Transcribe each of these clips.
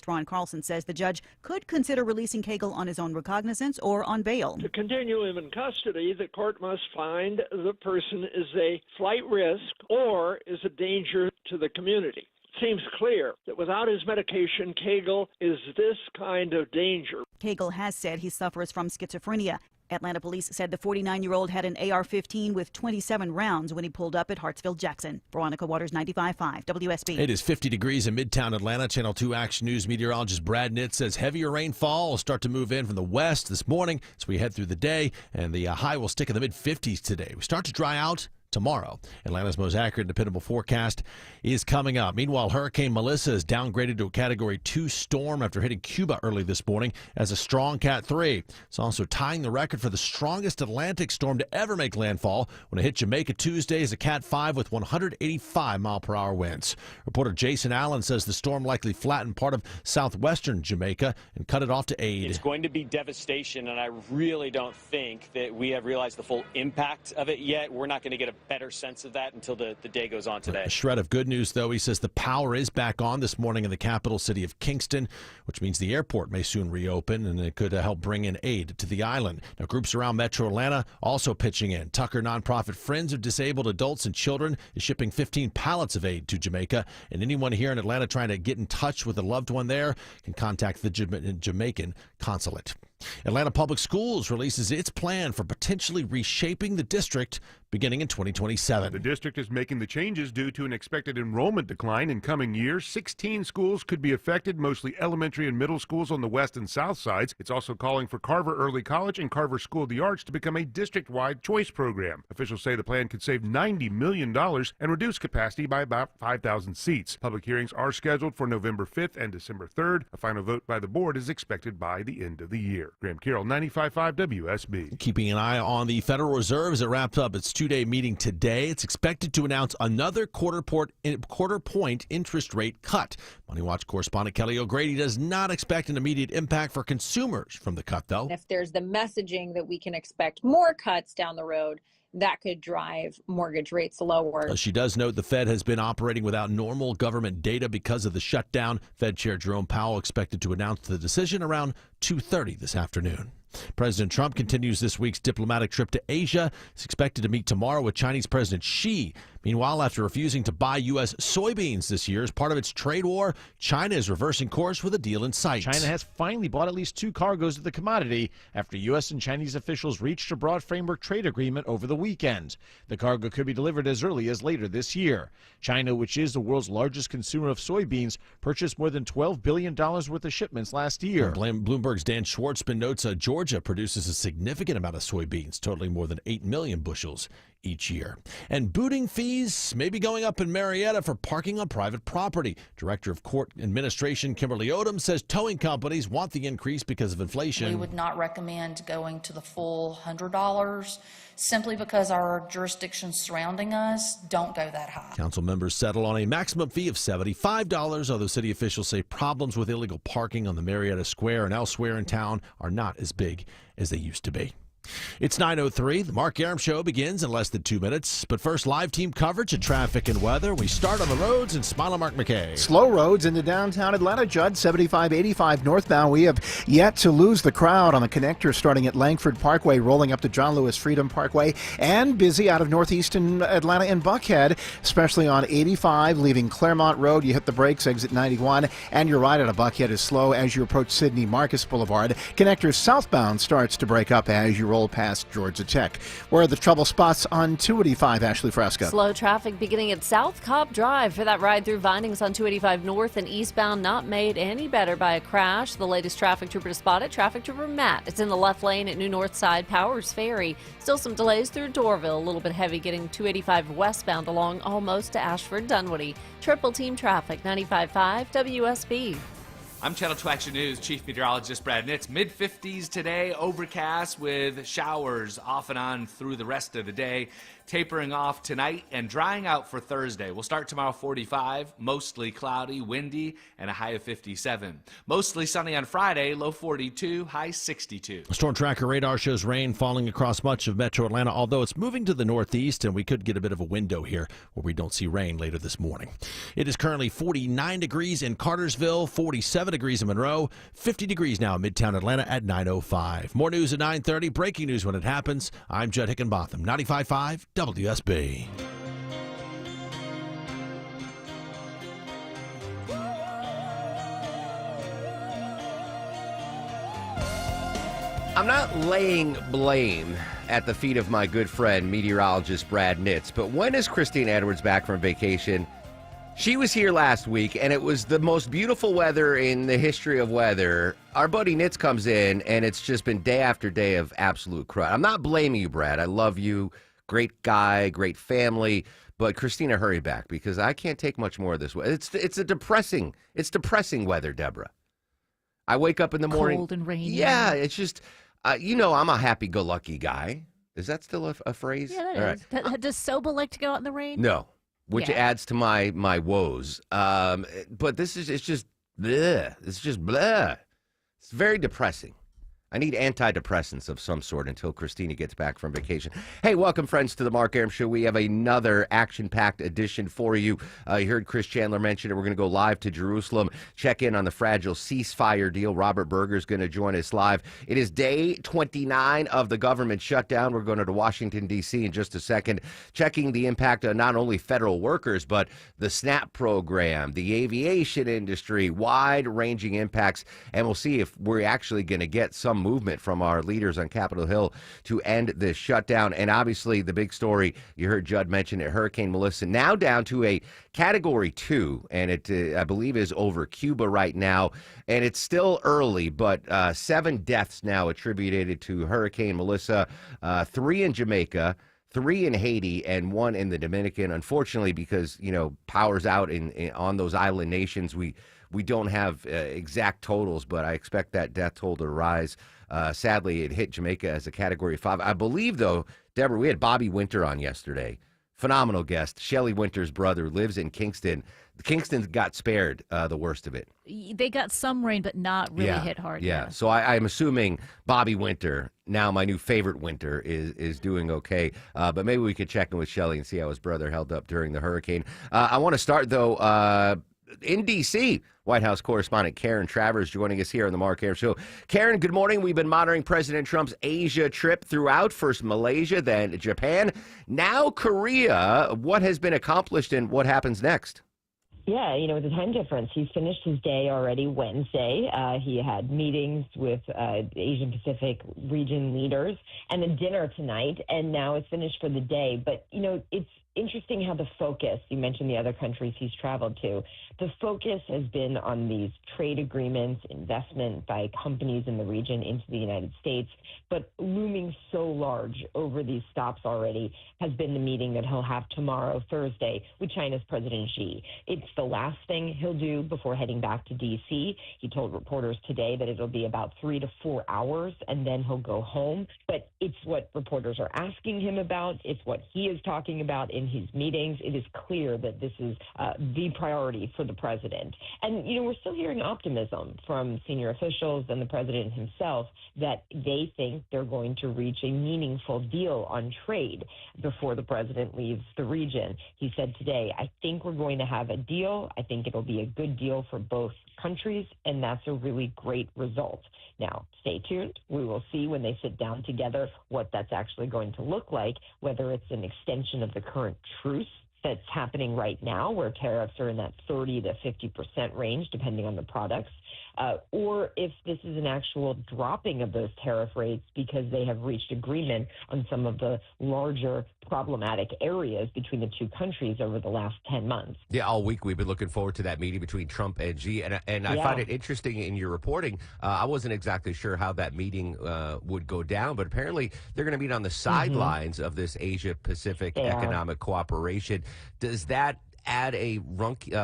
Ron Carlson says the judge could consider releasing Cagle on his own recognizance or on bail. To continue him in custody, the court must find the person is a flight risk or is a danger to the community. It seems clear that without his medication, Cagle is this kind of danger. Cagle has said he suffers from schizophrenia. Atlanta police said the 49-year-old had an AR-15 with 27 rounds when he pulled up at Hartsfield-Jackson. Veronica Waters, 95.5 WSB. It is 50 degrees in Midtown Atlanta. Channel 2 Action News meteorologist Brad Nitz says heavier rainfall will start to move in from the west this morning as we head through the day, and the high will stick in the mid-50s today. We start to dry out tomorrow. Atlanta's most accurate and dependable forecast is coming up. Meanwhile, Hurricane Melissa is downgraded to a Category 2 storm after hitting Cuba early this morning as a strong Cat 3. It's also tying the record for the strongest Atlantic storm to ever make landfall when it hit Jamaica Tuesday as a Cat 5 with 185-mile-per-hour winds. Reporter Jason Allen says the storm likely flattened part of southwestern Jamaica and cut it off to aid. It's going to be devastation, and I really don't think that we have realized the full impact of it yet. We're not going to get a better sense of that until the day goes on today. A shred of good news, though. He says the power is back on this morning in the capital city of Kingston, which means the airport may soon reopen, and it could help bring in aid to the island. Now, groups around Metro Atlanta also pitching in. Tucker nonprofit Friends of Disabled Adults and Children is shipping 15 pallets of aid to Jamaica, and anyone here in Atlanta trying to get in touch with a loved one there can contact the Jamaican consulate. Atlanta Public Schools releases its plan for potentially reshaping the district beginning in 2027. The district is making the changes due to an expected enrollment decline in coming years. 16 schools could be affected, mostly elementary and middle schools on the west and south sides. It's also calling for Carver Early College and Carver School of the Arts to become a district-wide choice program. Officials say the plan could save $90 million and reduce capacity by about 5,000 seats. Public hearings are scheduled for November 5th and December 3rd. A final vote by the board is expected by the end of the year. Graham Carroll, 95.5 WSB. Keeping an eye on the Federal Reserve as it wraps up its two-day meeting today. It's expected to announce another quarter point interest rate cut. Money Watch correspondent Kelly O'Grady does not expect an immediate impact for consumers from the cut, though. If there's the messaging that we can expect more cuts down the road, that could drive mortgage rates lower. She does note the Fed has been operating without normal government data because of the shutdown. Fed Chair Jerome Powell expected to announce the decision around 2:30 this afternoon. President Trump continues this week's diplomatic trip to Asia. He's expected to meet tomorrow with Chinese President Xi. Meanwhile, after refusing to buy U.S. soybeans this year as part of its trade war, China is reversing course with a deal in sight. China has finally bought at least 2 cargoes of the commodity after U.S. and Chinese officials reached a broad framework trade agreement over the weekend. The cargo could be delivered as early as later this year. China, which is the world's largest consumer of soybeans, purchased more than $12 billion worth of shipments last year. Bloomberg's Dan Schwartzman notes Georgia produces a significant amount of soybeans, totaling more than 8 million bushels each year. And booting fees may be going up in Marietta for parking on private property. Director of Court Administration Kimberly Odom says towing companies want the increase because of inflation. We would not recommend going to the full $100 simply because our jurisdictions surrounding us don't go that high. Council members settle on a maximum fee of $75, although city officials say problems with illegal parking on the Marietta Square and elsewhere in town are not as big as they used to be. It's 9:03. The Mark Arum Show begins in less than 2 minutes. But first, live team coverage of traffic and weather. We start on the roads and Smile on Mark McKay. Slow roads into downtown Atlanta. Judd, 75-85 northbound. We have yet to lose the crowd on the connector starting at Langford Parkway, rolling up to John Lewis Freedom Parkway, and busy out of northeastern Atlanta and Buckhead, especially on 85, leaving Claremont Road. You hit the brakes, exit 91, and your ride out of Buckhead is slow as you approach Sidney Marcus Boulevard. Connector southbound starts to break up as you roll past Georgia Tech. Where are the trouble spots on 285, Ashley Fresca? Slow traffic beginning at South Cobb Drive for that ride through Vinings on 285 north and eastbound, not made any better by a crash. The latest traffic trooper to spot it, traffic trooper Matt. It's in the left lane at New North Side, Powers Ferry. Still some delays through Dorville, a little bit heavy getting 285 westbound along almost to Ashford Dunwoody. Triple team traffic, 95.5 WSB. I'm Channel 2 Action News Chief Meteorologist Brad Nitz. Mid-50s today, overcast with showers off and on through the rest of the day. tapering off tonight and drying out for Thursday. We'll start tomorrow 45, mostly cloudy, windy, and a high of 57. Mostly sunny on Friday, low 42, high 62. Storm Tracker radar shows rain falling across much of metro Atlanta, although it's moving to the northeast, and we could get a bit of a window here where we don't see rain later this morning. It is currently 49 degrees in Cartersville, 47 degrees in Monroe, 50 degrees now in Midtown Atlanta at 9:05. More news at 9:30, breaking news when it happens. I'm Judd Hickenbotham, 95.5 WSB. I'm not laying blame at the feet of my good friend, meteorologist Brad Nitz, but when is Christine Edwards back from vacation? She was here last week, and it was the most beautiful weather in the history of weather. Our buddy Nitz comes in, and it's just been day after day of absolute crud. I'm not blaming you, Brad. I love you. Great guy, great family. But Christina, hurry back, because I can't take much more of this weather. It's depressing weather, Deborah. I wake up in the morning. Cold and rainy. Yeah, it's just, I'm a happy-go-lucky guy. Is that still a phrase? Yeah, that All is. right. Does Soba like to go out in the rain? No. Which adds to my woes. But it's just bleh. It's just bleh. It's very depressing. I need antidepressants of some sort until Christina gets back from vacation. Hey, welcome, friends, to the Mark Arum Show. We have another action-packed edition for you. You heard Chris Chandler mention it. We're going to go live to Jerusalem, check in on the fragile ceasefire deal. Robert Berger is going to join us live. It is day 29 of the government shutdown. We're going to Washington, D.C. in just a second, checking the impact on not only federal workers, but the SNAP program, the aviation industry, wide-ranging impacts. And we'll see if we're actually going to get some movement from our leaders on Capitol Hill to end this shutdown. And obviously the big story, you heard Judd mention it, Hurricane Melissa, now down to a Category 2, and it, I believe, is over Cuba right now. And it's still early, but 7 deaths now attributed to Hurricane Melissa, 3 in Jamaica, 3 in Haiti, and 1 in the Dominican. Unfortunately, because, power's out on those island nations, we don't have exact totals, but I expect that death toll to rise. Sadly, it hit Jamaica as a Category 5. I believe, though, Deborah, we had Bobby Winter on yesterday. Phenomenal guest. Shelley Winter's brother lives in Kingston. Kingston got spared the worst of it. They got some rain, but not really hit hard. Yeah. So I'm assuming Bobby Winter, now my new favorite Winter, is doing okay. But maybe we could check in with Shelley and see how his brother held up during the hurricane. I want to start, though, in D.C., White House correspondent Karen Travers joining us here on the Mark Arum Show. Karen, good morning. We've been monitoring President Trump's Asia trip throughout, first Malaysia, then Japan, now Korea. What has been accomplished and what happens next? Yeah, with the time difference, he's finished his day already Wednesday. He had meetings with Asian Pacific region leaders and a dinner tonight, and now it's finished for the day. But, it's interesting how the focus, you mentioned the other countries he's traveled to, the focus has been on these trade agreements, investment by companies in the region into the United States, but looming so large over these stops already has been the meeting that he'll have tomorrow, Thursday, with China's President Xi. It's the last thing he'll do before heading back to D.C. He told reporters today that it'll be about 3 to 4 hours, and then he'll go home. But it's what reporters are asking him about. It's what he is talking about in his meetings. It is clear that this is the priority for the president. And, we're still hearing optimism from senior officials and the president himself that they think they're going to reach a meaningful deal on trade before the president leaves the region. He said today, I think we're going to have a deal. I think it'll be a good deal for both countries, and that's a really great result. Now, stay tuned. We will see when they sit down together what that's actually going to look like, whether it's an extension of the current truce that's happening right now, where tariffs are in that 30 to 50% range, depending on the products, or if this is an actual dropping of those tariff rates because they have reached agreement on some of the larger problematic areas between the two countries over the last 10 months. Yeah, all week we've been looking forward to that meeting between Trump and Xi, and I find it interesting in your reporting. I wasn't exactly sure how that meeting would go down, but apparently they're going to meet on the sidelines of this Asia-Pacific economic cooperation. Does that add a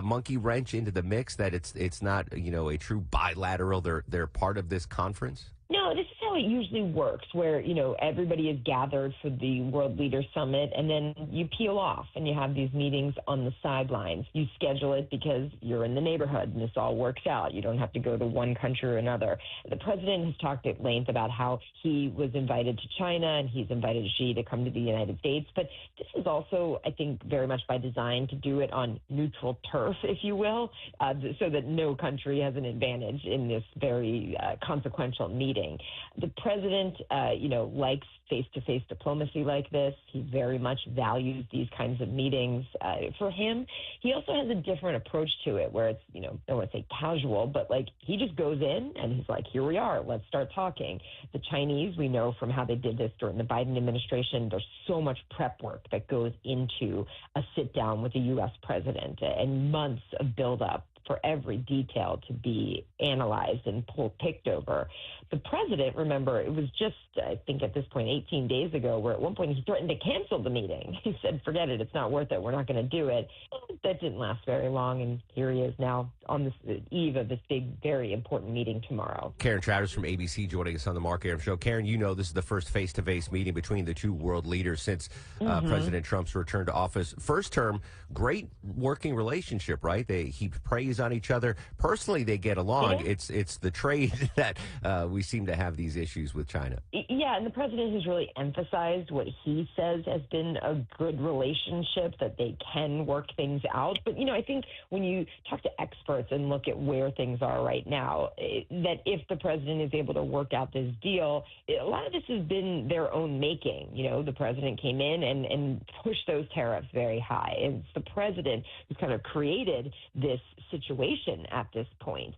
monkey wrench into the mix that it's not a true bilateral? They're part of this conference? No, this is how it usually works, where, everybody is gathered for the World Leaders Summit, and then you peel off and you have these meetings on the sidelines. You schedule it because you're in the neighborhood and this all works out. You don't have to go to one country or another. The president has talked at length about how he was invited to China and he's invited Xi to come to the United States. But this is also, I think, very much by design to do it on neutral turf, if you will, so that no country has an advantage in this very consequential meeting. The president, likes face-to-face diplomacy like this. He very much values these kinds of meetings. For him, he also has a different approach to it where it's, I don't want to say casual, but he just goes in and he's like, here we are, let's start talking. The Chinese, we know from how they did this during the Biden administration, there's so much prep work that goes into a sit down with the U.S. president and months of buildup for every detail to be analyzed and picked over. The president, remember, it was just, I think at this point, 18 days ago, where at one point he threatened to cancel the meeting. He said, forget it, it's not worth it, we're not going to do it. That didn't last very long, and here he is now on the eve of this big, very important meeting tomorrow. Karen Travers from ABC joining us on the Mark Arum Show. Karen, this is the first face-to-face meeting between the two world leaders since President Trump's return to office. First term, great working relationship, right? They heaped praise on each other. Personally, they get along. Yeah. It's the trade that we seem to have these issues with China. Yeah, and the president has really emphasized what he says has been a good relationship, that they can work things out. But, I think when you talk to experts and look at where things are right now, that if the president is able to work out this deal, a lot of this has been their own making. The president came in and pushed those tariffs very high. And it's the president who's kind of created this situation at this point.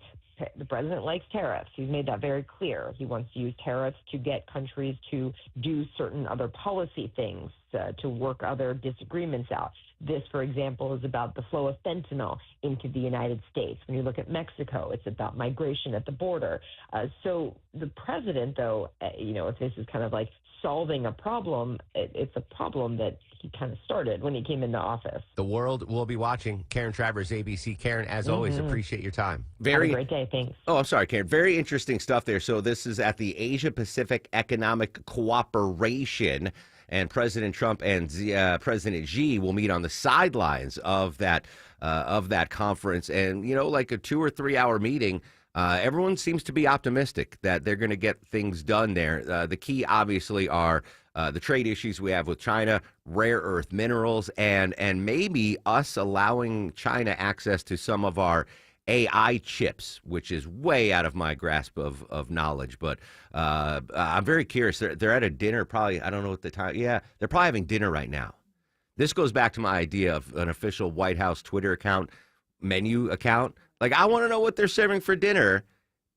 The president likes tariffs. He's made that very clear. He wants to use tariffs to get countries to do certain other policy things, to work other disagreements out. This, for example, is about the flow of fentanyl into the United States. When you look at Mexico, it's about migration at the border. So the president, though, if this is kind of like solving a problem, it's a problem that he kind of started when he came into office. The world will be watching. Karen Travers, ABC. Karen, as always, appreciate your time. Have a great day. Thanks. Oh, I'm sorry, Karen. Very interesting stuff there. So this is at the Asia-Pacific Economic Cooperation, and President Trump and President Xi will meet on the sidelines of that conference. And, like a 2 or 3 hour meeting, everyone seems to be optimistic that they're going to get things done there. The key, obviously, are the trade issues we have with China, rare earth minerals, and maybe us allowing China access to some of our AI chips, which is way out of my grasp of knowledge. But I'm very curious. They're at a dinner, probably, I don't know what the time. Yeah, they're probably having dinner right now. This goes back to my idea of an official White House Twitter account, menu account. I want to know what they're serving for dinner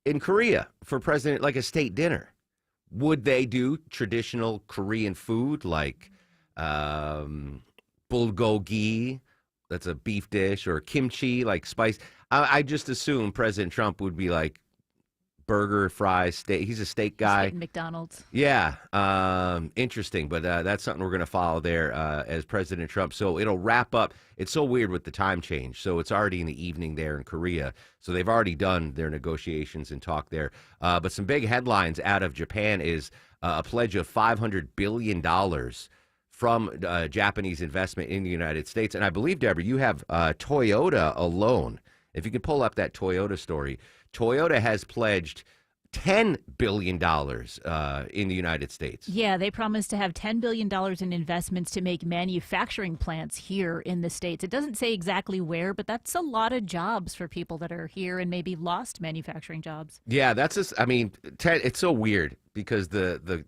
in Korea for president, like a state dinner. Would they do traditional Korean food like bulgogi, that's a beef dish, or kimchi, like spice? I just assume President Trump would be like burger, fries, steak. He's a steak guy. McDonald's. Yeah. Interesting. But that's something we're going to follow there as President Trump. So it'll wrap up. It's so weird with the time change. So it's already in the evening there in Korea. So they've already done their negotiations and talk there. But some big headlines out of Japan is a pledge of $500 billion from Japanese investment in the United States. And I believe, Deborah, you have Toyota alone. If you could pull up that Toyota story, Toyota has pledged $10 billion in the United States. Yeah, they promised to have $10 billion in investments to make manufacturing plants here in the States. It doesn't say exactly where, but that's a lot of jobs for people that are here and maybe lost manufacturing jobs. Yeah, that's just, it's so weird because the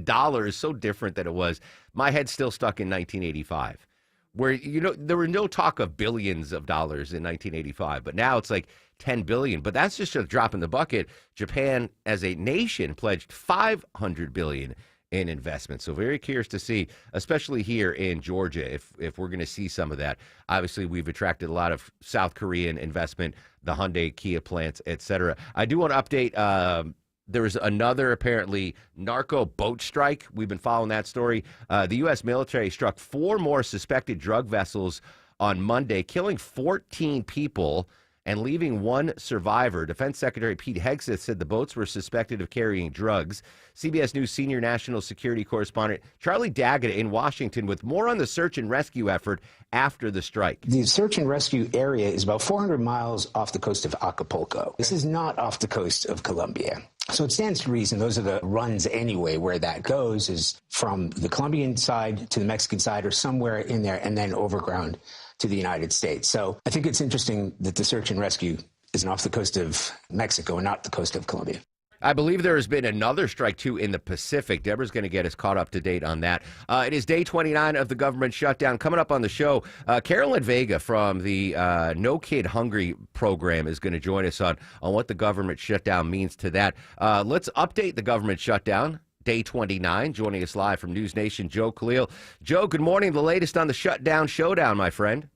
dollar is so different than it was. My head's still stuck in 1985. Where, there were no talk of billions of dollars in 1985, but now it's like 10 billion. But that's just a drop in the bucket. Japan, as a nation, pledged $500 billion in investment. So very curious to see, especially here in Georgia, if we're going to see some of that. Obviously, we've attracted a lot of South Korean investment, the Hyundai, Kia plants, et cetera. I do want to update. There was another, apparently, narco boat strike. We've been following that story. The U.S. military struck 4 more suspected drug vessels on Monday, killing 14 people and leaving one survivor. Defense Secretary Pete Hegseth said the boats were suspected of carrying drugs. CBS News senior national security correspondent Charlie Daggett in Washington with more on the search and rescue effort after the strike. The search and rescue area is about 400 miles off the coast of Acapulco. This is not off the coast of Colombia. So it stands to reason those are the runs anyway. Where that goes is from the Colombian side to the Mexican side or somewhere in there, and then overground to the United States. So I think it's interesting that the search and rescue isn't off the coast of Mexico and not the coast of Colombia. I believe there has been another strike, too, in the Pacific. Deborah's going to get us caught up to date on that. It is day 29 of the government shutdown. Coming up on the show, Carolyn Vega from the No Kid Hungry program is going to join us on what the government shutdown means to that. Let's update the government shutdown. Day 29, joining us live from News Nation, Joe Khalil. Joe, good morning. The latest on the shutdown showdown, my friend.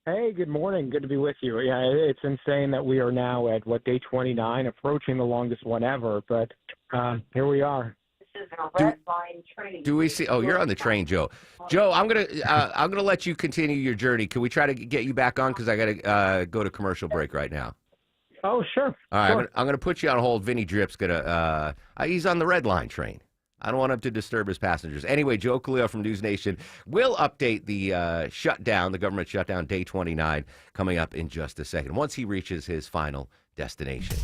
Hey, good morning. Good to be with you. Yeah, it's insane that we are now at, day 29, approaching the longest one ever, but here we are. This is a red line train. Do we see? Oh, you're on the train, Joe. Joe, I'm gonna let you continue your journey. Can we try to get you back on? Because I got to go to commercial break right now. Oh, sure. All right, sure. I'm going to put you on hold. Vinny Drip's going to, he's on the red line train. I don't want him to disturb his passengers. Anyway, Joe Khalil from News Nation will update the shutdown, the government shutdown, day 29, coming up in just a second, once he reaches his final destination.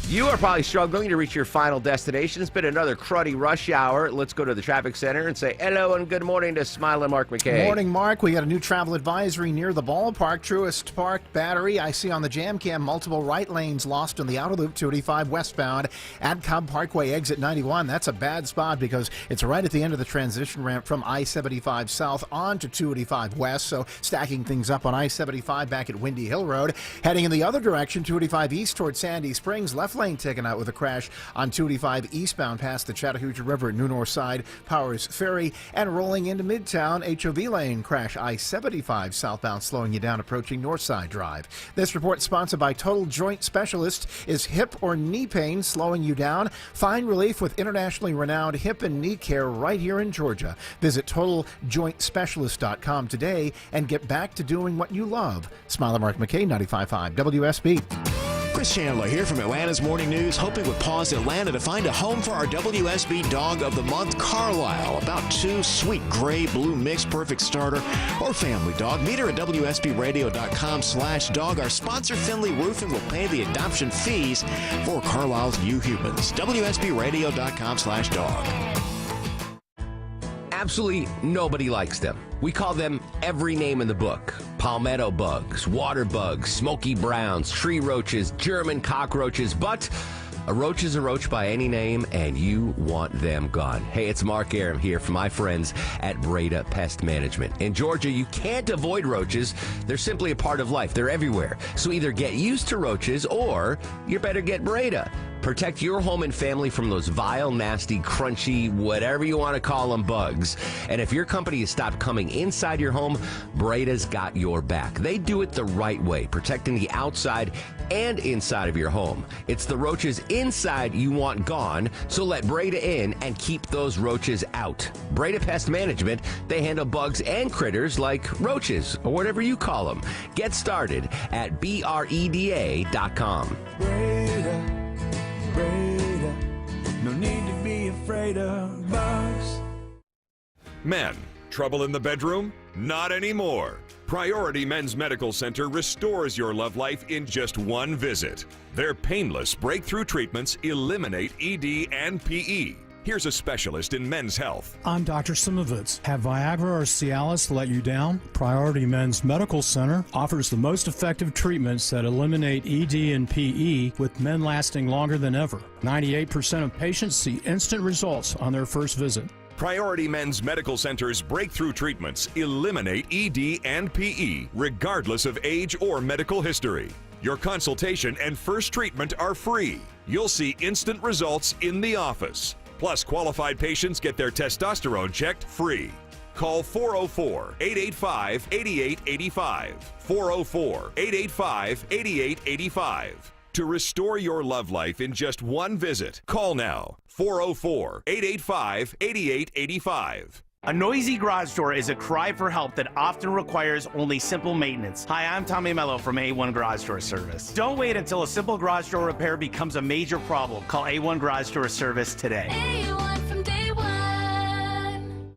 You are probably struggling to reach your final destination. It's been another cruddy rush hour. Let's go to the traffic center and say hello and good morning to Smiling Mark McKay. Good morning, Mark. We got a new travel advisory near the ballpark. Truist Park Battery. I see on the jam cam multiple right lanes lost on the outer loop 285 westbound at Cobb Parkway exit 91. That's a bad spot because it's right at the end of the transition ramp from I-75 south on to 285 west. So stacking things up on I-75 back at Windy Hill Road. Heading in the other direction, 285 east towards Sandy Springs. Left lane taken out with a crash on 285 eastbound past the Chattahoochee River at New North Side, Powers Ferry, and rolling into Midtown, HOV lane crash I-75 southbound slowing you down approaching Northside Drive. This report sponsored by Total Joint Specialist. Is hip or knee pain slowing you down? Find relief with internationally renowned hip and knee care right here in Georgia. Visit TotalJointSpecialist.com today and get back to doing what you love. Smiler Mark McKay, 95.5 WSB. Chris Chandler here from Atlanta's Morning News, hoping with Paws Atlanta to find a home for our WSB Dog of the Month, Carlisle. About 2 sweet gray-blue mix, perfect starter or family dog. Meet her at WSBRadio.com/dog. Our sponsor, Finley Roofing, will pay the adoption fees for Carlisle's new humans. WSBRadio.com/dog. Absolutely nobody likes them. We call them every name in the book. Palmetto bugs, water bugs, smoky browns, tree roaches, German cockroaches, but a roach is a roach by any name, and you want them gone. Hey, it's Mark Aram here from my friends at Breda Pest Management. In Georgia, you can't avoid roaches. They're simply a part of life. They're everywhere. So either get used to roaches or you better get Breda. Protect your home and family from those vile, nasty, crunchy, whatever you want to call them, bugs. And if your company has stopped coming inside your home, Breda's got your back. They do it the right way, protecting the outside and inside of your home. It's the roaches inside you want gone, so let Breda in and keep those roaches out. Breda Pest Management, they handle bugs and critters like roaches or whatever you call them. Get started at BREDA.com. Breda, no need to be afraid of bugs. Men, trouble in the bedroom? Not anymore. Priority Men's Medical Center restores your love life in just one visit. Their painless breakthrough treatments eliminate ED and PE. Here's a specialist in men's health. I'm Dr. Simovitz. Have Viagra or Cialis let you down? Priority Men's Medical Center offers the most effective treatments that eliminate ED and PE, with men lasting longer than ever. 98% of patients see instant results on their first visit. Priority Men's Medical Center's breakthrough treatments eliminate ED and PE, regardless of age or medical history. Your consultation and first treatment are free. You'll see instant results in the office. Plus, qualified patients get their testosterone checked free. Call 404-885-8885. 404-885-8885. To restore your love life in just one visit, call now. 404-885-8885. A noisy garage door is a cry for help that often requires only simple maintenance. Hi, I'm Tommy Mello from A1 Garage Door Service. Don't wait until a simple garage door repair becomes a major problem. Call A1 Garage Door Service today. A1 from day one.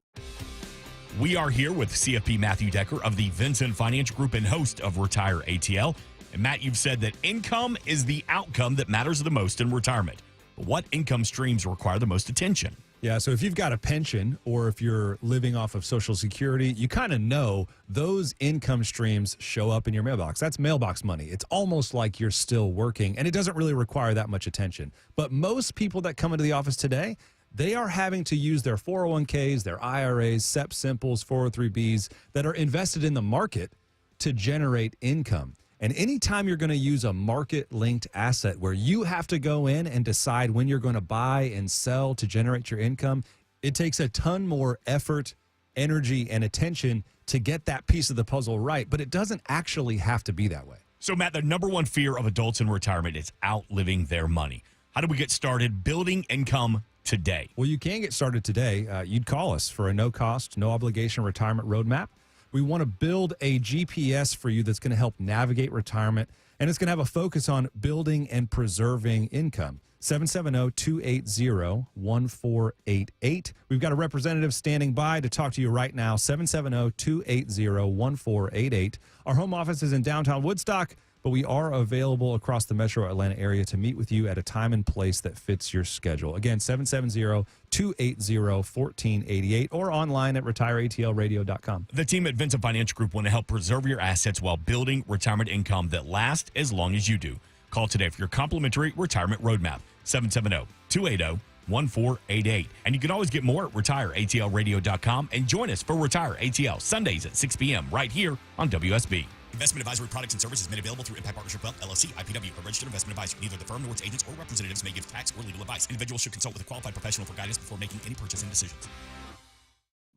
We are here with CFP Matthew Decker of the Vincent Financial Group and host of Retire ATL. And Matt, you've said that income is the outcome that matters the most in retirement. But what income streams require the most attention? Yeah, so if you've got a pension or if you're living off of Social Security, you kind of know those income streams show up in your mailbox. That's mailbox money. It's almost like you're still working, and it doesn't really require that much attention. But most people that come into the office today, they are having to use their 401ks, their IRAs, SEP Simples, 403Bs that are invested in the market to generate income. And anytime you're going to use a market-linked asset where you have to go in and decide when you're going to buy and sell to generate your income, it takes a ton more effort, energy, and attention to get that piece of the puzzle right. But it doesn't actually have to be that way. So, Matt, the number one fear of adults in retirement is outliving their money. How do we get started building income today? Well, you can get started today. You'd call us for a no-cost, no-obligation retirement roadmap. We want to build a GPS for you that's going to help navigate retirement, and it's going to have a focus on building and preserving income. 770-280-1488. We've got a representative standing by to talk to you right now. 770-280-1488. Our home office is in downtown Woodstock, but we are available across the metro Atlanta area to meet with you at a time and place that fits your schedule. Again, 770-280-1488 or online at retireatlradio.com. The team at Vincent Financial Group want to help preserve your assets while building retirement income that lasts as long as you do. Call today for your complimentary retirement roadmap, 770-280-1488. And you can always get more at retireatlradio.com and join us for Retire ATL Sundays at 6 p.m. right here on WSB. Investment advisory products and services made available through Impact Partnership Wealth, LLC, IPW, a registered investment advisor. Neither the firm nor its agents or representatives may give tax or legal advice. Individuals should consult with a qualified professional for guidance before making any purchasing decisions.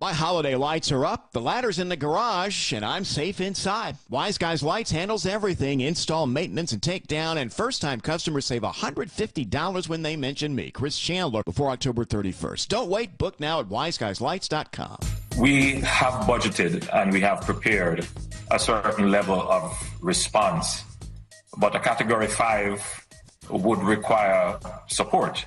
My holiday lights are up, the ladder's in the garage, and I'm safe inside. Wise Guys Lights handles everything, install, maintenance, and takedown, and first-time customers save $150 when they mention me, Chris Chandler, before October 31st. Don't wait, book now at wiseguyslights.com. We have budgeted and we have prepared a certain level of response, but a Category 5 would require support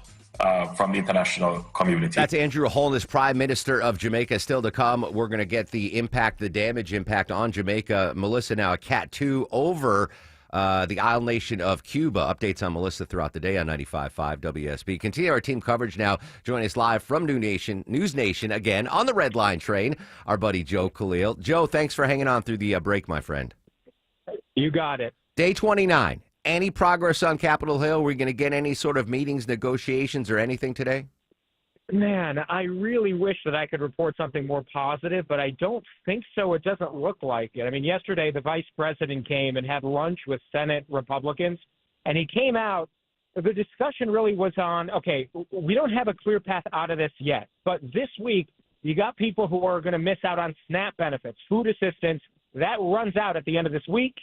from the international community. That's Andrew Holness, Prime Minister of Jamaica. Still to come, we're going to get the damage impact on Jamaica. Melissa now a Cat 2 over the island nation of Cuba. Updates on Melissa throughout the day on 95.5 WSB. Continue our team coverage now. Join us live from News Nation again on the Red Line train. Our buddy Joe Khalil. Joe, thanks for hanging on through the break, my friend. You got it. Day 29. Any progress on Capitol Hill? Are we going to get any sort of meetings, negotiations, or anything today? Man, I really wish that I could report something more positive, but I don't think so. It doesn't look like it. I mean, yesterday the vice president came and had lunch with Senate Republicans, and he came out. The discussion really was on, okay, we don't have a clear path out of this yet, but this week you got people who are going to miss out on SNAP benefits, food assistance. That runs out at the end of this week.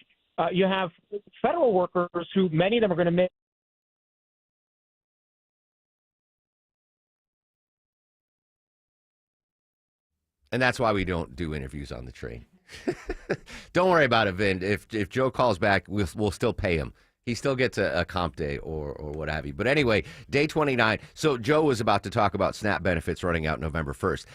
You have federal workers who many of them are going to miss. And that's why we don't do interviews on the train. Don't worry about it, Vin. If Joe calls back, we'll still pay him. He still gets a comp day or what have you. But anyway, day 29. So Joe was about to talk about SNAP benefits running out November 1st.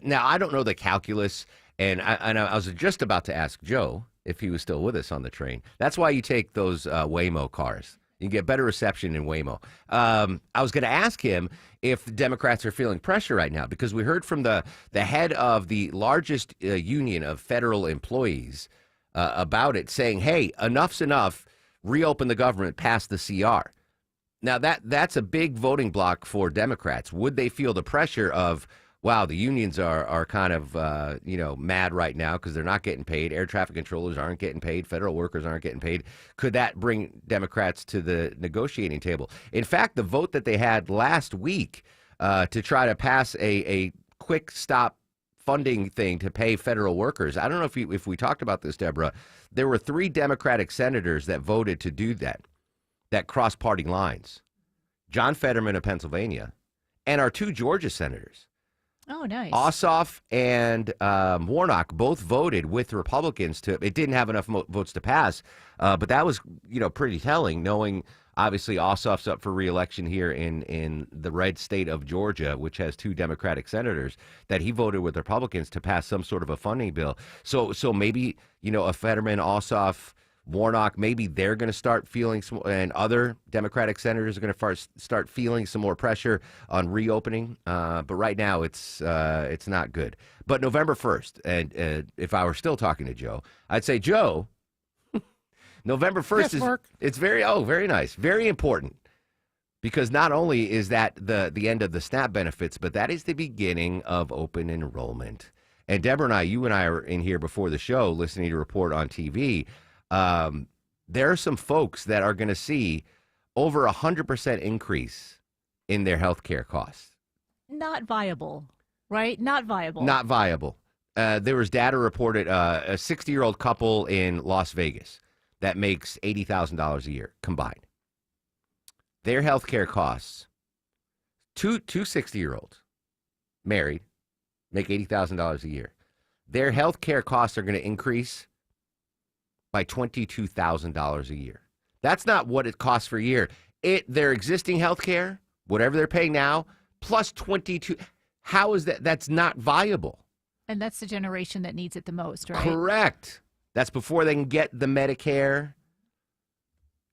Now, I don't know the calculus, and I was just about to ask Joe if he was still with us on the train. That's why you take those Waymo cars. You get better reception in Waymo. I was going to ask him if the Democrats are feeling pressure right now, because we heard from the head of the largest union of federal employees about it, saying, hey, enough's enough, reopen the government, pass the CR. Now, that's a big voting block for Democrats. Would they feel the pressure of, wow, the unions are kind of, mad right now because they're not getting paid. Air traffic controllers aren't getting paid. Federal workers aren't getting paid. Could that bring Democrats to the negotiating table? In fact, the vote that they had last week to try to pass a quick stop funding thing to pay federal workers, I don't know if we talked about this, Deborah. There were 3 Democratic senators that voted to do that crossed party lines. John Fetterman of Pennsylvania and our 2 Georgia senators. Oh, nice. Ossoff and Warnock both voted with Republicans to. It didn't have enough votes to pass, but that was pretty telling. Knowing obviously Ossoff's up for re-election here in the red state of Georgia, which has 2 Democratic senators, that he voted with Republicans to pass some sort of a funding bill. So maybe a Fetterman, Ossoff, Warnock, maybe they're going to start feeling some, and other Democratic senators are going to start feeling some more pressure on reopening. But right now, it's not good. But November 1st, and if I were still talking to Joe, I'd say, Joe, November 1st it's very nice, very important, because not only is that the end of the SNAP benefits, but that is the beginning of open enrollment. And Deborah and you and I are in here before the show listening to Report on TV. There are some folks that are going to see over 100% increase in their health care costs. Not viable, right? Not viable. Not viable. There was data reported, a 60-year-old couple in Las Vegas that makes $80,000 a year combined. Their health care costs, two 60-year-olds married, make $80,000 a year. Their health care costs are going to increase by $22,000 a year. That's not what it costs for a year. Their existing health care, whatever they're paying now, plus 22. How is that? That's not viable. And that's the generation that needs it the most, right? Correct. That's before they can get the Medicare.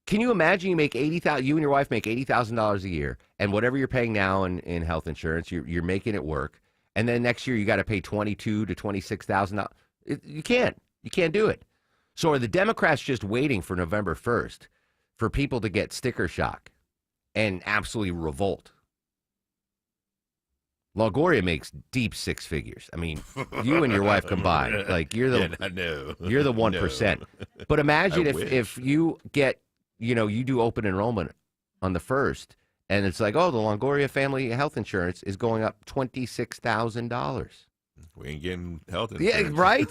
Can you imagine you and your wife make $80,000 a year, and whatever you're paying now in health insurance, you're making it work, and then next year you got to pay $22,000 to $26,000. You can't do it. So are the Democrats just waiting for November 1st for people to get sticker shock and absolutely revolt? Longoria makes deep 6 figures. I mean, you and your wife combined, like you're the 1%. But imagine if you get, you do open enrollment on the 1st, and it's like, oh, the Longoria family health insurance is going up $26,000. We ain't getting health insurance. Yeah, right?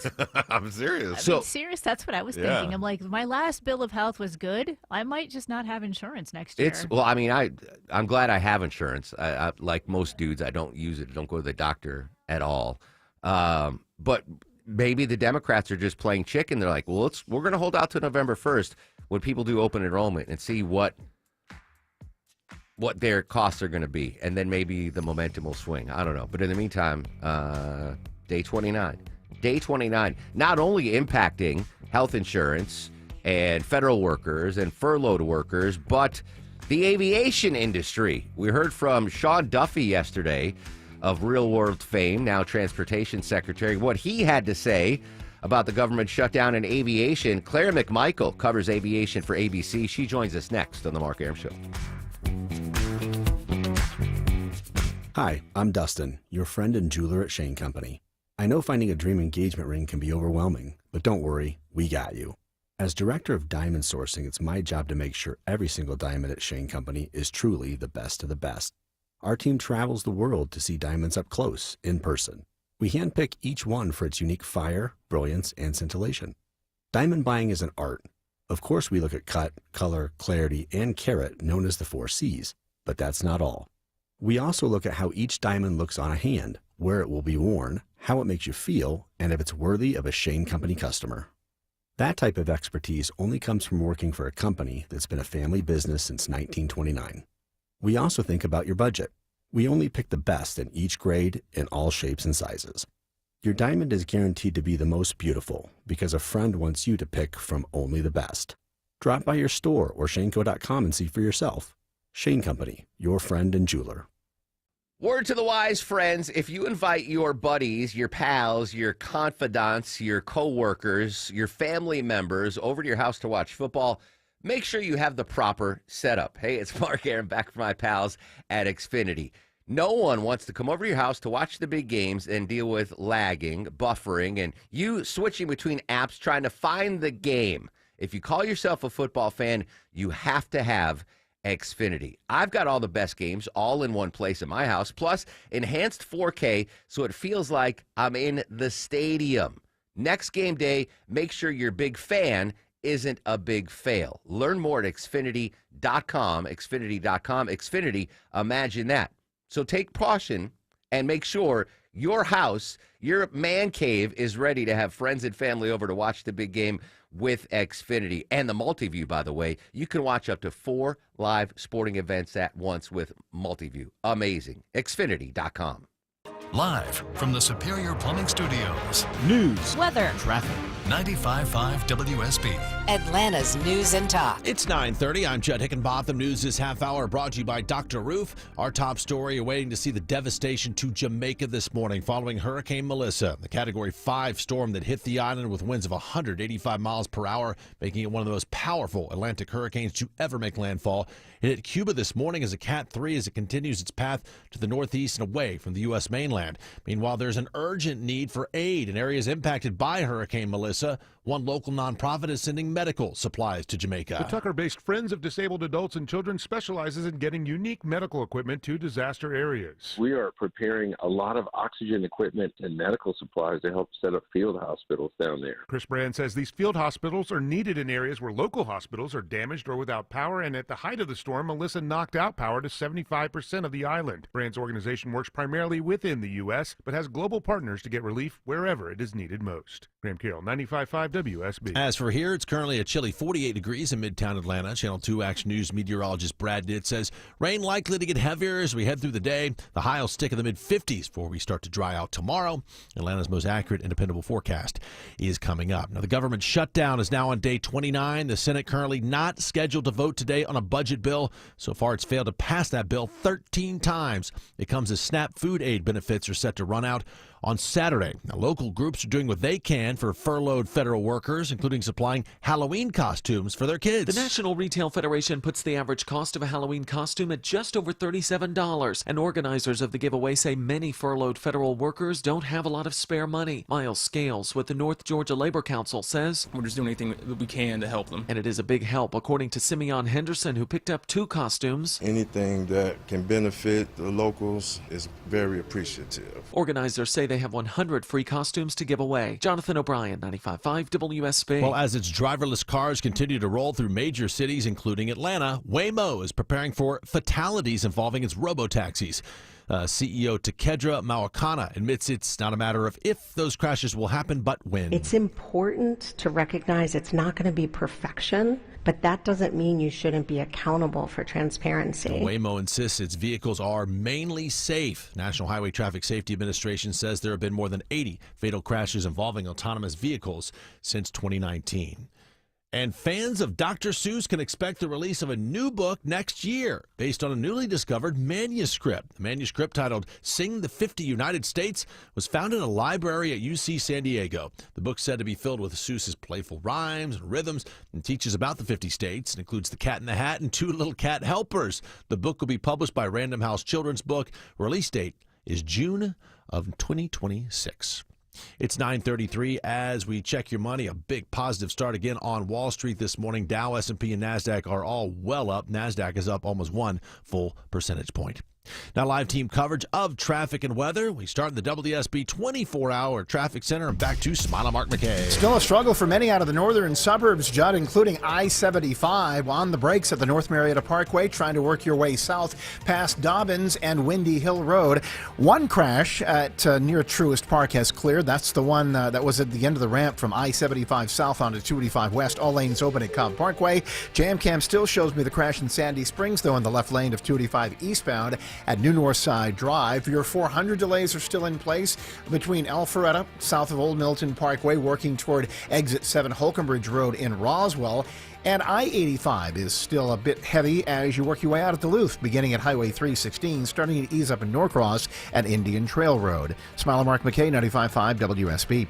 I'm serious. Serious, that's what I was thinking. I'm like, my last bill of health was good. I might just not have insurance next year. I'm glad I have insurance. I like most dudes, I don't use it. I don't go to the doctor at all. But maybe the Democrats are just playing chicken. They're like, well, we're going to hold out to November 1st when people do open enrollment and see what their costs are going to be, and then maybe the momentum will swing. I don't know. But in the meantime, day 29, not only impacting health insurance and federal workers and furloughed workers, but the aviation industry. We heard from Sean Duffy yesterday of Real World fame, now Transportation Secretary, what he had to say about the government shutdown in aviation. Claire McMichael covers aviation for ABC. She joins us next on The Mark Arum Show. Hi, I'm Dustin, your friend and jeweler at Shane Company. I know finding a dream engagement ring can be overwhelming, but don't worry, we got you. As director of diamond sourcing, it's my job to make sure every single diamond at Shane Company is truly the best of the best. Our team travels the world to see diamonds up close, in person. We handpick each one for its unique fire, brilliance, and scintillation. Diamond buying is an art. Of course, we look at cut, color, clarity, and carat, known as the 4 C's, but that's not all. We also look at how each diamond looks on a hand, where it will be worn, how it makes you feel, and if it's worthy of a Shane Company customer. That type of expertise only comes from working for a company that's been a family business since 1929. We also think about your budget. We only pick the best in each grade in all shapes and sizes. Your diamond is guaranteed to be the most beautiful because a friend wants you to pick from only the best. Drop by your store or shaneco.com and see for yourself. Shane Company, your friend and jeweler. Word to the wise, friends. If you invite your buddies, your pals, your confidants, your coworkers, your family members over to your house to watch football, make sure you have the proper setup. Hey, it's Mark Arum back from my pals at Xfinity. No one wants to come over to your house to watch the big games and deal with lagging, buffering, and you switching between apps trying to find the game. If you call yourself a football fan, you have to have Xfinity. I've got all the best games all in one place in my house, plus enhanced 4K so it feels like I'm in the stadium. Next game day, make sure your big fan isn't a big fail. Learn more at Xfinity.com. Xfinity.com. Xfinity, imagine that. So take caution and make sure Your house, your man cave is ready to have friends and family over to watch the big game with Xfinity. And the Multiview, by the way, you can watch up to 4 live sporting events at once with Multiview. Amazing. Xfinity.com. Live from the Superior Plumbing Studios. News, weather, traffic. 95.5 WSB. Atlanta's News and Talk. It's 9:30. I'm Judd Hickenbotham. News this half hour brought to you by Dr. Roof. Our top story, you're waiting to see the devastation to Jamaica this morning following Hurricane Melissa, the Category 5 storm that hit the island with winds of 185 miles per hour, making it one of the most powerful Atlantic hurricanes to ever make landfall. It hit Cuba this morning as a Cat 3 as it continues its path to the northeast and away from the U.S. mainland. Meanwhile, there's an urgent need for aid in areas impacted by Hurricane Melissa. One local nonprofit is sending medical supplies to Jamaica. The Tucker-based Friends of Disabled Adults and Children specializes in getting unique medical equipment to disaster areas. We are preparing a lot of oxygen equipment and medical supplies to help set up field hospitals down there. Chris Brand says these field hospitals are needed in areas where local hospitals are damaged or without power, and at the height of the storm, Melissa knocked out power to 75% of the island. Brand's organization works primarily within the U.S., but has global partners to get relief wherever it is needed most. Graham Carroll, 95.5 WSB. As for here, it's currently a chilly 48 degrees in Midtown Atlanta. Channel 2 Action News meteorologist Brad Nitt says rain likely to get heavier as we head through the day. The high will stick in the mid-50s before we start to dry out tomorrow. Atlanta's most accurate and dependable forecast is coming up. Now, the government shutdown is now on day 29. The Senate currently not scheduled to vote today on a budget bill. So far, it's failed to pass that bill 13 times. It comes as SNAP food aid benefits are set to run out on Saturday. Now, local groups are doing what they can for furloughed federal workers, including supplying Halloween costumes for their kids. The National Retail Federation puts the average cost of a Halloween costume at just over $37, and organizers of the giveaway say many furloughed federal workers don't have a lot of spare money. Miles Scales with the North Georgia Labor Council says, "We're just doing anything that we can to help them." And it is a big help, according to Simeon Henderson, who picked up 2 costumes. Anything that can benefit the locals is very appreciative. Organizers say they have 100 free costumes to give away. Jonathan O'Brien, 95.5 WSB. Well, as its driverless cars continue to roll through major cities, including Atlanta, Waymo is preparing for fatalities involving its robotaxis. CEO Takedra Mawakana admits it's not a matter of if those crashes will happen, but when. It's important to recognize it's not going to be perfection, but that doesn't mean you shouldn't be accountable for transparency. Waymo insists its vehicles are mainly safe. National Highway Traffic Safety Administration says there have been more than 80 fatal crashes involving autonomous vehicles since 2019. And fans of Dr. Seuss can expect the release of a new book next year based on a newly discovered manuscript. The manuscript, titled Sing the 50 United States, was found in a library at UC San Diego. The book's said to be filled with Seuss's playful rhymes and rhythms and teaches about the 50 states. It includes the Cat in the Hat and 2 little cat helpers. The book will be published by Random House Children's Book. Release date is June of 2026. It's 9:33 as we check your money. A big positive start again on Wall Street this morning. Dow, S&P, and NASDAQ are all well up. NASDAQ is up almost 1 full percentage point. Now, live team coverage of traffic and weather. We start in the WSB 24-hour traffic center and back to Smiley Mark McKay. Still a struggle for many out of the northern suburbs, Judd, including I-75 on the brakes at the North Marietta Parkway, trying to work your way south past Dobbins and Windy Hill Road. One crash at near Truist Park has cleared. That's the one that was at the end of the ramp from I-75 south onto 285 west. All lanes open at Cobb Parkway. JamCam still shows me the crash in Sandy Springs, though, in the left lane of 285 eastbound at New Northside Drive. Your 400 delays are still in place between Alpharetta, south of Old Milton Parkway, working toward exit 7 Holcomb Road in Roswell. And I-85 is still a bit heavy as you work your way out of Duluth, beginning at Highway 316, starting to ease up in Norcross at Indian Trail Road. Smiley Mark McKay, 95.5 WSB.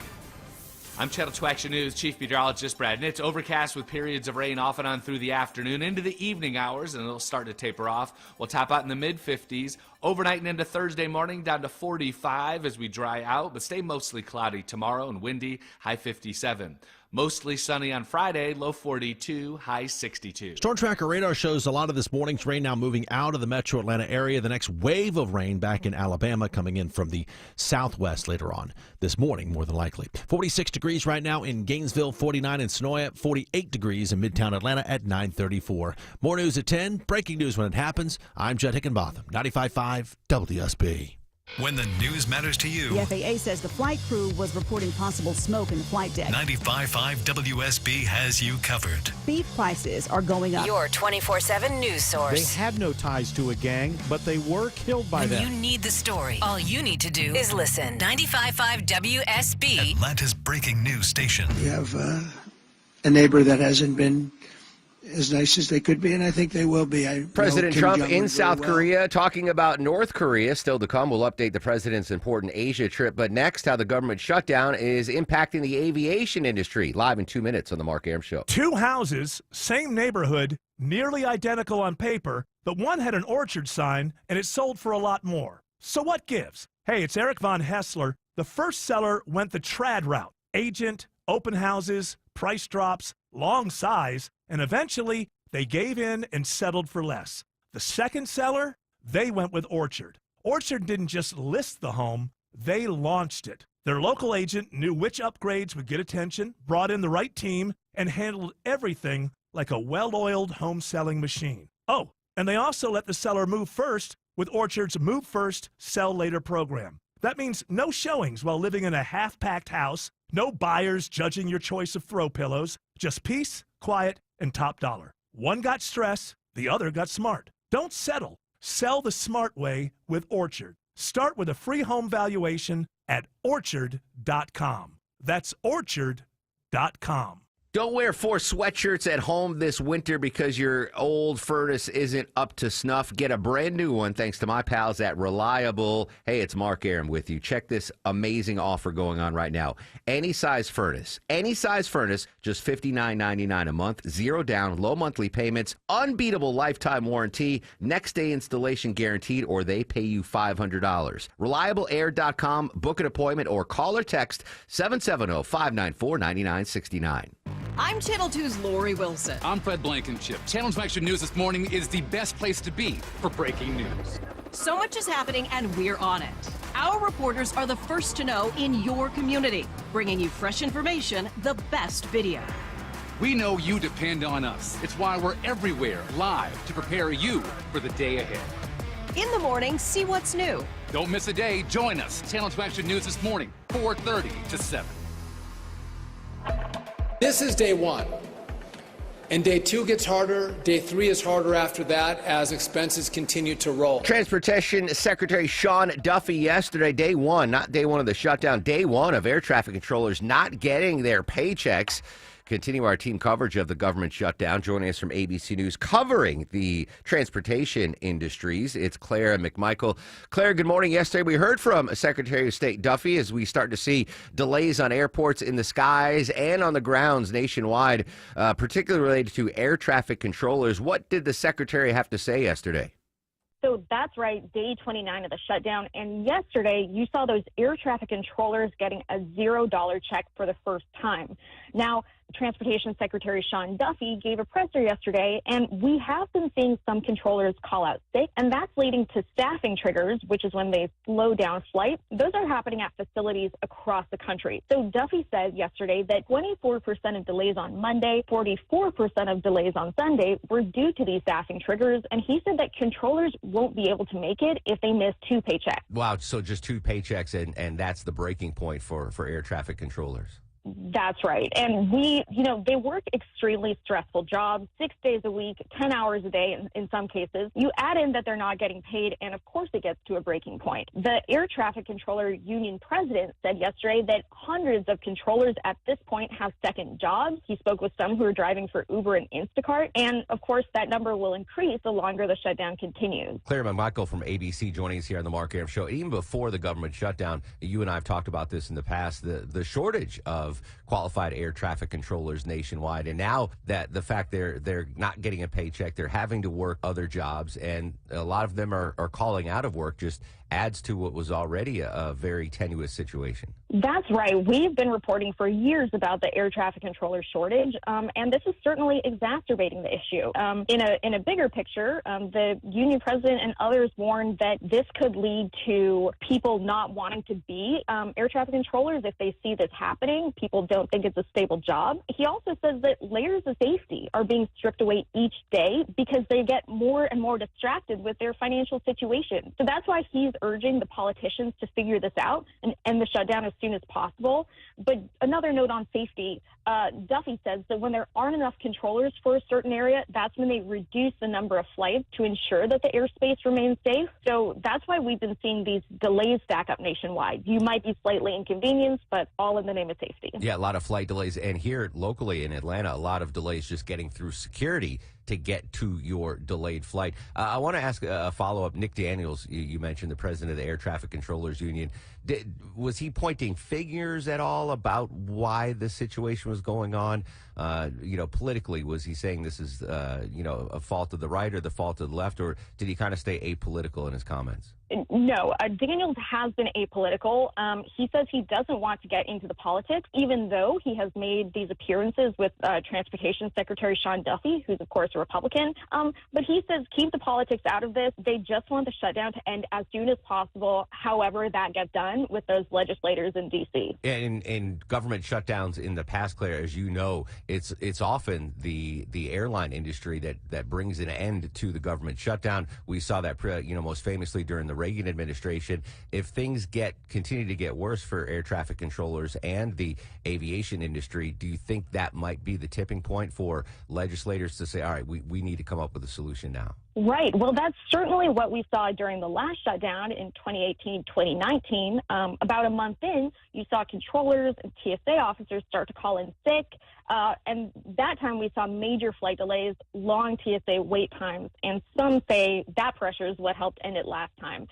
I'm Channel 2 Action News Chief Meteorologist Brad Nitt. It's overcast with periods of rain off and on through the afternoon into the evening hours, and it'll start to taper off. We'll top out in the mid-50s. Overnight and into Thursday morning, down to 45 as we dry out, but stay mostly cloudy tomorrow and windy, high 57. Mostly sunny on Friday, low 42, high 62. Storm Tracker radar shows a lot of this morning's rain now moving out of the metro Atlanta area. The next wave of rain back in Alabama coming in from the southwest later on this morning, more than likely. 46 degrees right now in Gainesville, 49 in Sonoya, 48 degrees in Midtown Atlanta at 9:34. More news at 10. Breaking news when it happens. I'm Judd Hickenbotham, 95.5 WSB. When the news matters to you. The FAA says the flight crew was reporting possible smoke in the flight deck. 95.5 WSB has you covered. Beef prices are going up. Your 24/7 news source. They had no ties to a gang, but they were killed by When them. you need the story, all you need to do is listen. 95.5 WSB. Atlanta's breaking news station. You have a neighbor that hasn't been as nice as they could be, and I think they will be. President Trump in South Korea talking about North Korea. Still to come. We'll update the president's important Asia trip. But next, how the government shutdown is impacting the aviation industry. Live in 2 minutes on the Mark Arum Show. Two houses, same neighborhood, nearly identical on paper, but one had an orchard sign and it sold for a lot more. So what gives? Hey, it's Eric Von Hessler. The first seller went the trad route. Agent, open houses, price drops, long size, and eventually they gave in and settled for less. The second seller, they went with Orchard. Orchard didn't just list the home, they launched it. Their local agent knew which upgrades would get attention, brought in the right team, and handled everything like a well-oiled home selling machine. Oh, and they also let the seller move first with Orchard's Move First, Sell Later program. That means no showings while living in a half-packed house, no buyers judging your choice of throw pillows, just peace, quiet, and top dollar. One got stress, the other got smart. Don't settle. Sell the smart way with Orchard. Start with a free home valuation at Orchard.com. That's Orchard.com. Don't wear 4 sweatshirts at home this winter because your old furnace isn't up to snuff. Get a brand new one thanks to my pals at Reliable. Hey, it's Mark Arum with you. Check this amazing offer going on right now. Any size furnace, just $59.99 a month, 0 down, low monthly payments, unbeatable lifetime warranty, next day installation guaranteed, or they pay you $500. ReliableAir.com, book an appointment or call or text 770-594-9969. I'm Channel 2's Lori Wilson. I'm Fred Blankenship. Channel 2 Action News this morning is the best place to be for breaking news. So much is happening, and we're on it. Our reporters are the first to know in your community, bringing you fresh information, the best video. We know you depend on us. It's why we're everywhere, live, to prepare you for the day ahead. In the morning, see what's new. Don't miss a day. Join us. Channel 2 Action News this morning, 4:30 to 7. This is day 1, and day 2 gets harder. Day 3 is harder after that as expenses continue to roll. Transportation Secretary Sean Duffy yesterday, day 1, not day 1 of the shutdown, day 1 of air traffic controllers not getting their paychecks. Continue our team coverage of the government shutdown. Joining us from ABC News covering the transportation industries, it's Claire McMichael. Claire, good morning. Yesterday we heard from Secretary of State Duffy as we start to see delays on airports in the skies and on the grounds nationwide, particularly related to air traffic controllers. What did the Secretary have to say yesterday? So that's right, day 29 of the shutdown. And yesterday, you saw those air traffic controllers getting a $0 check for the first time. Now, Transportation Secretary Sean Duffy gave a presser yesterday, and we have been seeing some controllers call out sick, and that's leading to staffing triggers, which is when they slow down flights. Those are happening at facilities across the country. So Duffy said yesterday that 24% of delays on Monday, 44% of delays on Sunday were due to these staffing triggers, and he said that controllers won't be able to make it if they miss 2 paychecks. Wow, so just 2 paychecks, and that's the breaking point for air traffic controllers. That's right. And they work extremely stressful jobs, 6 days a week, 10 hours a day in some cases. You add in that they're not getting paid, and of course it gets to a breaking point. The Air Traffic Controller Union president said yesterday that hundreds of controllers at this point have second jobs. He spoke with some who are driving for Uber and Instacart, and of course that number will increase the longer the shutdown continues. Claire McMichael from ABC joining us here on the Mark Arum Show. Even before the government shutdown, you and I have talked about this in the past, the shortage of qualified air traffic controllers nationwide, and now that the fact they're not getting a paycheck, they're having to work other jobs, and a lot of them are calling out of work, just adds to what was already a very tenuous situation. That's right. We've been reporting for years about the air traffic controller shortage, and this is certainly exacerbating the issue. In a bigger picture, the union president and others warned that this could lead to people not wanting to be air traffic controllers if they see this happening. people don't think it's a stable job. He also says that layers of safety are being stripped away each day because they get more and more distracted with their financial situation. So that's why he's urging the politicians to figure this out and end the shutdown as soon as possible. But another note on safety, Duffy says that when there aren't enough controllers for a certain area, that's when they reduce the number of flights to ensure that the airspace remains safe. So that's why we've been seeing these delays stack up nationwide. You might be slightly inconvenienced, but all in the name of safety. Yeah, a lot of flight delays. And here locally in Atlanta, a lot of delays just getting through security to get to your delayed flight. I want to ask a follow-up. Nick Daniels, you mentioned the president of the Air Traffic Controllers Union. Was he pointing figures at all about why the situation was going on? Politically, was he saying this is, a fault of the right or the fault of the left, or did he kind of stay apolitical in his comments? No, Daniels has been apolitical. He says he doesn't want to get into the politics, even though he has made these appearances with Transportation Secretary Sean Duffy, who's, of course, a Republican. But he says keep the politics out of this. They just want the shutdown to end as soon as possible, however that gets done with those legislators in D.C. In government shutdowns in the past, Claire, as you know, it's often the airline industry that brings an end to the government shutdown. We saw that, most famously during the Reagan administration. If things continue to get worse for air traffic controllers and the aviation industry, do you think that might be the tipping point for legislators to say, all right, we need to come up with a solution now? Right. Well, that's certainly what we saw during the last shutdown in 2018, 2019. About a month in, you saw controllers and TSA officers start to call in sick. And that time we saw major flight delays, long TSA wait times, and some say that pressure is what helped end it last time.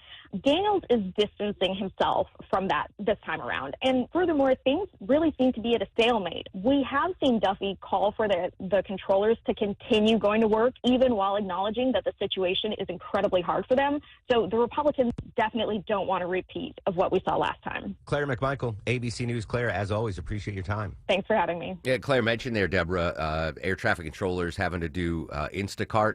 Daniels is distancing himself from that this time around. And furthermore, things really seem to be at a stalemate. We have seen Duffy call for the controllers to continue going to work, even while acknowledging that the situation is incredibly hard for them. So the Republicans definitely don't want a repeat of what we saw last time. Claire McMichael, ABC News. Claire, as always, appreciate your time. Thanks for having me. Yeah, Claire mentioned there, Deborah, air traffic controllers having to do Instacart,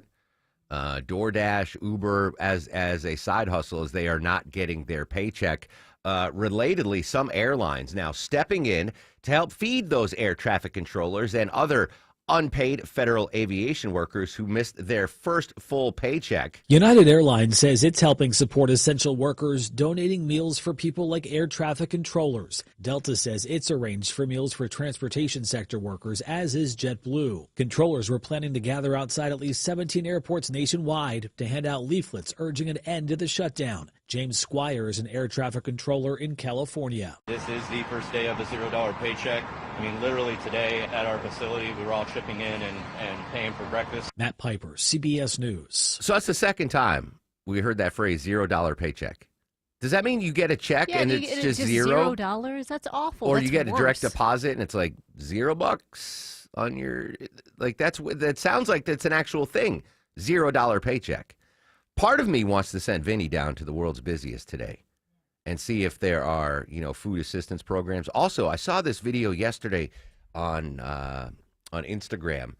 DoorDash, Uber as a side hustle as they are not getting their paycheck. Relatedly, some airlines now stepping in to help feed those air traffic controllers and other unpaid federal aviation workers who missed their first full paycheck. United Airlines says it's helping support essential workers, donating meals for people like air traffic controllers. Delta says it's arranged for meals for transportation sector workers, as is JetBlue. Controllers were planning to gather outside at least 17 airports nationwide to hand out leaflets urging an end to the shutdown. James Squire is an air traffic controller in California. This is the first day of the $0 paycheck. I mean, literally today at our facility, we were all chipping in and paying for breakfast. Matt Piper, CBS News. So that's the second time we heard that phrase, $0 paycheck. Does that mean you get a check and it's just zero? $0? That's awful. Or that's you get worse. a direct deposit and it's like $0 on your, like that sounds like that's an actual thing. $0 paycheck. Part of me wants to send Vinny down to the world's busiest today and see if there are, food assistance programs. Also, I saw this video yesterday on Instagram,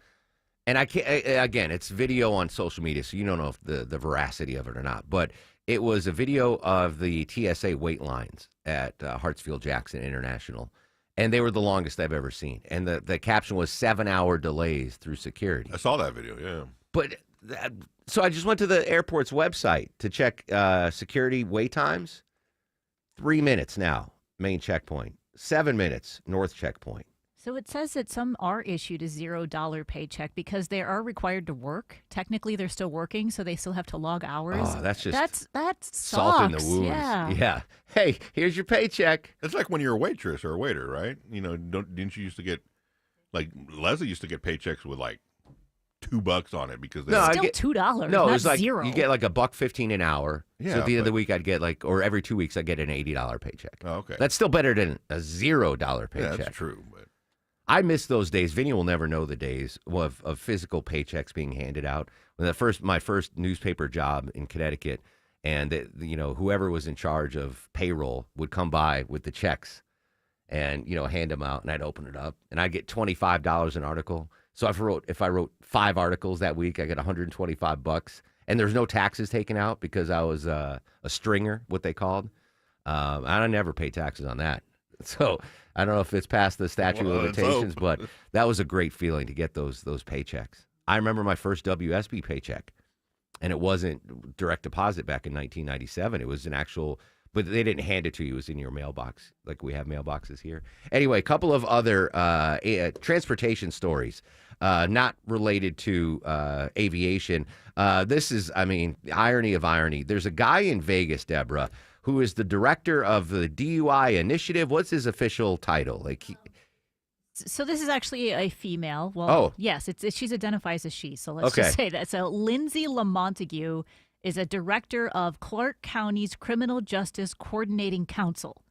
and again, it's video on social media, so you don't know if the veracity of it or not. But it was a video of the TSA wait lines at Hartsfield-Jackson International, and they were the longest I've ever seen. And the caption was 7-hour delays through security. I saw that video, yeah. But so I just went to the airport's website to check security wait times. 3 minutes now, main checkpoint. 7 minutes, north checkpoint. So it says that some are issued a $0 paycheck because they are required to work. Technically, they're still working, so they still have to log hours. Oh, that's just that salt in the sucks. wounds. Yeah. Hey, here's your paycheck. It's like when you're a waitress or a waiter, right? Didn't you used to get, like Leslie used to get paychecks with like $2 on it because still $2. No, not it was like zero. you get like $1.15 an hour. Yeah, so at the end of the week, I'd get or every 2 weeks, I'd get an $80 paycheck. Oh, okay. That's still better than a $0 paycheck. Yeah, that's true. But I miss those days. Vinny will never know the days of physical paychecks being handed out. When my first newspaper job in Connecticut, and whoever was in charge of payroll would come by with the checks, and hand them out, and I'd open it up, and I'd get $25 an article. So if I wrote 5 articles that week, I get $125, and there's no taxes taken out because I was a stringer, what they called. I never pay taxes on that. So I don't know if it's past the statute of let's limitations, hope. but that was a great feeling to get those paychecks. I remember my first WSB paycheck, and it wasn't direct deposit back in 1997. It was an actual, but they didn't hand it to you. It was in your mailbox, like we have mailboxes here. Anyway, a couple of other transportation stories, not related to aviation. This is, I mean, the irony of irony. There's a guy in Vegas, Deborah, who is the director of the DUI initiative. What's his official title? So this is actually a female. Well, Oh. yes, she's identified as a she. So let's Okay. just say that. So Lindsay LaMontague is a director of Clark County's Criminal Justice Coordinating Council.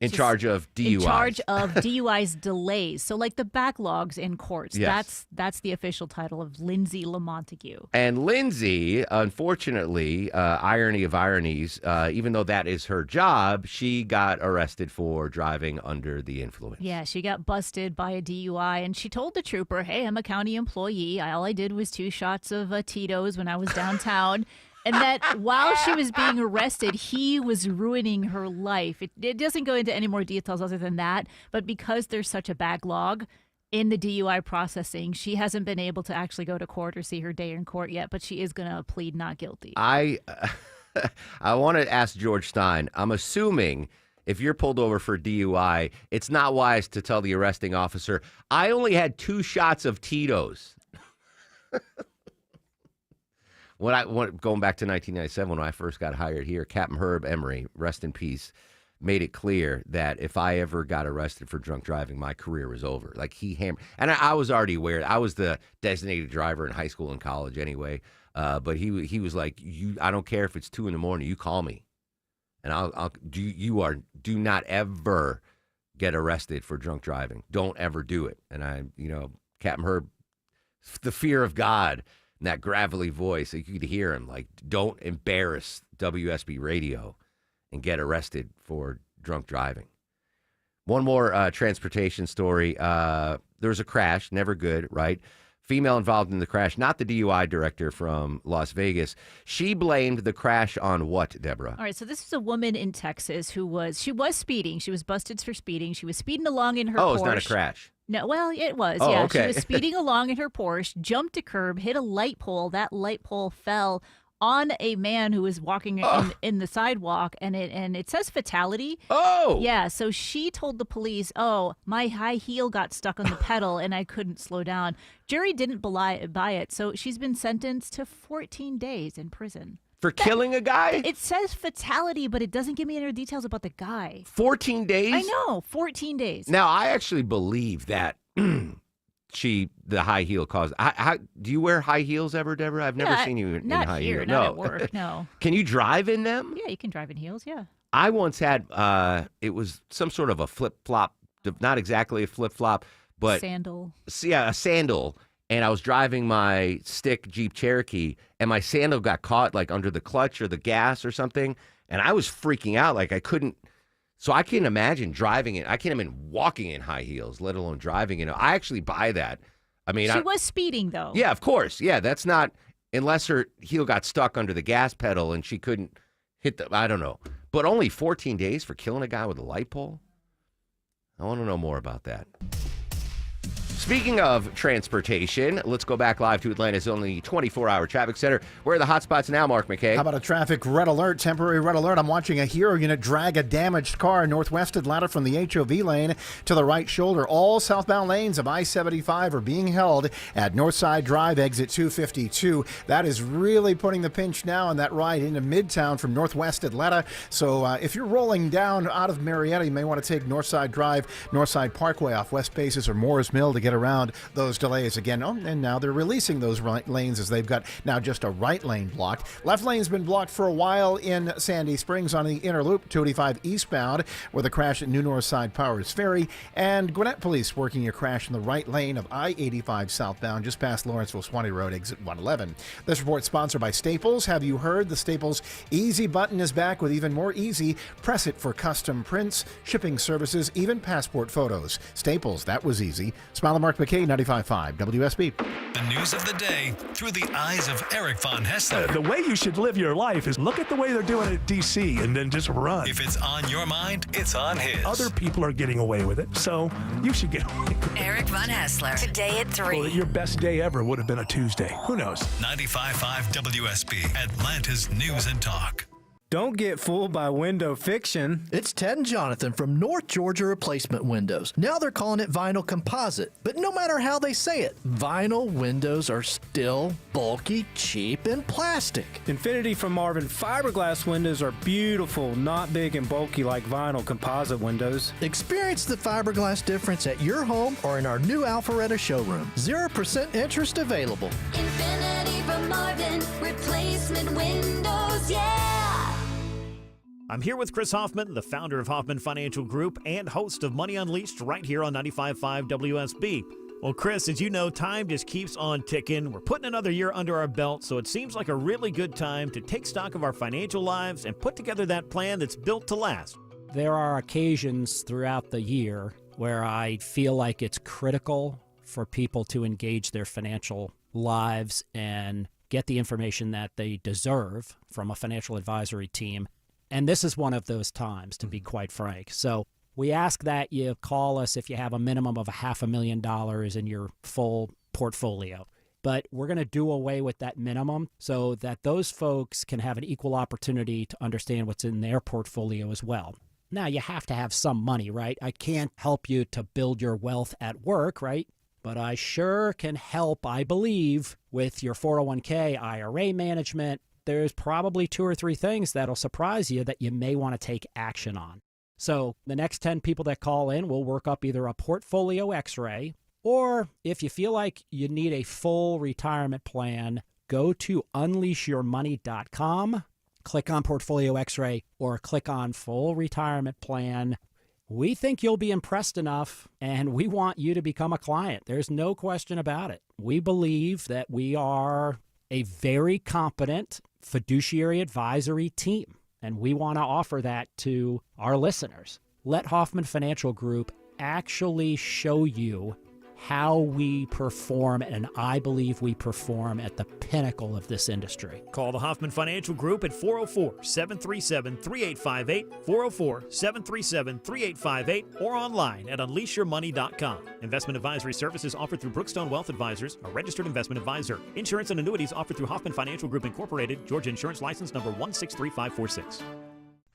In charge of DUIs. In charge of DUI's delays. So like the backlogs in courts. Yes. That's the official title of Lindsay LaMontague. And Lindsay, unfortunately, irony of ironies, even though that is her job, she got arrested for driving under the influence. Yeah, she got busted by a DUI, and she told the trooper, hey, I'm a county employee. All I did was 2 shots of Tito's when I was downtown. And that while she was being arrested, he was ruining her life. It doesn't go into any more details other than that. But because there's such a backlog in the DUI processing, she hasn't been able to actually go to court or see her day in court yet. But she is going to plead not guilty. I want to ask George Stein. I'm assuming if you're pulled over for DUI, it's not wise to tell the arresting officer, I only had 2 shots of Tito's. Going back to 1997, when I first got hired here, Captain Herb Emery, rest in peace, made it clear that if I ever got arrested for drunk driving, my career was over. Like he hammered, and I was already aware. I was the designated driver in high school and college anyway. But he was like, I don't care if it's 2 a.m, you call me, and do not ever get arrested for drunk driving. Don't ever do it. And Captain Herb, the fear of God. And that gravelly voice, you could hear him like, don't embarrass WSB radio and get arrested for drunk driving. One more transportation story. There was a crash, never good, right? Female involved in the crash, not the DUI director from Las Vegas. She blamed the crash on what, Deborah? All right, so this is a woman in Texas who was speeding. She was busted for speeding. She was speeding along in her Porsche. Oh, it's not a crash. No, well, it was. Oh, yeah, okay. She was speeding along in her Porsche, jumped a curb, hit a light pole. That light pole fell on a man who was walking in the sidewalk, and it says fatality. Oh, yeah. So she told the police, "Oh, my high heel got stuck on the pedal, and I couldn't slow down." Jury didn't buy it, so she's been sentenced to 14 days in prison. For killing a guy? It says fatality, but it doesn't give me any details about the guy. 14 days? I know, 14 days. Now, I actually believe that the high heel caused. Do you wear high heels ever, Deborah? I've never seen you in high heels. Not at work, no. Can you drive in them? Yeah, you can drive in heels, yeah. I once had, it was some sort of a flip-flop, not exactly a flip-flop, but... Sandal. Yeah, a sandal. And I was driving my stick Jeep Cherokee, and my sandal got caught like under the clutch or the gas or something, and I was freaking out. Like I couldn't. So I can't imagine driving it. I can't imagine walking in high heels, let alone driving in. I actually buy that. I mean, she was speeding though. Yeah, of course. Yeah, that's not unless her heel got stuck under the gas pedal and she couldn't hit the. I don't know, but only 14 days for killing a guy with a light pole. I want to know more about that. Speaking of transportation, let's go back live to Atlanta's only 24-hour traffic center. Where are the hot spots now, Mark McKay? How about a traffic red alert, temporary red alert? I'm watching a Hero unit drag a damaged car northwest Atlanta from the HOV lane to the right shoulder. All southbound lanes of I-75 are being held at Northside Drive, exit 252. That is really putting the pinch now on that ride into Midtown from northwest Atlanta. So if you're rolling down out of Marietta, you may want to take Northside Drive, Northside Parkway off West Paces or Morris Mill to get around those delays again. Oh, and now they're releasing those right lanes as they've got now just a right lane blocked. Left lane's been blocked for a while in Sandy Springs on the inner loop, 285 eastbound, with a crash at New Northside Powers Ferry. And Gwinnett Police working a crash in the right lane of I-85 southbound, just past Lawrenceville Swanee Road, exit 111. This report sponsored by Staples. Have you heard? The Staples Easy button is back with even more easy. Press it for custom prints, shipping services, even passport photos. Staples, that was easy. Smile and Mark McKay, 95.5 WSB. The news of the day through the eyes of Eric Von Hessler. The way you should live your life is look at the way they're doing it at D.C. and then just run. If it's on your mind, it's on his. Other people are getting away with it, so you should get away with it. Eric Von Hessler. Today at 3. Well, your best day ever would have been a Tuesday. Who knows? 95.5 WSB, Atlanta's News and Talk. Don't get fooled by window fiction. It's Ted and Jonathan from North Georgia Replacement Windows. Now they're calling it vinyl composite, but no matter how they say it, vinyl windows are still bulky, cheap, and plastic. Infinity from Marvin fiberglass windows are beautiful, not big and bulky like vinyl composite windows. Experience the fiberglass difference at your home or in our new Alpharetta showroom. 0% interest available. Infinity from Marvin Replacement Windows, yeah! I'm here with Chris Hoffman, the founder of Hoffman Financial Group and host of Money Unleashed right here on 95.5 WSB. Well, Chris, as you know, time just keeps on ticking. We're putting another year under our belt, so it seems like a really good time to take stock of our financial lives and put together that plan that's built to last. There are occasions throughout the year where I feel like it's critical for people to engage their financial lives and get the information that they deserve from a financial advisory team. And this is one of those times, to be quite frank. So we ask that you call us if you have a minimum of $500,000 in your full portfolio. But we're going to do away with that minimum so that those folks can have an equal opportunity to understand what's in their portfolio as well. Now, you have to have some money, right? I can't help you to build your wealth at work, right? But I sure can help, I believe, with your 401k, IRA management. There's probably 2 or 3 things that'll surprise you that you may want to take action on. So the next 10 people that call in, we'll work up either a portfolio x-ray, or if you feel like you need a full retirement plan, go to unleashyourmoney.com, click on portfolio x-ray, or click on full retirement plan. We think you'll be impressed enough, and we want you to become a client. There's no question about it. We believe that we are a very competent fiduciary advisory team, and we want to offer that to our listeners. Let Hoffman Financial Group actually show you how we perform, and I believe we perform at the pinnacle of this industry. Call the Hoffman Financial Group at 404-737-3858, 404-737-3858, or online at unleashyourmoney.com. Investment advisory services offered through Brookstone Wealth Advisors, a registered investment advisor. Insurance and annuities offered through Hoffman Financial Group Incorporated, Georgia Insurance License number 163546.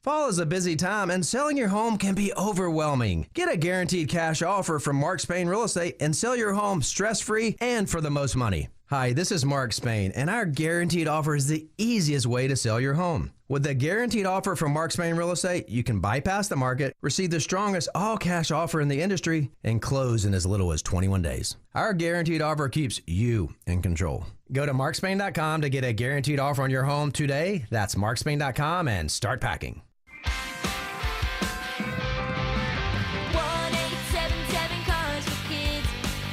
Fall is a busy time, and selling your home can be overwhelming. Get a guaranteed cash offer from Mark Spain Real Estate and sell your home stress-free and for the most money. Hi, this is Mark Spain, and our guaranteed offer is the easiest way to sell your home. With the guaranteed offer from Mark Spain Real Estate, you can bypass the market, receive the strongest all-cash offer in the industry, and close in as little as 21 days. Our guaranteed offer keeps you in control. Go to markspain.com to get a guaranteed offer on your home today. That's markspain.com and start packing. 1-877 Cars for Kids,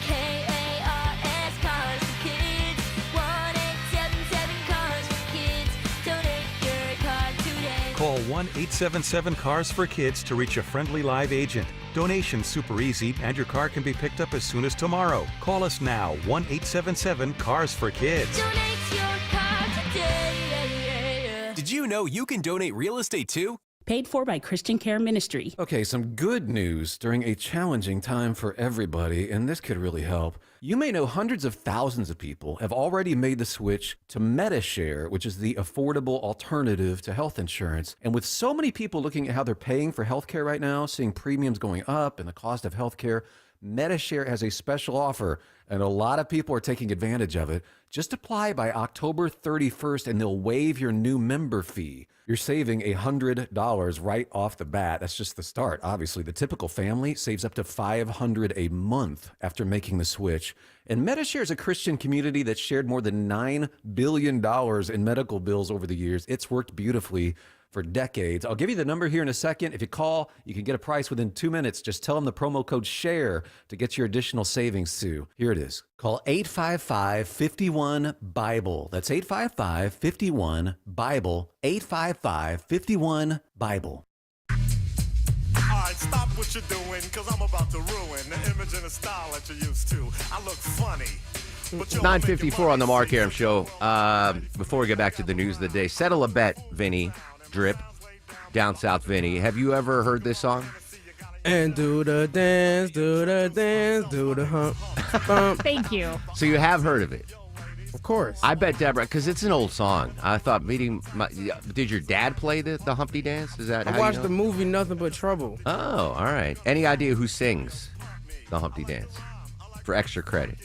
K-A-R-S, Cars for Kids. 1-877 Cars for Kids, donate your car today. Call 1-877-CARS for Kids to reach a friendly live agent. Donation's super easy, and your car can be picked up as soon as tomorrow. Call us now, 1-877-CARS for Kids. Donate your car today. Did you know you can donate real estate too? Paid for by Christian Care Ministry. Okay, some good news during a challenging time for everybody, and this could really help. You may know hundreds of thousands of people have already made the switch to MediShare, which is the affordable alternative to health insurance. And with so many people looking at how they're paying for healthcare right now, seeing premiums going up and the cost of healthcare, MediShare has a special offer, and a lot of people are taking advantage of it. Just apply by October 31st, and they'll waive your new member fee. You're saving $100 right off the bat. That's just the start. Obviously, the typical family saves up to $500 a month after making the switch. And MediShare is a Christian community that shared more than $9 billion in medical bills over the years. It's worked beautifully for decades. I'll give you the number here in a second. If you call, you can get a price within 2 minutes. Just tell them the promo code SHARE to get your additional savings too. Here it is. Call 855-51-BIBLE. That's 855-51-BIBLE. 855-51-BIBLE. right, stop what you're doing, cause I'm about to ruin the image and the style that you're used to. I look funny. 9:54 on the Mark Arum Show. Before we get back to the news of the day, settle a bet, Vinny, Drip, Down South Vinny. Have you ever heard this song? And do the dance, do the hump. Thank you. So you have heard of it? Of course. I bet Deborah, because it's an old song. I thought did your dad play the Humpty Dance? Is that I how watched you know? the movie Nothing But Trouble. Oh, all right. Any idea who sings the Humpty Dance for extra credit?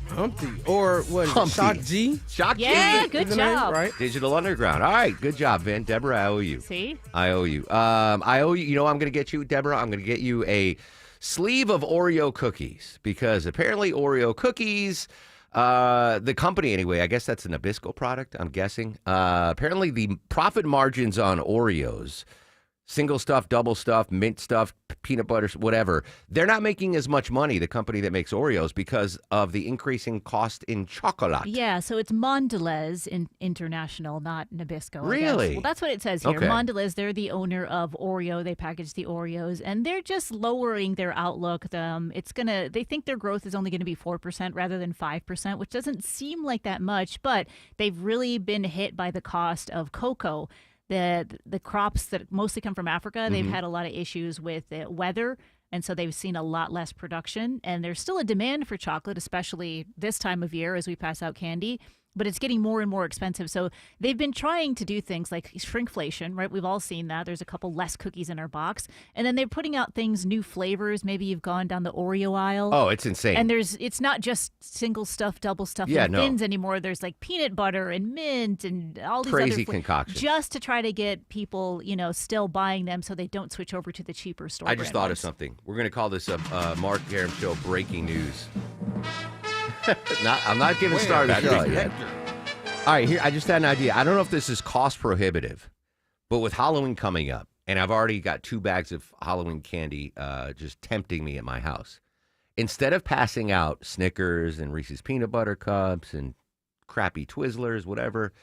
Humpty. Or what? Humpty. Shock G? Shock Yeah, G. good Is the name, job. right? Digital Underground. All right, good job, Vin. Deborah, I owe you. See? I owe you. I owe you. You know what I'm going to get you, Deborah? I'm going to get you a sleeve of Oreo cookies because apparently Oreo cookies, the company anyway, I guess that's a Nabisco product, I'm guessing. Apparently the profit margins on Oreos, single stuff, double stuff, mint stuff, peanut butter, whatever, they're not making as much money, the company that makes Oreos, because of the increasing cost in chocolate. Yeah, so it's Mondelez International, not Nabisco. I guess. Really? Well, that's what it says here. Okay. Mondelez, they're the owner of Oreo. They package the Oreos, and they're just lowering their outlook. They think their growth is only going to be 4% rather than 5%, which doesn't seem like that much, but they've really been hit by the cost of cocoa. The crops that mostly come from Africa, they've had a lot of issues with the weather, and so they've seen a lot less production. And there's still a demand for chocolate, especially this time of year as we pass out candy. But it's getting more and more expensive. So they've been trying to do things like shrinkflation, right? We've all seen that. There's a couple less cookies in our box. And then they're putting out things, new flavors. Maybe you've gone down the Oreo aisle. Oh, it's insane. And it's not just single stuff, double stuff, Yeah, and no. thins anymore. There's like peanut butter and mint and all these Crazy other concoctions. just to try to get people, still buying them so they don't switch over to the cheaper store. I just thought of something. We're going to call this a Mark Arum Show breaking news. I'm not giving Star the show yet. All right, here, I just had an idea. I don't know if this is cost prohibitive, but with Halloween coming up, and I've already got 2 bags of Halloween candy just tempting me at my house. Instead of passing out Snickers and Reese's Peanut Butter Cups and crappy Twizzlers, whatever,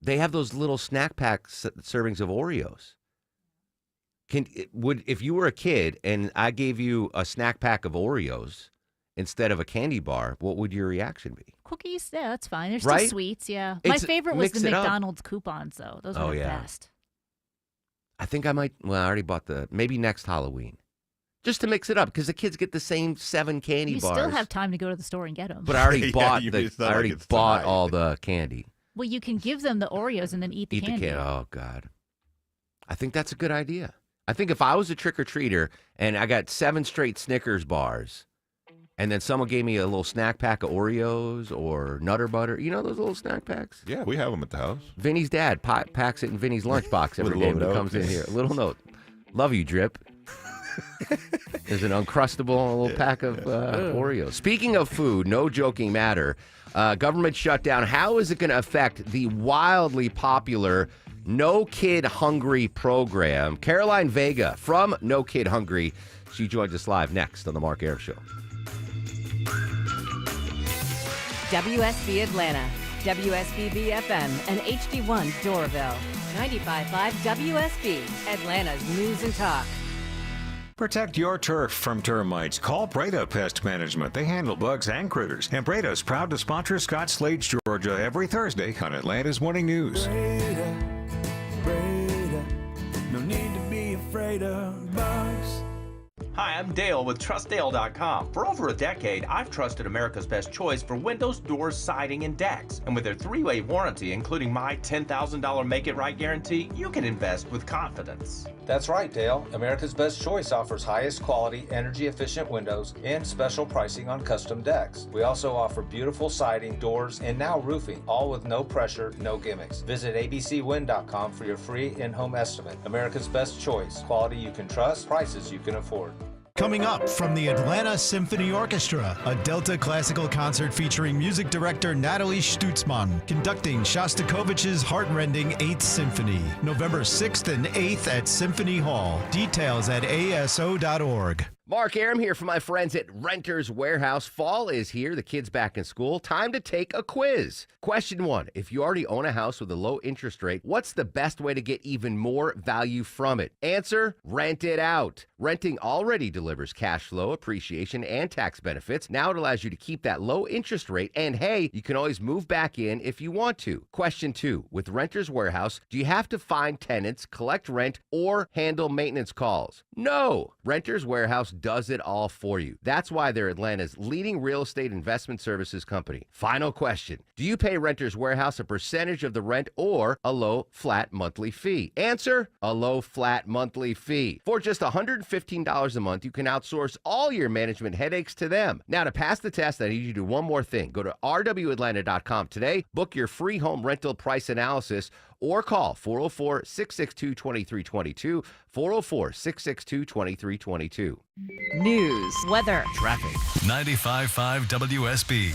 they have those little snack pack servings of Oreos. If you were a kid and I gave you a snack pack of Oreos instead of a candy bar, what would your reaction be? Cookies, yeah, that's fine. They're Right? still sweets, yeah. My favorite was the mix it up. McDonald's coupons, though. Those were the best. I think I might. Well, I already bought maybe next Halloween, just to mix it up because the kids get the same 7 candy You bars. still have time to go to the store and get them. But I already bought it's not like it's bought tonight. all the candy. Well, you can give them the Oreos and then eat the Eat candy. the candy. Oh God, I think that's a good idea. I think if I was a trick or treater and I got 7 straight Snickers bars, and then someone gave me a little snack pack of Oreos or Nutter Butter, you know those little snack packs? Yeah, we have them at the house. Vinny's dad packs it in Vinny's lunchbox every With a day little when he note. comes in here. A little note. Love you, Drip. There's an Uncrustable little pack of Oreos. Speaking of food, no joking matter. Government shutdown. How is it going to affect the wildly popular No Kid Hungry program? Caroline Vega from No Kid Hungry. She joins us live next on the Mark Arum Show. WSB Atlanta, WSBB FM, and HD1 Doraville. 95.5 WSB, Atlanta's News and Talk. Protect your turf from termites. Call Breda Pest Management. They handle bugs and critters. And Breda's proud to sponsor Scott Slade's Georgia every Thursday on Atlanta's Morning News. Breda, no need to be afraid of bugs. Hi, I'm Dale with TrustDale.com. For over a decade, I've trusted America's Best Choice for windows, doors, siding, and decks. And with their 3-way warranty, including my $10,000 Make It Right guarantee, you can invest with confidence. That's right, Dale. America's Best Choice offers highest quality, energy-efficient windows and special pricing on custom decks. We also offer beautiful siding, doors, and now roofing, all with no pressure, no gimmicks. Visit abcwind.com for your free in-home estimate. America's Best Choice. Quality you can trust, prices you can afford. Coming up from the Atlanta Symphony Orchestra, a Delta classical concert featuring music director Natalie Stutzman, conducting Shostakovich's heartrending 8th Symphony, November 6th and 8th at Symphony Hall. Details at aso.org. Mark Aram here for my friends at Renters Warehouse. Fall is here. The kids back in school. Time to take a quiz. Question 1. If you already own a house with a low interest rate, what's the best way to get even more value from it? Answer, rent it out. Renting already delivers cash flow, appreciation, and tax benefits. Now it allows you to keep that low interest rate, and hey, you can always move back in if you want to. Question 2. With Renters Warehouse, do you have to find tenants, collect rent, or handle maintenance calls? No. Renters Warehouse does it all for you. That's why they're Atlanta's leading real estate investment services company. Final question. Do you pay Renters Warehouse a percentage of the rent or a low flat monthly fee? Answer, a low flat monthly fee. For just $115 a month, you can outsource all your management headaches to them. Now, to pass the test, I need you to do one more thing. Go to rwatlanta.com today, book your free home rental price analysis, or call 404-662-2322, 404-662-2322. News, weather, traffic. 95.5 WSB,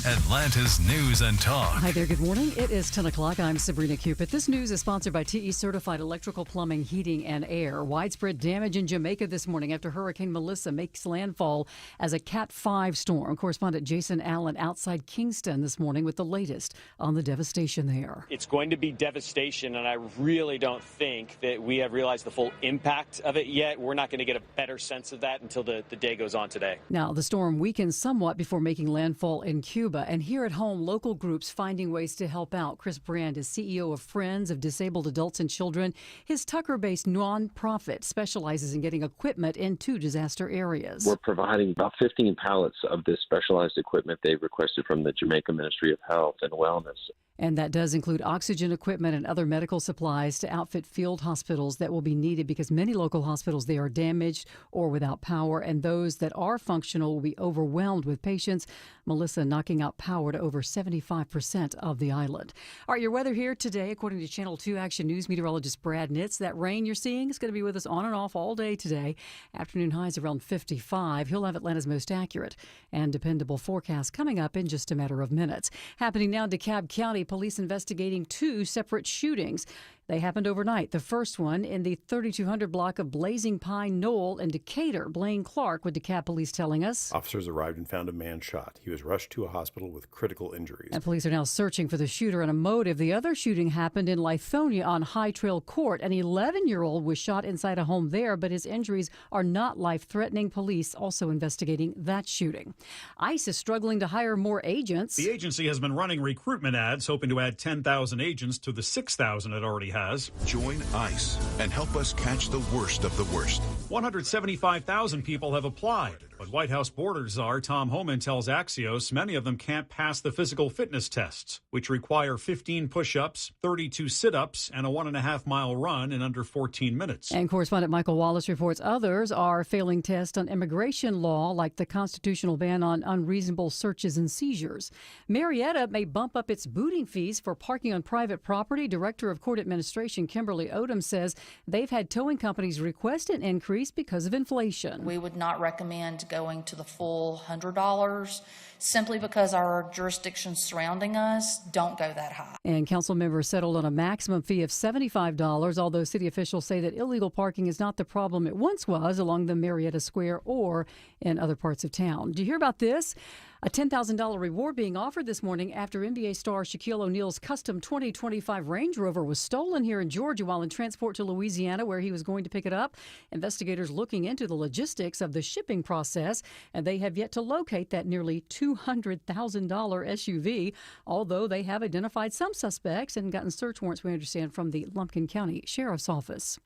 Atlanta's News and Talk. Hi there, good morning. It is 10 o'clock. I'm Sabrina Cupid. This news is sponsored by TE Certified Electrical Plumbing, Heating, and Air. Widespread damage in Jamaica this morning after Hurricane Melissa makes landfall as a Cat 5 storm. Correspondent Jason Allen outside Kingston this morning with the latest on the devastation there. It's going to be devastation, and I really don't think that we have realized the full impact of it yet. We're not going to get a better sense of that until the day goes on today. Now, the storm weakened somewhat before making landfall in Cuba. And here at home, local groups finding ways to help out. Chris Brand is CEO of Friends of Disabled Adults and Children. His Tucker-based nonprofit specializes in getting equipment into disaster areas. We're providing about 15 pallets of this specialized equipment they've requested from the Jamaica Ministry of Health and Wellness. And that does include oxygen equipment and other medical supplies to outfit field hospitals that will be needed because many local hospitals, they are damaged or without power, and those that are functional will be overwhelmed with patients. Melissa knocking out power to over 75% of the island. All right, your weather here today, according to Channel 2 Action News meteorologist Brad Nitz. That rain you're seeing is going to be with us on and off all day today. Afternoon highs around 55. He'll have Atlanta's most accurate and dependable forecast coming up in just a matter of minutes. Happening now in DeKalb County, police investigating 2 separate shootings. They happened overnight. The first one in the 3200 block of Blazing Pine Knoll in Decatur. Blaine Clark with DeKalb Police telling us. Officers arrived and found a man shot. He was rushed to a hospital with critical injuries. And police are now searching for the shooter and a motive. The other shooting happened in Lithonia on High Trail Court. An 11-year-old was shot inside a home there, but his injuries are not life-threatening. Police also investigating that shooting. ICE is struggling to hire more agents. The agency has been running recruitment ads, hoping to add 10,000 agents to the 6,000 it already has. Join ICE and help us catch the worst of the worst. 175,000 people have applied, but White House border czar Tom Homan tells Axios many of them can't pass the physical fitness tests, which require 15 push-ups, 32 sit-ups, and a 1.5-mile run in under 14 minutes. And correspondent Michael Wallace reports others are failing tests on immigration law, like the constitutional ban on unreasonable searches and seizures. Marietta may bump up its booting fees for parking on private property. Director of Court Administration Kimberly Odom says they've had towing companies request an increase because of inflation. We would not recommend going to the full $100 simply because our jurisdictions surrounding us don't go that high. And council members settled on a maximum fee of $75, although city officials say that illegal parking is not the problem it once was along the Marietta Square or in other parts of town. Do you hear about this? A $10,000 reward being offered this morning after NBA star Shaquille O'Neal's custom 2025 Range Rover was stolen here in Georgia while in transport to Louisiana, where he was going to pick it up. Investigators looking into the logistics of the shipping process, and they have yet to locate that nearly $200,000 SUV, although they have identified some suspects and gotten search warrants, we understand, from the Lumpkin County Sheriff's Office.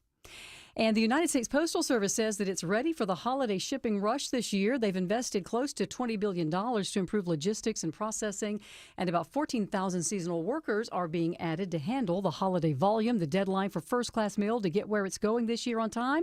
And the United States Postal Service says that it's ready for the holiday shipping rush this year. They've invested close to $20 billion to improve logistics and processing, and about 14,000 seasonal workers are being added to handle the holiday volume. The deadline for first-class mail to get where it's going this year on time,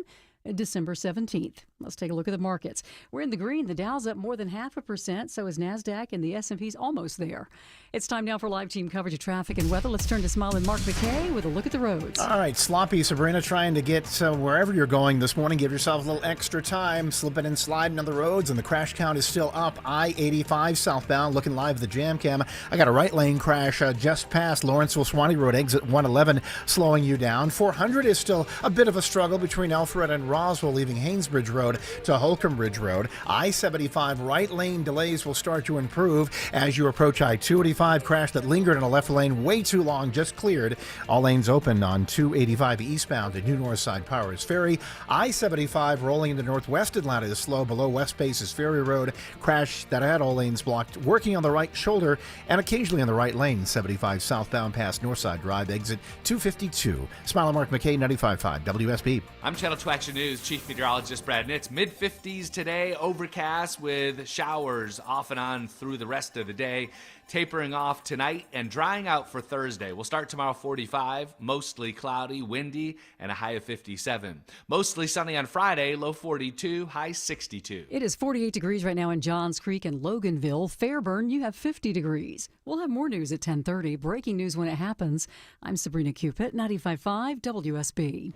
December 17th. Let's take a look at the markets. We're in the green. The Dow's up more than 0.5%. So is NASDAQ, and the S&P's almost there. It's time now for live team coverage of traffic and weather. Let's turn to smiling Mark McKay with a look at the roads. All right, sloppy Sabrina, trying to get wherever you're going this morning. Give yourself a little extra time, slipping and sliding on the roads, and the crash count is still up. I-85 southbound, looking live at the jam cam. I got a right lane crash just past Lawrenceville-Swanee Road, exit 111, slowing you down. 400 is still a bit of a struggle between Alpharetta and Roswell, leaving Haynesbridge Road to Holcomb Ridge Road. I-75 right lane delays will start to improve as you approach I-285. Crash that lingered in a left lane way too long, just cleared. All lanes open on 285 eastbound at New Northside Powers Ferry. I-75 rolling into northwest Atlanta is slow below West Paces Ferry Road. Crash that had all lanes blocked, working on the right shoulder and occasionally on the right lane. 75 southbound past Northside Drive, exit 252. Smile Mark McKay, 95.5 WSB. I'm Channel 2 Action News Chief Meteorologist Brad Nitz. Mid-50s today, overcast with showers off and on through the rest of the day. Tapering off tonight and drying out for Thursday. We'll start tomorrow 45, mostly cloudy, windy, and a high of 57. Mostly sunny on Friday, low 42, high 62. It is 48 degrees right now in Johns Creek and Loganville. Fairburn, you have 50 degrees. We'll have more news at 10:30. Breaking news when it happens. I'm Sabrina Cupid, 95.5 WSB.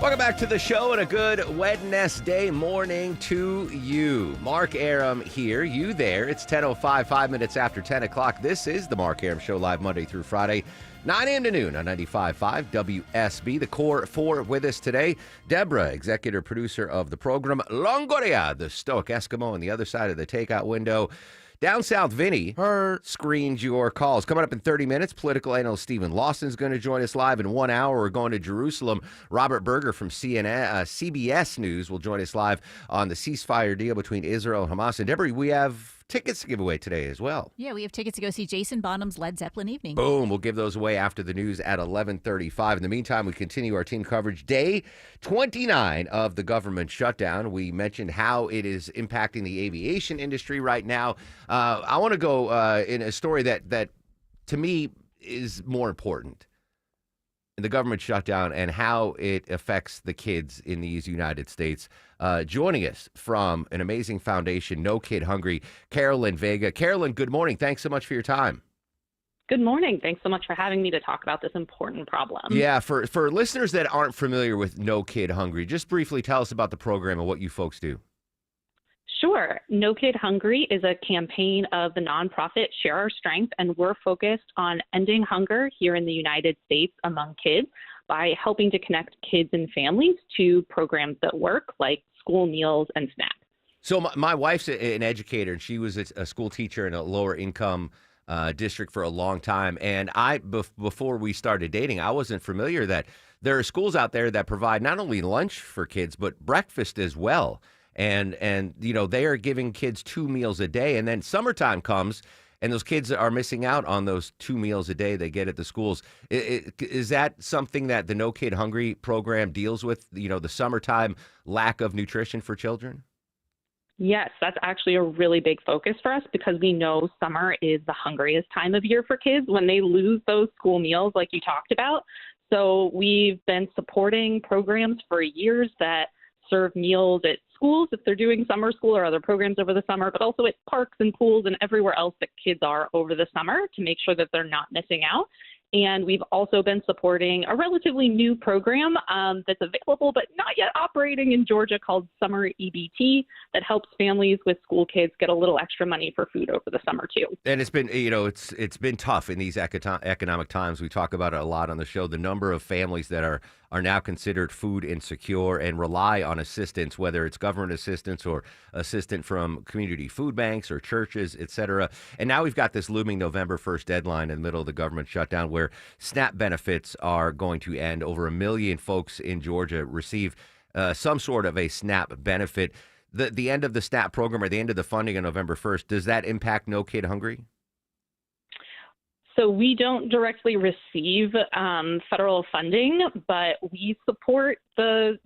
Welcome back to the show and a good Wednesday morning to you. Mark Aram here, you there. It's 10:05, 5 minutes after 10 o'clock. This is the Mark Aram Show, live Monday through Friday, 9 a.m. to noon on 95.5 WSB. The core four with us today. Deborah, executive producer of the program. Longoria, the stoic Eskimo on the other side of the takeout window. Down south, Vinny screens your calls. Coming up in 30 minutes, political analyst Stephen Lawson is going to join us live. In 1 hour, we're going to Jerusalem. Robert Berger from CBS News will join us live on the ceasefire deal between Israel and Hamas. And Deborah, we have tickets to give away today as well. Yeah, we have tickets to go see Jason Bonham's Led Zeppelin Evening. Boom. We'll give those away after the news at 11:35. In the meantime, we continue our team coverage. Day 29 of the government shutdown. We mentioned how it is impacting the aviation industry right now. I want to go in a story that to me is more important. The government shutdown and how it affects the kids in these United States. Joining us from an amazing foundation, No Kid Hungry, Carolyn Vega. Carolyn, good morning. Thanks so much for your time. Good morning. Thanks so much for having me to talk about this important problem. Yeah, for listeners that aren't familiar with No Kid Hungry, just briefly tell us about the program and what you folks do. Sure. No Kid Hungry is a campaign of the nonprofit Share Our Strength, and we're focused on ending hunger here in the United States among kids by helping to connect kids and families to programs that work, like school meals and SNAP. So my wife's an educator, and she was a school teacher in a lower income district for a long time. And before we started dating, I wasn't familiar that there are schools out there that provide not only lunch for kids, but breakfast as well. And you know, they are giving kids 2 meals a day, and then summertime comes and those kids are missing out on those 2 meals a day they get at the schools. Is that something that the No Kid Hungry program deals with, you know, the summertime lack of nutrition for children? Yes, that's actually a really big focus for us because we know summer is the hungriest time of year for kids when they lose those school meals like you talked about. So we've been supporting programs for years that serve meals at schools if they're doing summer school or other programs over the summer, but also at parks and pools and everywhere else that kids are over the summer to make sure that they're not missing out. And we've also been supporting a relatively new program that's available but not yet operating in Georgia called Summer EBT that helps families with school kids get a little extra money for food over the summer too. And it's been, you know, it's been tough in these economic times. We talk about it a lot on the show. The number of families that are now considered food insecure and rely on assistance, whether it's government assistance or assistance from community food banks or churches, et cetera. And now we've got this looming November 1st deadline in the middle of the government shutdown where SNAP benefits are going to end. Over 1 million folks in Georgia receive some sort of a SNAP benefit. The end of the SNAP program or the end of the funding on November 1st, does that impact No Kid Hungry? So we don't directly receive federal funding, but we support the,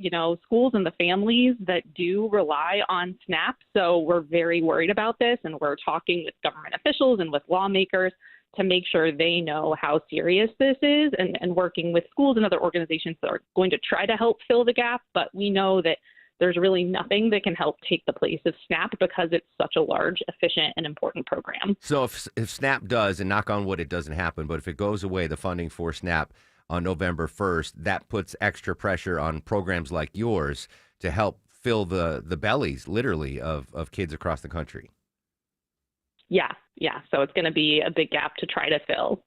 schools and the families that do rely on SNAP. So we're very worried about this, and we're talking with government officials and with lawmakers to make sure they know how serious this is, and working with schools and other organizations that are going to try to help fill the gap. But we know that there's really nothing that can help take the place of SNAP because it's such a large, efficient, and important program. So if SNAP does, and knock on wood it doesn't happen, but if it goes away, the funding for SNAP on November 1st, that puts extra pressure on programs like yours to help fill the bellies, literally, of kids across the country. Yeah, yeah, so it's going to be a big gap to try to fill.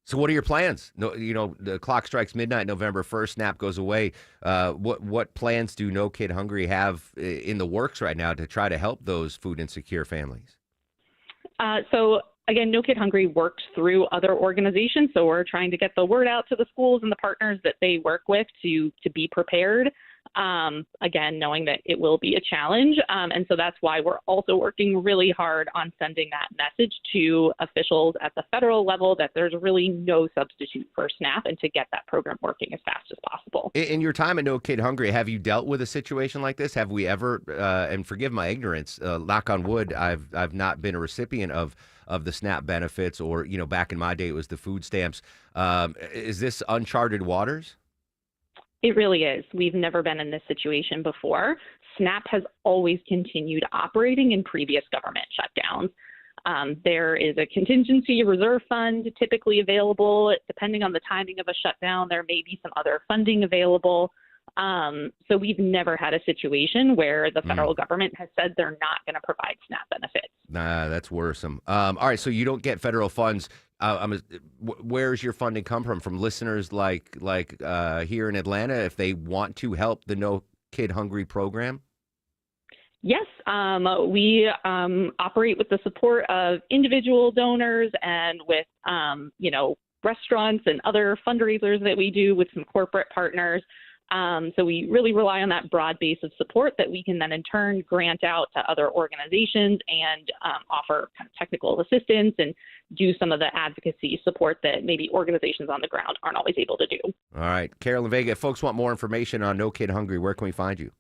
So what are your plans? No, the clock strikes midnight November 1st, SNAP goes away. What plans do No Kid Hungry have in the works right now to try to help those food insecure families? So again, No Kid Hungry works through other organizations. So we're trying to get the word out to the schools and the partners that they work with to be prepared. Again, knowing that it will be a challenge. And so that's why we're also working really hard on sending that message to officials at the federal level that there's really no substitute for SNAP and to get that program working as fast as possible. In your time at No Kid Hungry, have you dealt with a situation like this? Have we ever, and forgive my ignorance, knock on wood, I've not been a recipient of the SNAP benefits, or, back in my day, it was the food stamps. Is this uncharted waters? It really is. We've never been in this situation before. SNAP has always continued operating in previous government shutdowns. There is a contingency reserve fund typically available. Depending on the timing of a shutdown, there may be some other funding available. So we've never had a situation where the federal government has said they're not going to provide SNAP benefits. Nah, that's worrisome. All right, so you don't get federal funds. Where's your funding come from? From listeners like here in Atlanta, if they want to help the No Kid Hungry program? Yes, we operate with the support of individual donors and with, restaurants and other fundraisers that we do with some corporate partners. So we really rely on that broad base of support that we can then in turn grant out to other organizations and offer kind of technical assistance and do some of the advocacy support that maybe organizations on the ground aren't always able to do. All right. Carolyn Vega, if folks want more information on No Kid Hungry, where can we find you?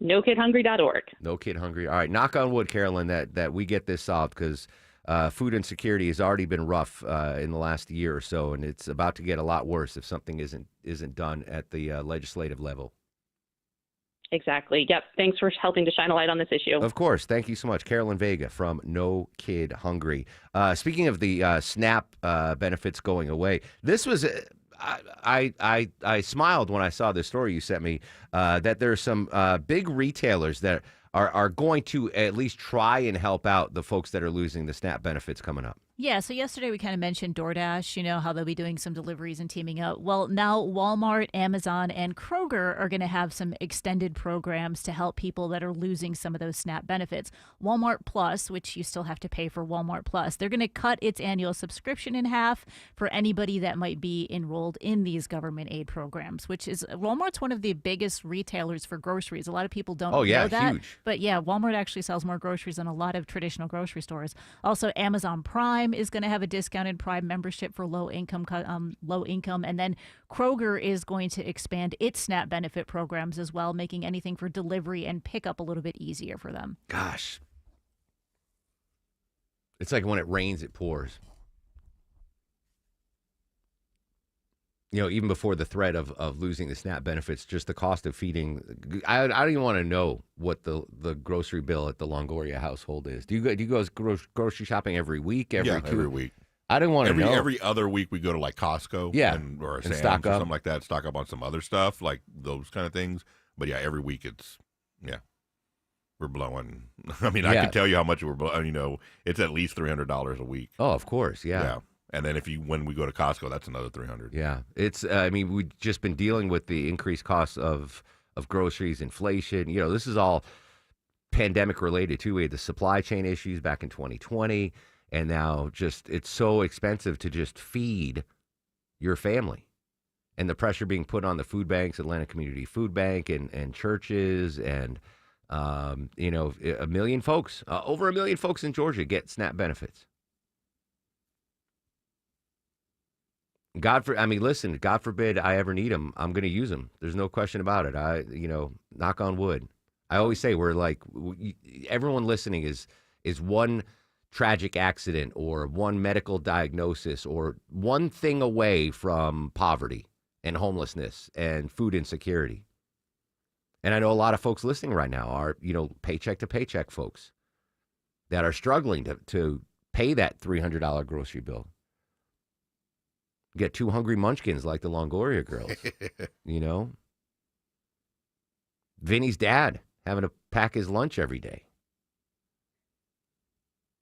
NoKidHungry.org. No Kid Hungry. All right. Knock on wood, Carolyn, that we get this solved, because food insecurity has already been rough in the last year or so, and it's about to get a lot worse if something isn't done at the legislative level. Exactly. Yep. Thanks for helping to shine a light on this issue. Of course. Thank you so much. Carolyn Vega from No Kid Hungry. Speaking of the SNAP benefits going away, this was I smiled when I saw this story you sent me, that there's some big retailers that are going to at least try and help out the folks that are losing the SNAP benefits coming up. Yeah, so yesterday we kind of mentioned DoorDash, how they'll be doing some deliveries and teaming up. Well, now Walmart, Amazon, and Kroger are going to have some extended programs to help people that are losing some of those SNAP benefits. Walmart Plus, which you still have to pay for Walmart Plus, they're going to cut its annual subscription in half for anybody that might be enrolled in these government aid programs, which is Walmart's one of the biggest retailers for groceries. A lot of people don't know that. Huge. But yeah, Walmart actually sells more groceries than a lot of traditional grocery stores. Also, Amazon Prime is going to have a discounted Prime membership for low income, and then Kroger is going to expand its SNAP benefit programs as well, making anything for delivery and pickup a little bit easier for them. Gosh, it's like when it rains, it pours. Even before the threat of losing the SNAP benefits, just the cost of feeding. I don't even want to know what the grocery bill at the Longoria household is. Do you go grocery shopping every week? Every week. I don't want to know. Every other week we go to like Costco, or Sam's stock or up. something like that. Stock up on some other stuff, like those kind of things. But yeah, every week we're blowing. I mean, I can tell you how much we're blowing. It's at least $300 a week. Oh, of course, yeah. And then when we go to Costco, that's another $300. Yeah, it's. We've just been dealing with the increased costs of groceries, inflation. This is all pandemic related too. We had the supply chain issues back in 2020, and now it's so expensive to just feed your family, and the pressure being put on the food banks, Atlanta Community Food Bank, and churches, and over 1 million folks in Georgia get SNAP benefits. God forbid I ever need them. I'm going to use them. There's no question about it. Knock on wood. I always say everyone listening is one tragic accident or one medical diagnosis or one thing away from poverty and homelessness and food insecurity. And I know a lot of folks listening right now are, paycheck to paycheck folks that are struggling to pay that $300 grocery bill. Get two hungry munchkins like the Longoria girls, Vinny's dad having to pack his lunch every day.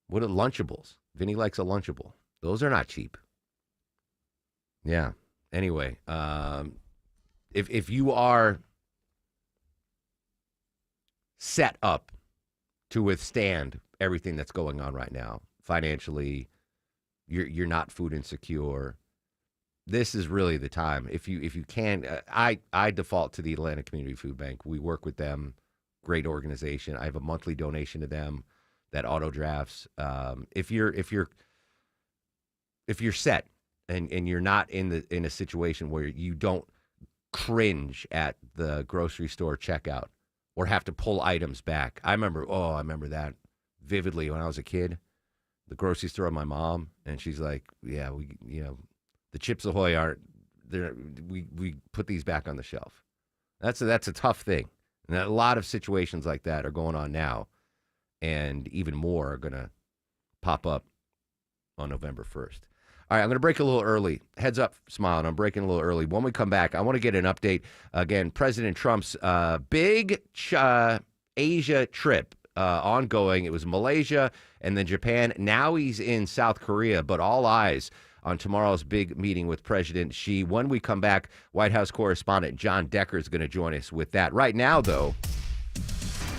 What are Lunchables? Vinny likes a Lunchable. Those are not cheap. Yeah. Anyway, if you are set up to withstand everything that's going on right now, financially, you're not food insecure, this is really the time. If you can, I default to the Atlanta Community Food Bank. We work with them, great organization. I have a monthly donation to them that auto drafts. If you're set and you're not in a situation where you don't cringe at the grocery store checkout or have to pull items back. I remember that vividly when I was a kid. The grocery store with my mom, and she's like, "Yeah, the Chips Ahoy aren't there. We put these back on the shelf." That's a tough thing, and a lot of situations like that are going on now, and even more are going to pop up on November 1st. All right, I'm going to break a little early. Heads up, Smiling, I'm breaking a little early. When we come back, I want to get an update. Again, President Trump's big Asia trip ongoing. It was Malaysia and then Japan. Now he's in South Korea, but all eyes on tomorrow's big meeting with President Xi. When we come back, White House correspondent John Decker is going to join us with that. Right now, though,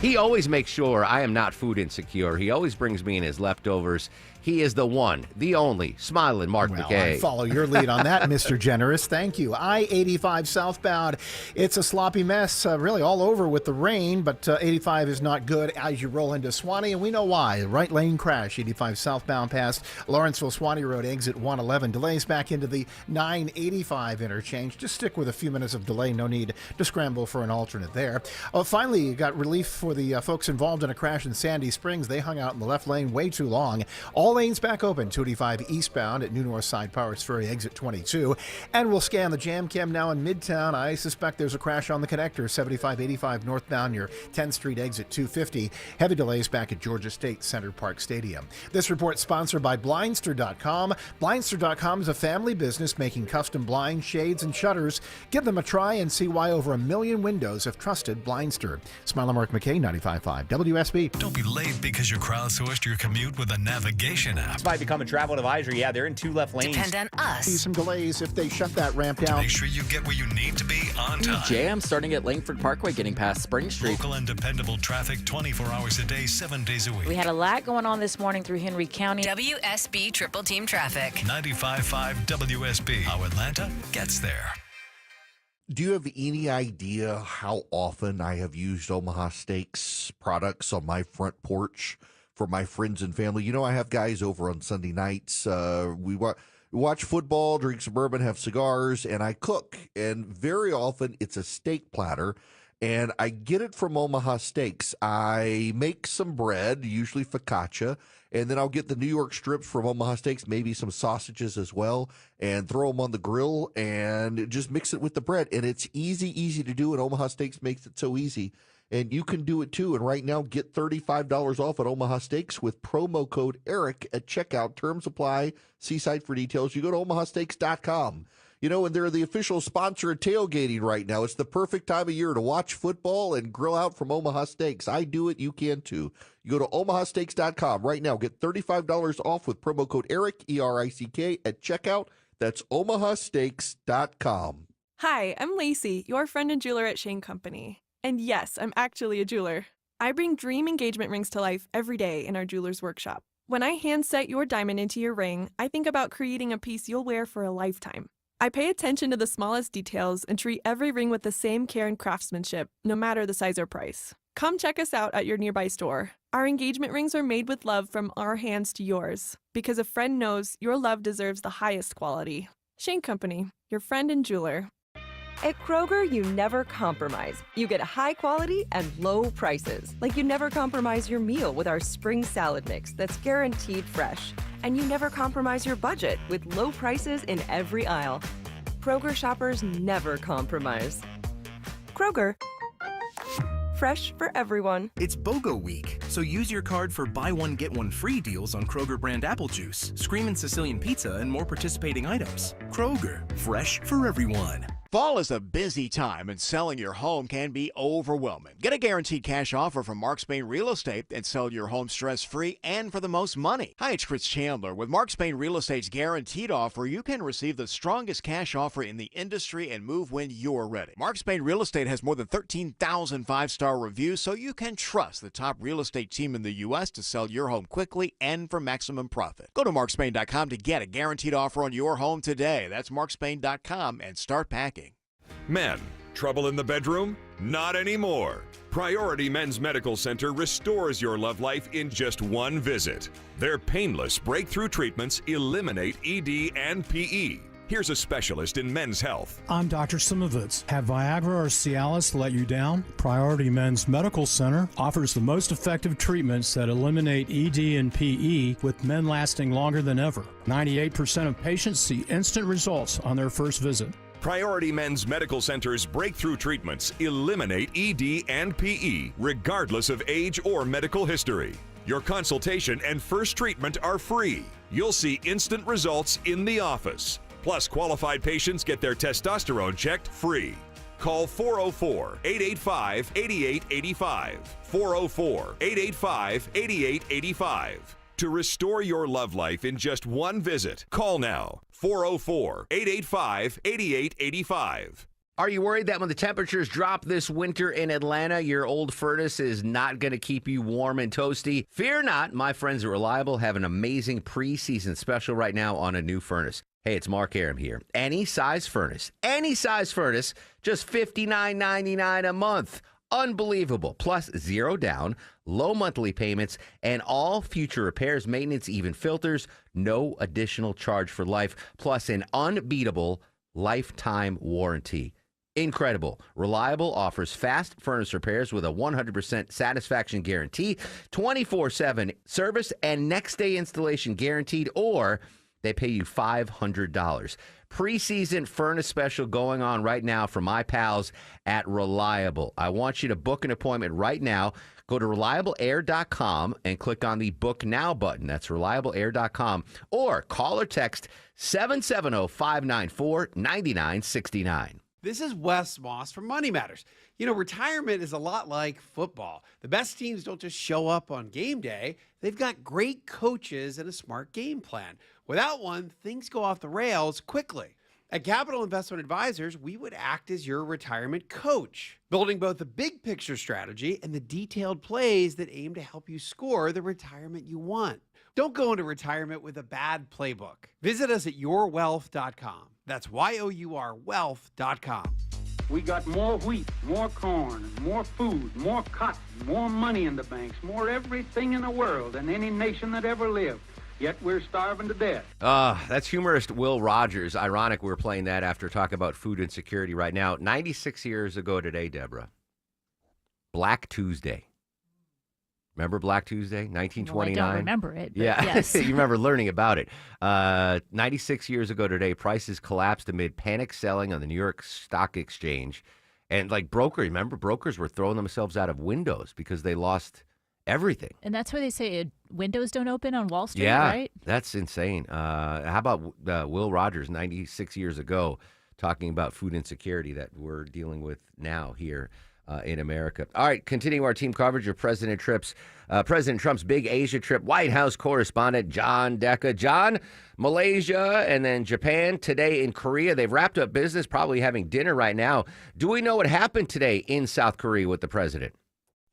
he always makes sure I am not food insecure. He always brings me in his leftovers. He is the one, the only, smiling Mark McKay. I follow your lead on that, Mr. Generous. Thank you. I-85 southbound. It's a sloppy mess, really all over with the rain, but 85 is not good as you roll into Swanee, and we know why. Right lane crash, 85 southbound past Lawrenceville Swanee Road, exit 111. Delays back into the 985 interchange. Just stick with a few minutes of delay. No need to scramble for an alternate there. Finally, you got relief for the folks involved in a crash in Sandy Springs. They hung out in the left lane way too long. All lanes back open, 285 eastbound at New North Side Powers Ferry, exit 22. And we'll scan the jam cam now in Midtown. I suspect there's a crash on the connector, 7585 northbound near 10th Street, exit 250. Heavy delays back at Georgia State Center Park Stadium. This report sponsored by Blindster.com. Blindster.com is a family business making custom blinds, shades, and shutters. Give them a try and see why over 1 million windows have trusted Blindster. Smiler Mark McKay, 95.5 WSB. Don't be late because you crowdsourced your commute with a navigation app. This might become a travel advisory. Yeah, they're in 2 left lanes. Depend on us. See some delays if they shut that ramp down. Make sure you get where you need to be on time. Jam starting at Langford Parkway, getting past Spring Street. Local and dependable traffic 24 hours a day, 7 days a week. We had a lot going on this morning through Henry County. WSB Triple Team Traffic. 95.5 WSB. How Atlanta gets there. Do you have any idea how often I have used Omaha Steaks products on my front porch for my friends and family? You know, I have guys over on Sunday nights. We watch football, drink some bourbon, have cigars, and I cook. And very often it's a steak platter, and I get it from Omaha Steaks. I make some bread, usually focaccia, and then I'll get the New York strips from Omaha Steaks, maybe some sausages as well, and throw them on the grill and just mix it with the bread. And it's easy to do, and Omaha Steaks makes it so easy. And you can do it too. And right now, get $35 off at Omaha Steaks with promo code ERIC at checkout. Terms apply. See site for details. You go to omahasteaks.com. You know, and they're the official sponsor of tailgating right now. It's the perfect time of year to watch football and grill out from Omaha Steaks. I do it. You can too. You go to omahasteaks.com right now. Get $35 off with promo code ERIC, E-R-I-C-K, at checkout. That's omahasteaks.com. Hi, I'm Lacey, your friend and jeweler at Shane Company. And yes, I'm actually a jeweler. I bring dream engagement rings to life every day in our jeweler's workshop. When I hand set your diamond into your ring, I think about creating a piece you'll wear for a lifetime. I pay attention to the smallest details and treat every ring with the same care and craftsmanship, no matter the size or price. Come check us out at your nearby store. Our engagement rings are made with love from our hands to yours, because a friend knows your love deserves the highest quality. Shane Company, your friend and jeweler. At Kroger, you never compromise. You get high quality and low prices. Like you never compromise your meal with our spring salad mix that's guaranteed fresh. And you never compromise your budget with low prices in every aisle. Kroger shoppers never compromise. Kroger. Fresh for everyone. It's BOGO week, so use your card for buy one, get one free deals on Kroger brand apple juice, Screamin' Sicilian pizza, and more participating items. Kroger, fresh for everyone. Fall is a busy time, and selling your home can be overwhelming. Get a guaranteed cash offer from Mark Spain Real Estate and sell your home stress-free and for the most money. Hi, it's Chris Chandler. With Mark Spain Real Estate's guaranteed offer, you can receive the strongest cash offer in the industry and move when you're ready. Mark Spain Real Estate has more than 13,000 five-star reviews, so you can trust the top real estate team in the U.S. to sell your home quickly and for maximum profit. Go to markspain.com to get a guaranteed offer on your home today. That's markspain.com and start packing. Men, trouble in the bedroom? Not anymore. Priority Men's Medical Center restores your love life in just one visit. Their painless breakthrough treatments eliminate ED and PE. Here's a specialist in men's health. I'm Dr. Simovitz. Have Viagra or Cialis let you down? Priority Men's Medical Center offers the most effective treatments that eliminate ED and PE, with men lasting longer than ever. 98% of patients see instant results on their first visit. Priority Men's Medical Center's breakthrough treatments eliminate ED and PE, regardless of age or medical history. Your consultation and first treatment are free. You'll see instant results in the office. Plus, qualified patients get their testosterone checked free. Call 404-885-8885. 404-885-8885. To restore your love life in just one visit, call now. 404-885-8885. Are you worried that when the temperatures drop this winter in Atlanta, your old furnace is not going to keep you warm and toasty? Fear not. My friends at Reliable have an amazing preseason special right now on a new furnace. Hey, it's Mark Aram here. Any size furnace, just $59.99 a month. Unbelievable. Plus zero down, low monthly payments, and all future repairs, maintenance, even filters, no additional charge for life, plus an unbeatable lifetime warranty. Incredible. Reliable offers fast furnace repairs with a 100% satisfaction guarantee, 24/7 service, and next day installation guaranteed, or they pay you $500. Preseason furnace special going on right now for my pals at Reliable. I want you to book an appointment right now. Go to reliableair.com and click on the Book Now button. That's reliableair.com. Or call or text 770-594-9969. This is Wes Moss from Money Matters. You know, retirement is a lot like football. The best teams don't just show up on game day. They've got great coaches and a smart game plan. Without one, things go off the rails quickly. At Capital Investment Advisors, we would act as your retirement coach, building both the big picture strategy and the detailed plays that aim to help you score the retirement you want. Don't go into retirement with a bad playbook. Visit us at yourwealth.com. That's yourwealth.com. We got more wheat, more corn, more food, more cotton, more money in the banks, more everything in the world than any nation that ever lived. Yet we're starving to death. That's humorist Will Rogers. Ironic we're playing that after talking about food insecurity right now. 96 years ago today, Deborah. Black Tuesday. Remember Black Tuesday, 1929? No, I don't remember it. But yeah, yes. You remember learning about it. 96 years ago today, prices collapsed amid panic selling on the New York Stock Exchange. And like brokers were throwing themselves out of windows because they lost everything. And that's why they say windows don't open on Wall Street, yeah, right? That's insane. How about Will Rogers, 96 years ago, talking about food insecurity that we're dealing with now here in America. All right, continuing our team coverage of President Trump's big Asia trip, White House correspondent John Decca. John, Malaysia and then Japan, today in Korea. They've wrapped up business, probably having dinner right now. Do we know what happened today in South Korea with the president?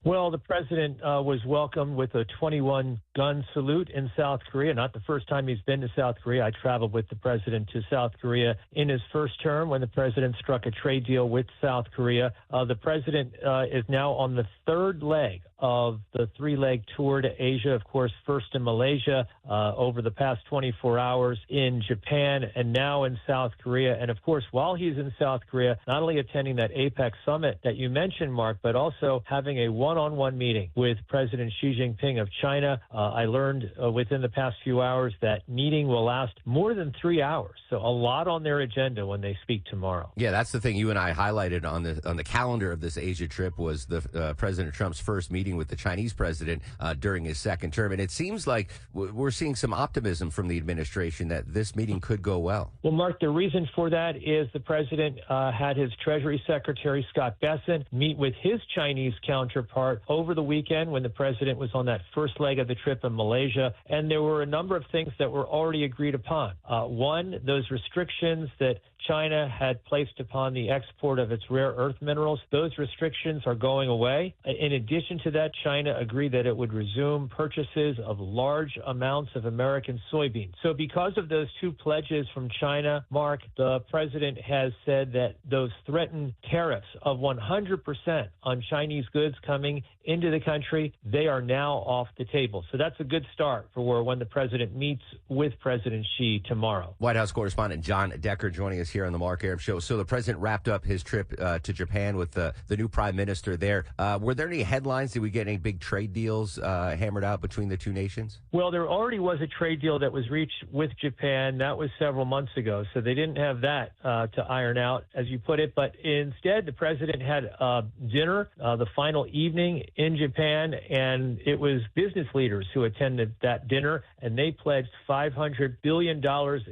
Well, the president was welcomed with a 21-gun salute in South Korea. Not the first time he's been to South Korea. I traveled with the president to South Korea in his first term when the president struck a trade deal with South Korea. The president is now on the third leg of the three-leg tour to Asia, of course, first in Malaysia, over the past 24 hours in Japan, and now in South Korea. And, of course, while he's in South Korea, not only attending that APEC summit that you mentioned, Mark, but also having a one-on-one meeting with President Xi Jinping of China. I learned within the past few hours that meeting will last more than 3 hours. So a lot on their agenda when they speak tomorrow. Yeah, that's the thing you and I highlighted on the calendar of this Asia trip was the President Trump's first meeting meeting with the Chinese president during his second term. And it seems like we're seeing some optimism from the administration that this meeting could go well. Well, Mark, the reason for that is the president had his Treasury Secretary, Scott Bessent, meet with his Chinese counterpart over the weekend when the president was on that first leg of the trip in Malaysia. And there were a number of things that were already agreed upon. One, those restrictions that China had placed upon the export of its rare earth minerals, those restrictions are going away. In addition to that, China agreed that it would resume purchases of large amounts of American soybeans. So because of those two pledges from China, Mark, the president has said that those threatened tariffs of 100% on Chinese goods coming into the country, they are now off the table. So that's a good start for when the president meets with President Xi tomorrow. White House correspondent John Decker joining us here on the Mark Arum Show. So the president wrapped up his trip to Japan with the new prime minister there. Were there any headlines? Did we get any big trade deals hammered out between the two nations? Well, there already was a trade deal that was reached with Japan. That was several months ago. So they didn't have that to iron out, as you put it. But instead, the president had dinner the final evening in Japan, and it was business leaders who attended that dinner, and they pledged $500 billion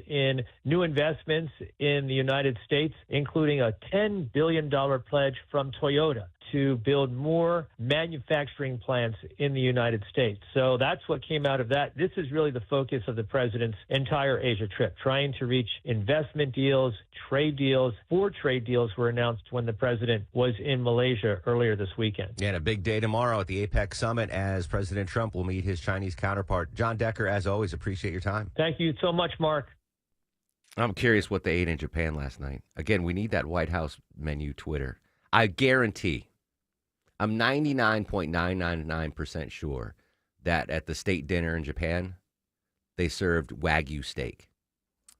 in new investments in the United States, including a $10 billion pledge from Toyota to build more manufacturing plants in the United States. So that's what came out of that. This is really the focus of the president's entire Asia trip, trying to reach investment deals, trade deals. 4 trade deals were announced when the president was in Malaysia earlier this weekend. Yeah, and a big day tomorrow at the APEC summit as President Trump will meet his Chinese counterpart. John Decker, as always, appreciate your time. Thank you so much, Mark. I'm curious what they ate in Japan last night. Again, we need that White House menu Twitter. I guarantee, I'm 99.999% sure that at the state dinner in Japan, they served Wagyu steak.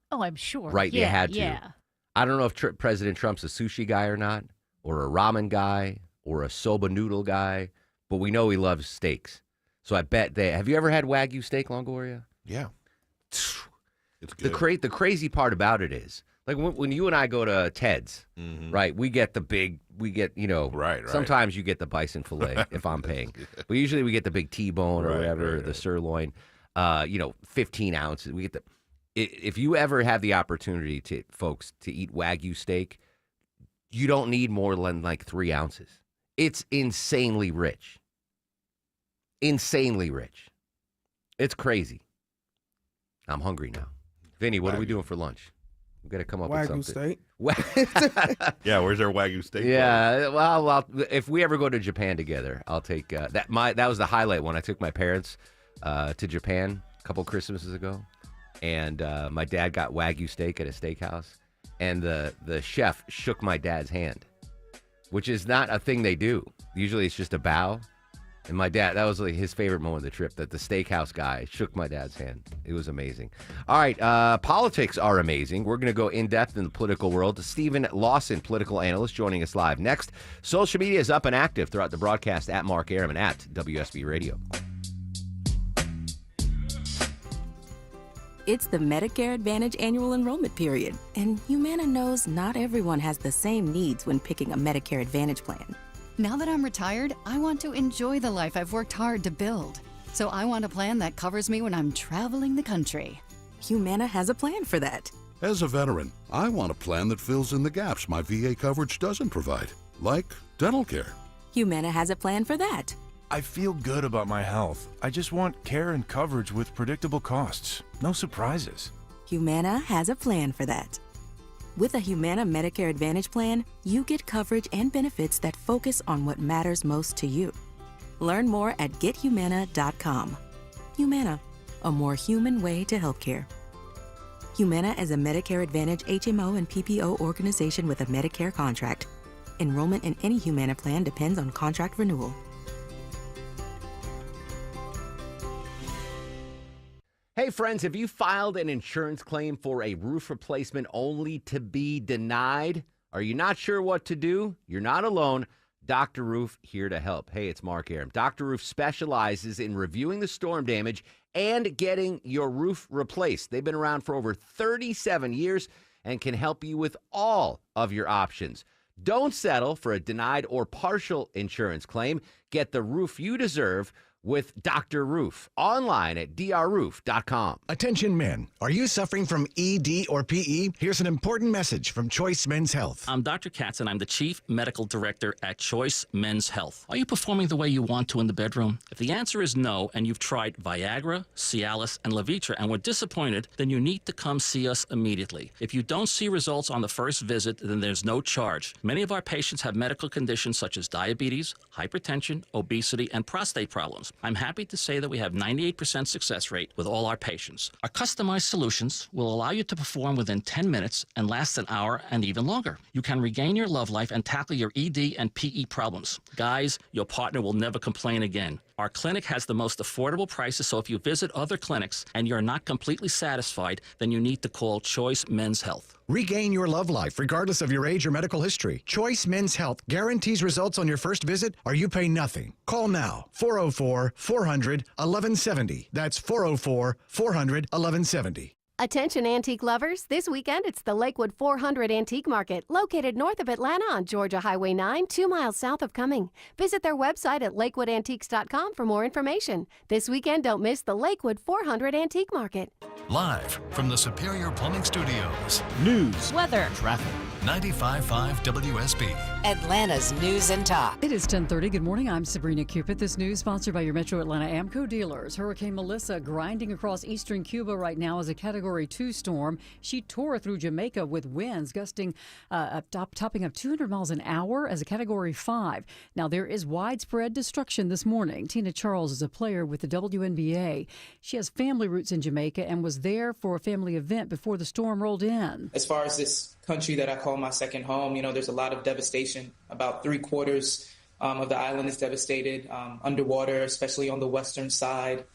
Oh, I'm sure. Right, yeah, they had to. Yeah. I don't know if President Trump's a sushi guy or not, or a ramen guy, or a soba noodle guy, but we know he loves steaks. So I bet they... Have you ever had Wagyu steak, Longoria? Yeah. It's good. The crazy part about it is, like when you and I go to Ted's, right, we get the big, right. Sometimes you get the bison filet if I'm paying. But usually we get the big T-bone or whatever, the sirloin, 15 ounces. We get if you ever have the opportunity to eat Wagyu steak, you don't need more than like 3 ounces. It's insanely rich. Insanely rich. It's crazy. I'm hungry now. Vinny, what are we doing for lunch? We've got to come up with something. Steak. Yeah, where's our Wagyu steak? Yeah, well, if we ever go to Japan together, I'll take that. That was the highlight when I took my parents to Japan a couple Christmases ago, and my dad got Wagyu steak at a steakhouse, and the chef shook my dad's hand, which is not a thing they do. Usually, it's just a bow. And my dad, that was like his favorite moment of the trip, that the steakhouse guy shook my dad's hand. It was amazing. All right, politics are amazing. We're going to go in-depth in the political world. Stephen Lawson, political analyst, joining us live. Next, social media is up and active throughout the broadcast at Mark Arum and at WSB Radio. It's the Medicare Advantage annual enrollment period, and Humana knows not everyone has the same needs when picking a Medicare Advantage plan. Now that I'm retired, I want to enjoy the life I've worked hard to build. So I want a plan that covers me when I'm traveling the country. Humana has a plan for that. As a veteran, I want a plan that fills in the gaps my VA coverage doesn't provide, like dental care. Humana has a plan for that. I feel good about my health. I just want care and coverage with predictable costs. No surprises. Humana has a plan for that. With a Humana Medicare Advantage plan, you get coverage and benefits that focus on what matters most to you. Learn more at gethumana.com. Humana, a more human way to healthcare. Humana is a Medicare Advantage HMO and PPO organization with a Medicare contract. Enrollment in any Humana plan depends on contract renewal. Hey friends, have you filed an insurance claim for a roof replacement only to be denied? Are you not sure what to do? You're not alone. Dr. Roof here to help. Hey, it's Mark Arum. Dr. Roof specializes in reviewing the storm damage and getting your roof replaced. They've been around for over 37 years and can help you with all of your options. Don't settle for a denied or partial insurance claim. Get the roof you deserve with Dr. Roof online at drroof.com. Attention men, are you suffering from ED or PE? Here's an important message from Choice Men's Health. I'm Dr. Katz, and I'm the Chief Medical Director at Choice Men's Health. Are you performing the way you want to in the bedroom? If the answer is no, and you've tried Viagra, Cialis, and Levitra and were disappointed, then you need to come see us immediately. If you don't see results on the first visit, then there's no charge. Many of our patients have medical conditions such as diabetes, hypertension, obesity, and prostate problems. I'm happy to say that we have 98% success rate with all our patients. Our customized solutions will allow you to perform within 10 minutes and last an hour and even longer. You can regain your love life and tackle your ED and PE problems. Guys, your partner will never complain again. Our clinic has the most affordable prices, so if you visit other clinics and you're not completely satisfied, then you need to call Choice Men's Health. Regain your love life regardless of your age or medical history. Choice Men's Health guarantees results on your first visit or you pay nothing. Call now, 404-400-1170. That's 404-400-1170. Attention antique lovers, this weekend it's the Lakewood 400 Antique Market, located north of Atlanta on Georgia Highway 9, 2 miles south of Cumming. Visit their website at lakewoodantiques.com for more information. This weekend, don't miss the Lakewood 400 Antique Market. Live from the Superior Plumbing Studios. News, Weather, traffic. 95.5 WSB. Atlanta's News and Talk. It is 10:30. Good morning. I'm Sabrina Cupid. This news sponsored by your Metro Atlanta Amco dealers. Hurricane Melissa grinding across eastern Cuba right now as a Category 2 storm. She tore through Jamaica with winds gusting topping up 200 miles an hour as a Category 5. Now, there is widespread destruction this morning. Tina Charles is a player with the WNBA. She has family roots in Jamaica and was there for a family event before the storm rolled in. As far as this country that I call my second home, there's a lot of devastation. About 3/4 of the island is devastated, underwater, especially on the western side.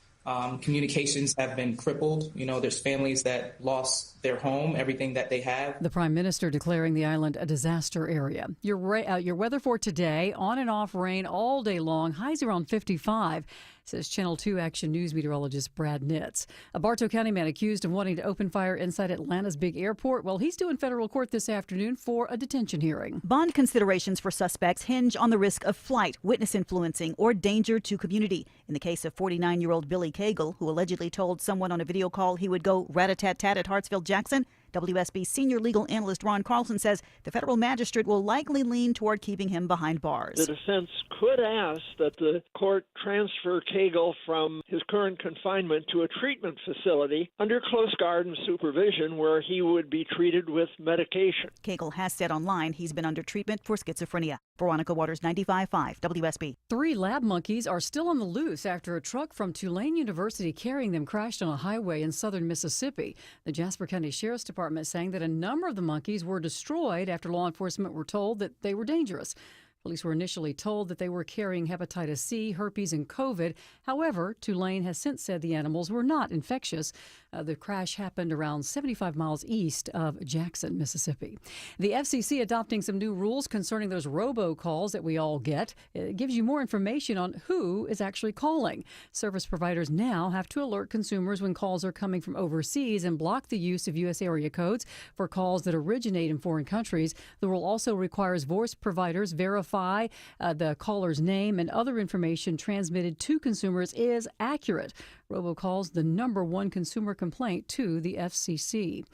Communications have been crippled. There's families that lost their home, everything that they have. The Prime Minister declaring the island a disaster area. Your weather for today, on and off rain all day long, highs around 55. Says Channel 2 Action News meteorologist Brad Nitz. A Bartow County man accused of wanting to open fire inside Atlanta's big airport. Well, he's due in federal court this afternoon for a detention hearing. Bond considerations for suspects hinge on the risk of flight, witness influencing, or danger to community. In the case of 49-year-old Billy Cagle, who allegedly told someone on a video call he would go rat-a-tat-tat at Hartsfield-Jackson, WSB senior legal analyst Ron Carlson says the federal magistrate will likely lean toward keeping him behind bars. The defense could ask that the court transfer Cagle from his current confinement to a treatment facility under close guard and supervision where he would be treated with medication. Cagle has said online he's been under treatment for schizophrenia. Veronica Waters, 95.5 WSB. 3 lab monkeys are still on the loose after a truck from Tulane University carrying them crashed on a highway in southern Mississippi. The Jasper County Sheriff's Department saying that a number of the monkeys were destroyed after law enforcement were told that they were dangerous. Police were initially told that they were carrying hepatitis C, herpes, and COVID. However, Tulane has since said the animals were not infectious. The crash happened around 75 miles east of Jackson, Mississippi. The FCC adopting some new rules concerning those robocalls that we all get. It gives you more information on who is actually calling. Service providers now have to alert consumers when calls are coming from overseas and block the use of U.S. area codes for calls that originate in foreign countries. The rule also requires voice providers verify the caller's name and other information transmitted to consumers is accurate. Robocalls, the #1 consumer complaint to the FCC.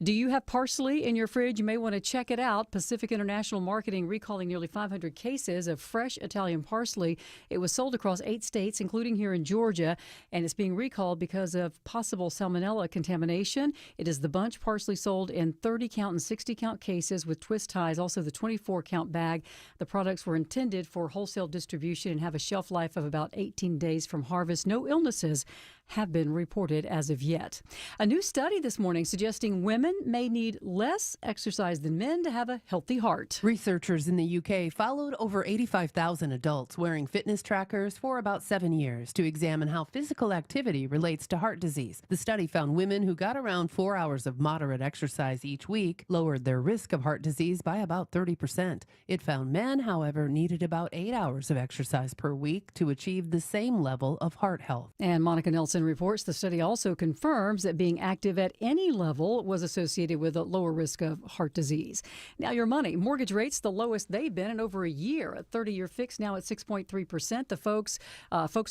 Do you have parsley in your fridge? You may want to check it out. Pacific International Marketing recalling nearly 500 cases of fresh Italian parsley. It was sold across 8 states, including here in Georgia, and it's being recalled because of possible salmonella contamination. It is the bunch parsley sold in 30-count and 60-count cases with twist ties, also the 24-count bag. The products were intended for wholesale distribution and have a shelf life of about 18 days from harvest. No illnesses have been reported as of yet. A new study this morning suggesting women may need less exercise than men to have a healthy heart. Researchers in the UK followed over 85,000 adults wearing fitness trackers for about 7 years to examine how physical activity relates to heart disease. The study found women who got around 4 hours of moderate exercise each week lowered their risk of heart disease by about 30%. It found men, however, needed about 8 hours of exercise per week to achieve the same level of heart health. And Monica Nelson Nielsen reports the study also confirms that being active at any level was associated with a lower risk of heart disease. Now, your money. Mortgage rates, the lowest they've been in over a year. A 30-year fix now at 6.3%. The folks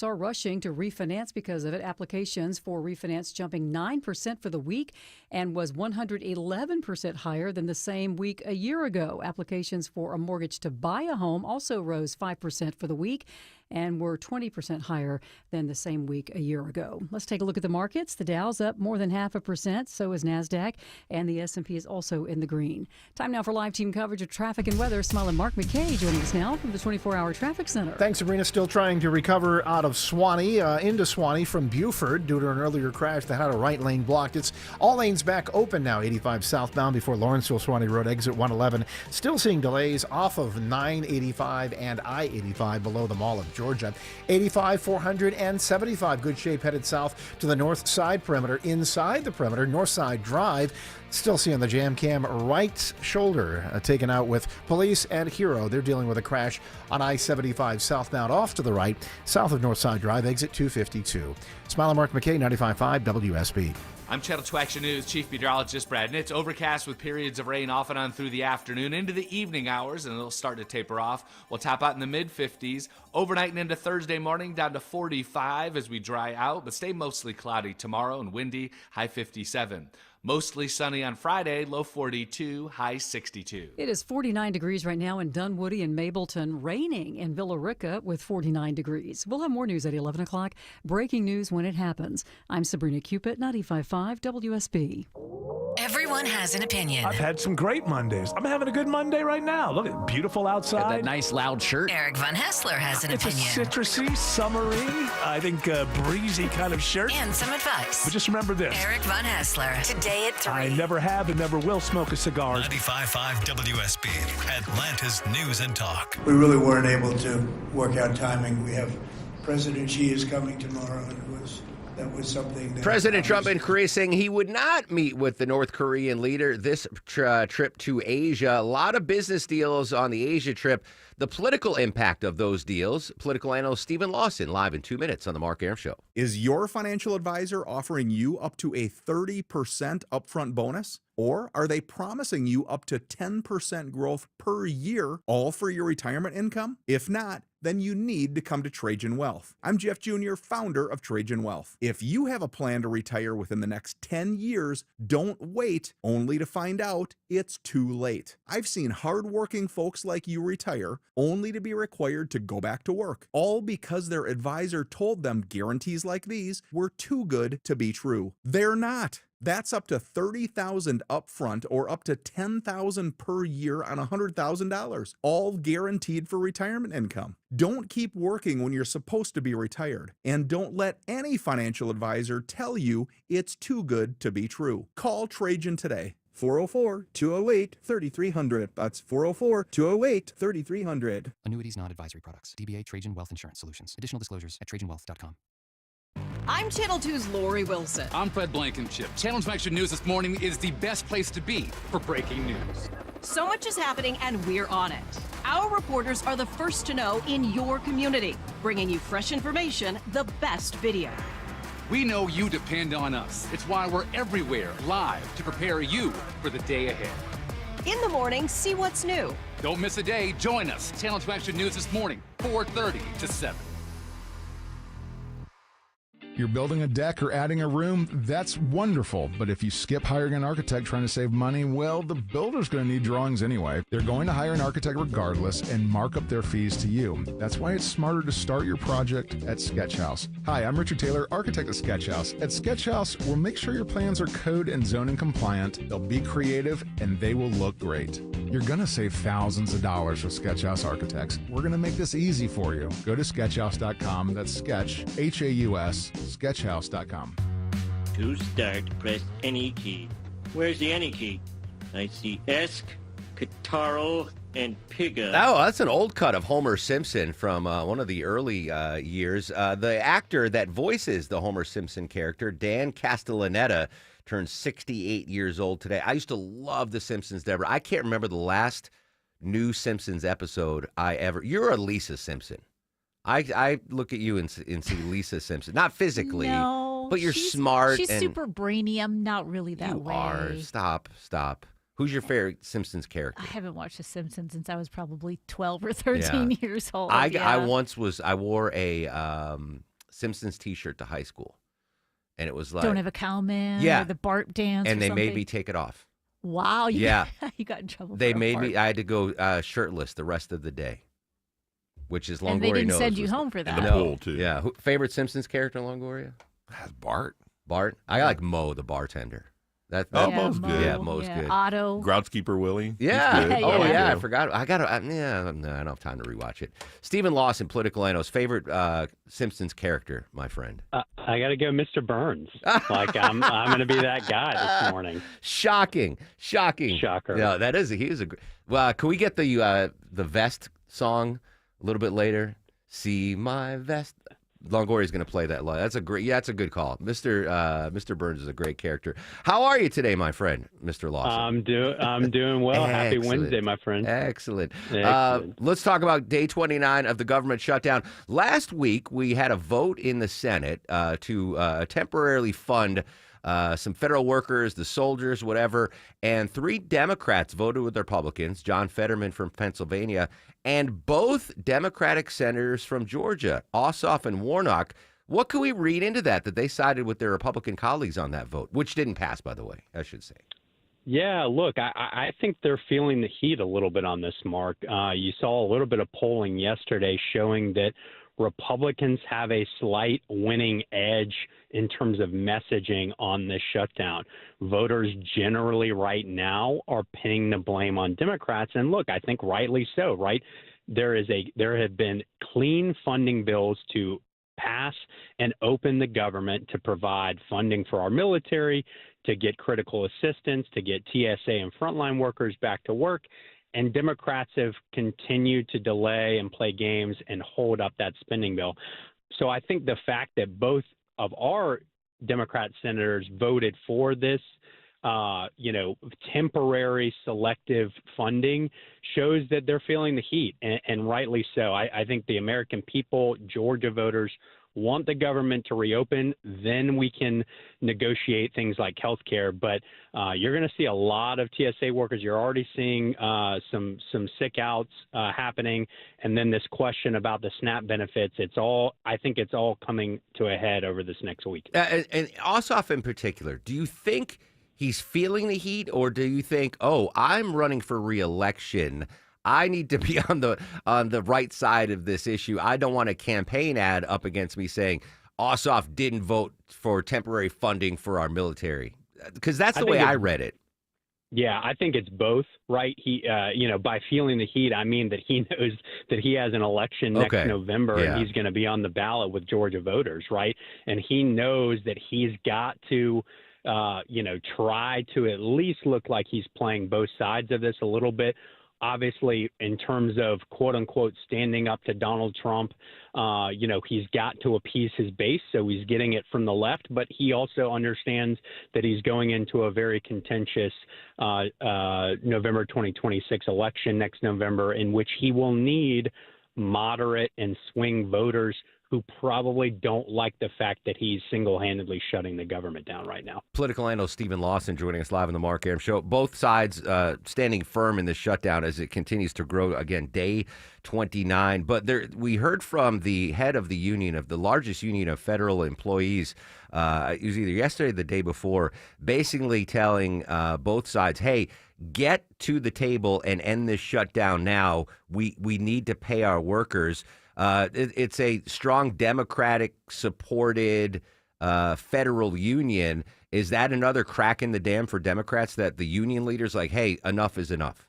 are rushing to refinance because of it. Applications for refinance jumping 9% for the week and was 111% higher than the same week a year ago. Applications for a mortgage to buy a home also rose 5% for the week and were 20% higher than the same week a year ago. Let's take a look at the markets. The Dow's up more than 0.5%, so is NASDAQ, and the S&P is also in the green. Time now for live team coverage of traffic and weather. Smiling Mark McKay joining us now from the 24-hour traffic center. Thanks, Sabrina. Still trying to recover out of Swanee, into Swanee from Buford due to an earlier crash that had a right lane blocked. It's all lanes back open now, 85 southbound before Lawrenceville Swanee Road, exit 111. Still seeing delays off of 985 and I-85 below the Mall of Georgia. 85, 475, good shape headed south to the north side perimeter. Inside the perimeter, North Side Drive, still seeing the jam cam right shoulder taken out with police and Hero. They're dealing with a crash on I-75 southbound off to the right, south of North Side Drive, exit 252. Smiling Mark McKay, 95.5 WSB. I'm Channel 2 Action News Chief Meteorologist Brad Nitz. Overcast with periods of rain off and on through the afternoon into the evening hours, and it'll start to taper off. We'll top out in the mid-50s. Overnight and into Thursday morning, down to 45 as we dry out, but stay mostly cloudy tomorrow and windy, high 57. Mostly sunny on Friday, low 42, high 62. It is 49 degrees right now in Dunwoody and Mableton, raining in Villa Rica with 49 degrees. We'll have more news at 11 o'clock. Breaking news when it happens. I'm Sabrina Cupid, 95.5 WSB. Everyone has an opinion. I've had some great Mondays. I'm having a good Monday right now. Look, it's beautiful outside. Got that nice loud shirt. Eric Von Hessler has an opinion. It's a citrusy, summery, I think breezy kind of shirt. And some advice. But just remember this. Eric Von Hessler, today at 3. I never have and never will smoke a cigar. 95.5 WSB, Atlanta's News and Talk. We really weren't able to work out timing. We have President Xi is coming tomorrow, and that was something that President Trump in Korea saying he would not meet with the North Korean leader this trip to Asia. A lot of business deals on the Asia trip. The political impact of those deals. Political analyst Stephen Lawson live in 2 minutes on the Mark Arum Show. Is your financial advisor offering you up to a 30% upfront bonus? Or are they promising you up to 10% growth per year, all for your retirement income? If not, then you need to come to Trajan Wealth. I'm Jeff Jr., founder of Trajan Wealth. If you have a plan to retire within the next 10 years, don't wait only to find out it's too late. I've seen hardworking folks like you retire only to be required to go back to work, all because their advisor told them guarantees like these were too good to be true. They're not. That's up to $30,000 upfront or up to $10,000 per year on $100,000, all guaranteed for retirement income. Don't keep working when you're supposed to be retired, and don't let any financial advisor tell you it's too good to be true. Call Trajan today. 404-208-3300. That's 404-208-3300. Annuities, non-advisory products. DBA Trajan Wealth Insurance Solutions. Additional disclosures at TrajanWealth.com. I'm Channel 2's Lori Wilson. I'm Fred Blankenship. Channel 2 Action News this morning is the best place to be for breaking news. So much is happening, and we're on it. Our reporters are the first to know in your community, bringing you fresh information, the best video. We know you depend on us. It's why we're everywhere, live, to prepare you for the day ahead. In the morning, see what's new. Don't miss a day. Join us. Channel 2 Action News this morning, 4:30 to 7. You're building a deck or adding a room, that's wonderful. But if you skip hiring an architect trying to save money, well, the builder's going to need drawings anyway. They're going to hire an architect regardless and mark up their fees to you. That's why it's smarter to start your project at Sketchhouse. Hi, I'm Richard Taylor, architect at Sketchhouse. At Sketchhouse, we'll make sure your plans are code and zoning compliant, they'll be creative, and they will look great. You're going to save thousands of dollars with Sketchhouse Architects. We're going to make this easy for you. Go to sketchhouse.com. That's sketch, H-A-U-S, sketchhouse.com. To start, press any key. Where's the any key? I see Esk, Kataro, and Piga. Oh, that's an old cut of Homer Simpson from one of the early years. The actor that voices the Homer Simpson character, Dan Castellaneta, turned 68 years old today. I used to love The Simpsons, Deborah. I can't remember the last new Simpsons episode I ever... You're a Lisa Simpson. I look at you and see Lisa Simpson. Not physically. No. No, But you're she's- smart She's and- super brainy. I'm not really that way. Are. Stop. Who's your favorite Simpsons character? I haven't watched The Simpsons since I was probably 12 or 13 years old. I yeah. I wore a Simpsons T-shirt to high school, and it was like Don't Have a Cowman. Yeah. Or the Barp Dance. and or they made something. me take it off. Wow. You Yeah. you got in trouble. They for a made me. fart. I had to go shirtless the rest of the day, which is Longoria And they didn't knows send you was- home for that. No. pool, too. Yeah. Favorite Simpsons character, Longoria? That's Bart. Bart. I like Mo, the bartender. That, Oh, Yeah, Mo's good. Yeah, Mo's yeah, good. Otto. Groundskeeper Willie. He's Yeah. good. Oh, Yeah. yeah. I him. forgot. I got to. No, I don't have time to rewatch it. Stephen Lawson, Political Analyst. Favorite Simpsons character, my friend. I got to go, Mr. Burns. Like I'm going to be that guy this morning. Shocking. Shocker. Yeah, that is. He is a. Well, can we get the vest song a little bit later? See my vest. Longoria's going to play that live. That's a great. Yeah, that's a good call. Mr. Burns is a great character. How are you today, my friend, Mr. Lawson? I'm doing well. Happy Excellent. Wednesday, my friend. Excellent. Excellent. Let's talk about day 29 of the government shutdown. Last week, we had a vote in the Senate to temporarily fund some federal workers, the soldiers, whatever, and 3 Democrats voted with Republicans, John Fetterman from Pennsylvania, and both Democratic senators from Georgia, Ossoff and Warnock. What can we read into that they sided with their Republican colleagues on that vote, which didn't pass, by the way, I should say? Yeah, look, I think they're feeling the heat a little bit on this, Mark. You saw a little bit of polling yesterday showing that Republicans have a slight winning edge in terms of messaging on this shutdown. Voters generally right now are pinning the blame on Democrats. And look, I think rightly so, right? There have been clean funding bills to pass and open the government to provide funding for our military, to get critical assistance, to get TSA and frontline workers back to work. And Democrats have continued to delay and play games and hold up that spending bill. So I think the fact that both of our Democrat senators voted for this, temporary selective funding shows that they're feeling the heat, and rightly so. I think the American people, Georgia voters, want the government to reopen. Then we can negotiate things like health care. But you're going to see a lot of TSA workers. You're already seeing some sick outs happening. And then this question about the SNAP benefits, I think it's all coming to a head over this next week. And Ossoff in particular, do you think he's feeling the heat, or do you think, oh, I'm running for re-election, I need to be on the right side of this issue. I don't want a campaign ad up against me saying Ossoff didn't vote for temporary funding for our military, because that's the way I read it. Yeah, I think it's both, right? He, by feeling the heat, I mean that he knows that he has an election next November, and he's going to be on the ballot with Georgia voters, right? And he knows that he's got to, try to at least look like he's playing both sides of this a little bit. Obviously, in terms of quote unquote standing up to Donald Trump, he's got to appease his base. So he's getting it from the left, but he also understands that he's going into a very contentious November 2026 election next November, in which he will need moderate and swing voters who probably don't like the fact that he's single-handedly shutting the government down right now. Political analyst Stephen Lawson joining us live on the Mark Arum Show. Both sides standing firm in this shutdown as it continues to grow. Again, day 29. But we heard from the head of the union, of the largest union of federal employees, it was either yesterday or the day before, basically telling both sides, hey, get to the table and end this shutdown now. We need to pay our workers. It's a strong Democratic-supported federal union. Is that another crack in the dam for Democrats, that the union leaders like, hey, enough is enough?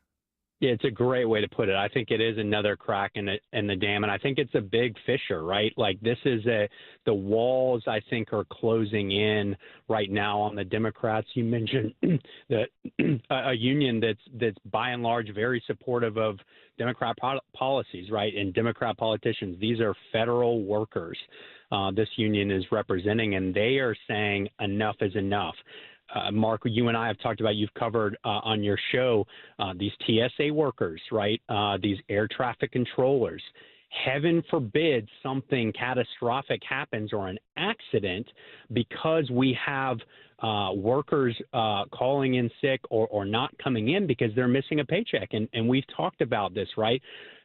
Yeah, it's a great way to put it. I think it is another crack in the dam, and I think it's a big fissure, right? Like this is the walls, I think, are closing in right now on the Democrats. You mentioned a union that's by and large very supportive of Democrat policies, right? And Democrat politicians. These are federal workers this union is representing, and they are saying enough is enough. Mark, you and I have talked about, you've covered on your show, these TSA workers, right? These air traffic controllers. heaven forbid something catastrophic happens or an accident, because we have workers calling in sick or not coming in because they're missing a paycheck. And we've talked about this, right?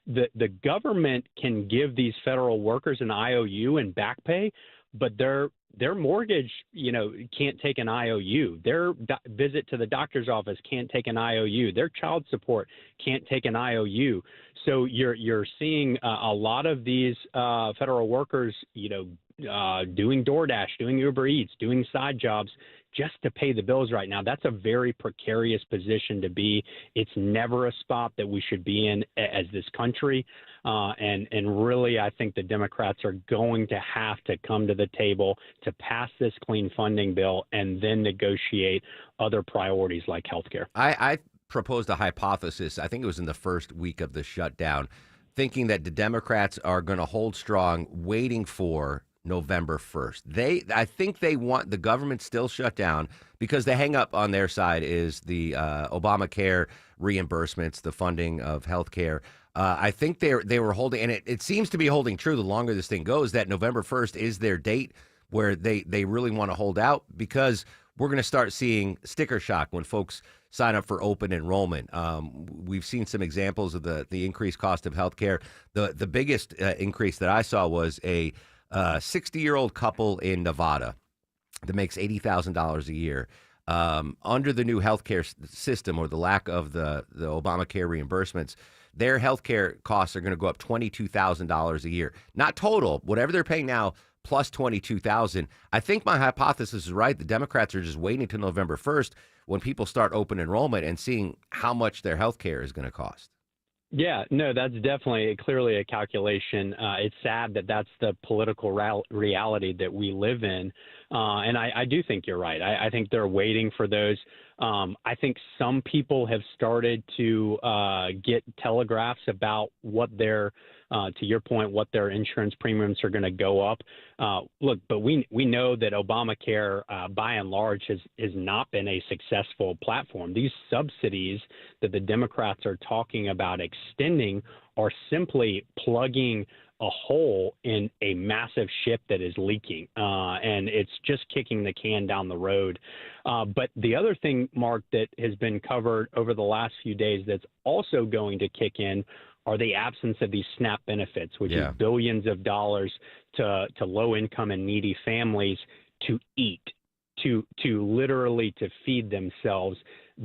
The government can give these federal workers an IOU and back pay, but their mortgage, can't take an IOU. Their visit to the doctor's office can't take an IOU. Their child support can't take an IOU. So you're seeing a lot of these federal workers, doing DoorDash, doing Uber Eats, doing side jobs just to pay the bills right now. That's a very precarious position to be. It's never a spot that we should be in as this country. And really, I think the Democrats are going to have to come to the table to pass this clean funding bill and then negotiate other priorities like healthcare. I proposed a hypothesis, I think it was in the first week of the shutdown, thinking that the Democrats are going to hold strong, waiting for November 1st. I think they want the government still shut down because the hang up on their side is the Obamacare reimbursements, the funding of health care. I think they were holding, and it seems to be holding true the longer this thing goes, that November 1st is their date where they really want to hold out, because we're going to start seeing sticker shock when folks sign up for open enrollment. We've seen some examples of the increased cost of health care. The biggest increase that I saw was a 60-year-old couple in Nevada that makes $80,000 a year. Under the new healthcare system, or the lack of the Obamacare reimbursements, their healthcare costs are going to go up $22,000 a year. Not total, whatever they're paying now, plus $22,000. I think my hypothesis is right. The Democrats are just waiting till November 1st when people start open enrollment and seeing how much their healthcare is going to cost. Yeah, no, that's definitely clearly a calculation. It's sad that that's the political reality that we live in. And I do think you're right. I think they're waiting for those. I think some people have started to get telegraphs about what their, to your point, what their insurance premiums are going to go up. Look, but we know that Obamacare, by and large, has not been a successful platform. These subsidies that the Democrats are talking about extending are simply plugging a hole in a massive ship that is leaking, and it's just kicking the can down the road. But the other thing, Mark, that has been covered over the last few days that's also going to kick in are the absence of these SNAP benefits, which is billions of dollars to low-income and needy families to eat, to literally to feed themselves.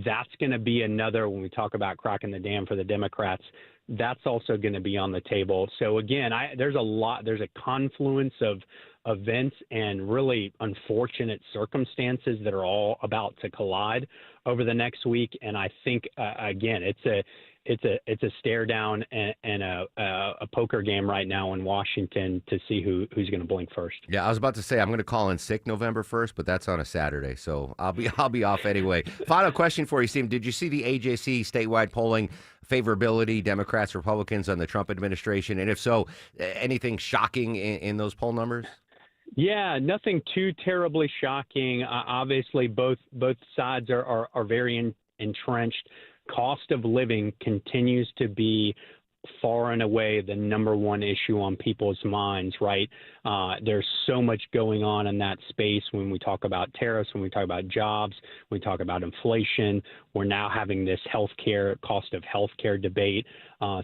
That's going to be another, when we talk about cracking the dam for the Democrats, that's also going to be on the table. So again, there's a confluence of events and really unfortunate circumstances that are all about to collide over the next week. And I think, again, it's a stare down and a poker game right now in Washington to see who's going to blink first. Yeah, I was about to say I'm going to call in sick November 1st, but that's on a Saturday, so I'll be off anyway. Final question for you, Steve. Did you see the AJC statewide polling favorability, Democrats, Republicans on the Trump administration? And if so, anything shocking in those poll numbers? Yeah, nothing too terribly shocking. Obviously, both sides are very entrenched. Cost of living continues to be far and away the number one issue on people's minds, right? There's so much going on in that space when we talk about tariffs, when we talk about jobs, when we talk about inflation. We're now having this cost of healthcare debate.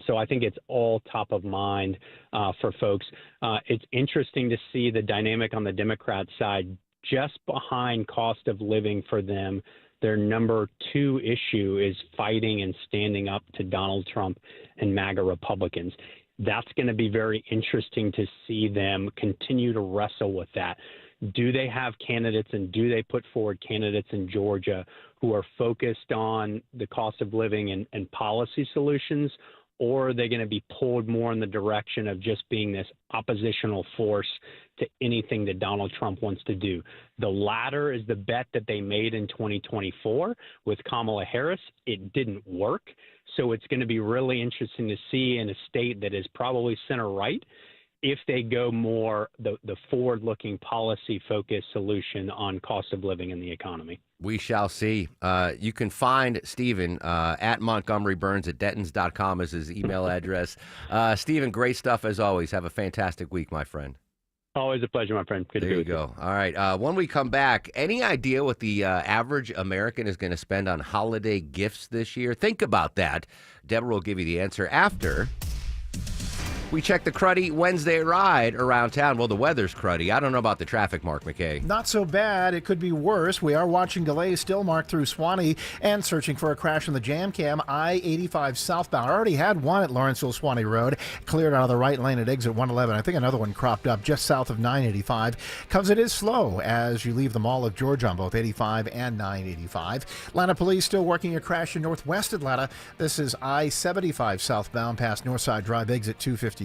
So I think it's all top of mind for folks. It's interesting to see the dynamic on the Democrat side. Just behind cost of living for them, their number two issue is fighting and standing up to Donald Trump and MAGA Republicans. That's going to be very interesting to see them continue to wrestle with that. Do they have candidates, and do they put forward candidates in Georgia who are focused on the cost of living and policy solutions, or are they going to be pulled more in the direction of just being this oppositional force to anything that Donald Trump wants to do? The latter is the bet that they made in 2024 with Kamala Harris. It didn't work. So it's going to be really interesting to see in a state that is probably center right if they go more the forward-looking policy-focused solution on cost of living in the economy. We shall see. You can find Stephen at Montgomery Burns at Dentons.com is his email address. Stephen, great stuff as always. Have a fantastic week, my friend. Always a pleasure, my friend. Good to be with you. There you go. All right. When we come back, any idea what the average American is going to spend on holiday gifts this year? Think about that. Deborah will give you the answer after we check the cruddy Wednesday ride around town. Well, the weather's cruddy. I don't know about the traffic, Mark McKay. Not so bad. It could be worse. We are watching delays still, Mark, through Swanee and searching for a crash in the jam cam. I-85 southbound. I already had one at Lawrenceville-Swanee Road. Cleared out of the right lane at exit 111. I think another one cropped up just south of 985 because it is slow as you leave the Mall of Georgia on both 85 and 985. Atlanta police still working a crash in northwest Atlanta. This is I-75 southbound past Northside Drive, exit 250.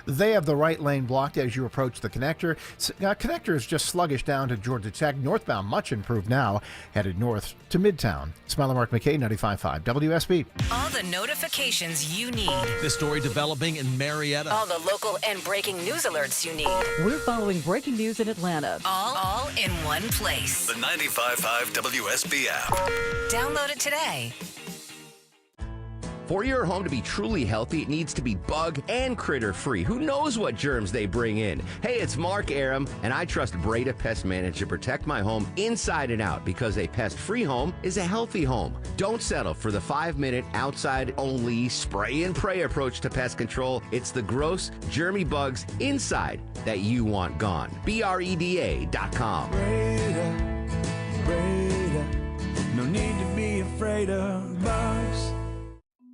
They have the right lane blocked as you approach the connector. Connector is just sluggish down to Georgia Tech. Northbound, much improved now, headed north to Midtown. Smiler Mark McKay, 95.5 WSB. All the notifications you need. The story developing in Marietta. All the local and breaking news alerts you need. We're following breaking news in Atlanta. All in one place. The 95.5 WSB app. Download it today. For your home to be truly healthy, it needs to be bug and critter free. Who knows what germs they bring in? Hey, it's Mark Aram, and I trust Breda Pest Management to protect my home inside and out because a pest-free home is a healthy home. Don't settle for the 5-minute outside-only spray and pray approach to pest control. It's the gross, germy bugs inside that you want gone. BREDA.com. Breda, no need to be afraid of bugs.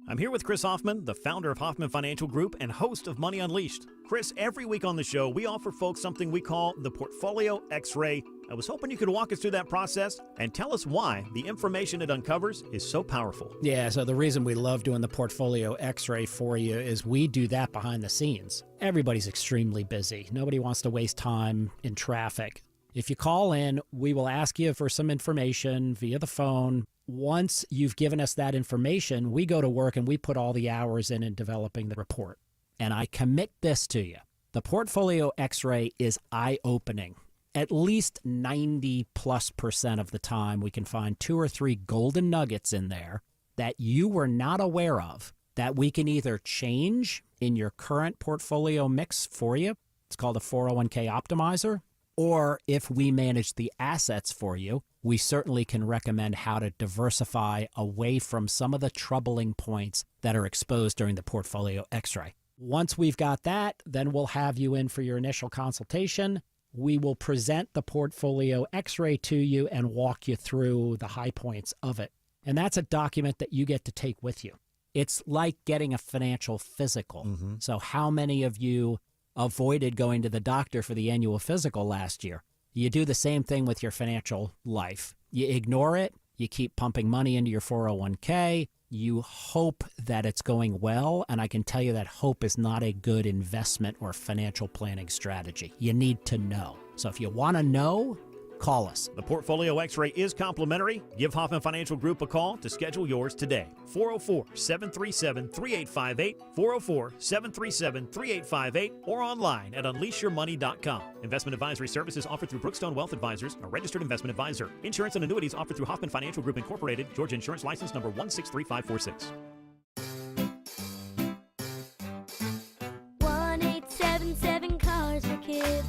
I'm here with Chris Hoffman, the founder of Hoffman Financial Group and host of Money Unleashed. Chris, every week on the show, we offer folks something we call the Portfolio X-Ray. I was hoping you could walk us through that process and tell us why the information it uncovers is so powerful. Yeah, so the reason we love doing the Portfolio X-Ray for you is we do that behind the scenes. Everybody's extremely busy. Nobody wants to waste time in traffic. If you call in, we will ask you for some information via the phone. Once you've given us that information, we go to work and we put all the hours in developing the report. And I commit this to you. The Portfolio X-Ray is eye-opening. At least 90+% of the time, we can find 2 or 3 golden nuggets in there that you were not aware of that we can either change in your current portfolio mix for you. It's called a 401k optimizer. Or if we manage the assets for you, we certainly can recommend how to diversify away from some of the troubling points that are exposed during the Portfolio X-Ray. Once we've got that, then we'll have you in for your initial consultation. We will present the Portfolio X-Ray to you and walk you through the high points of it. And that's a document that you get to take with you. It's like getting a financial physical. Mm-hmm. So how many of you avoided going to the doctor for the annual physical last year? You do the same thing with your financial life. You ignore it. You keep pumping money into your 401k. You hope that it's going well. And I can tell you that hope is not a good investment or financial planning strategy. You need to know. So if you want to know, call us. The Portfolio X-Ray is complimentary. Give Hoffman Financial Group a call to schedule yours today. 404-737-3858, 404-737-3858, or online at unleashyourmoney.com. Investment advisory services offered through Brookstone Wealth Advisors, a registered investment advisor. Insurance and annuities offered through Hoffman Financial Group Incorporated, Georgia Insurance License number 163546. 1877 Cars for Kids.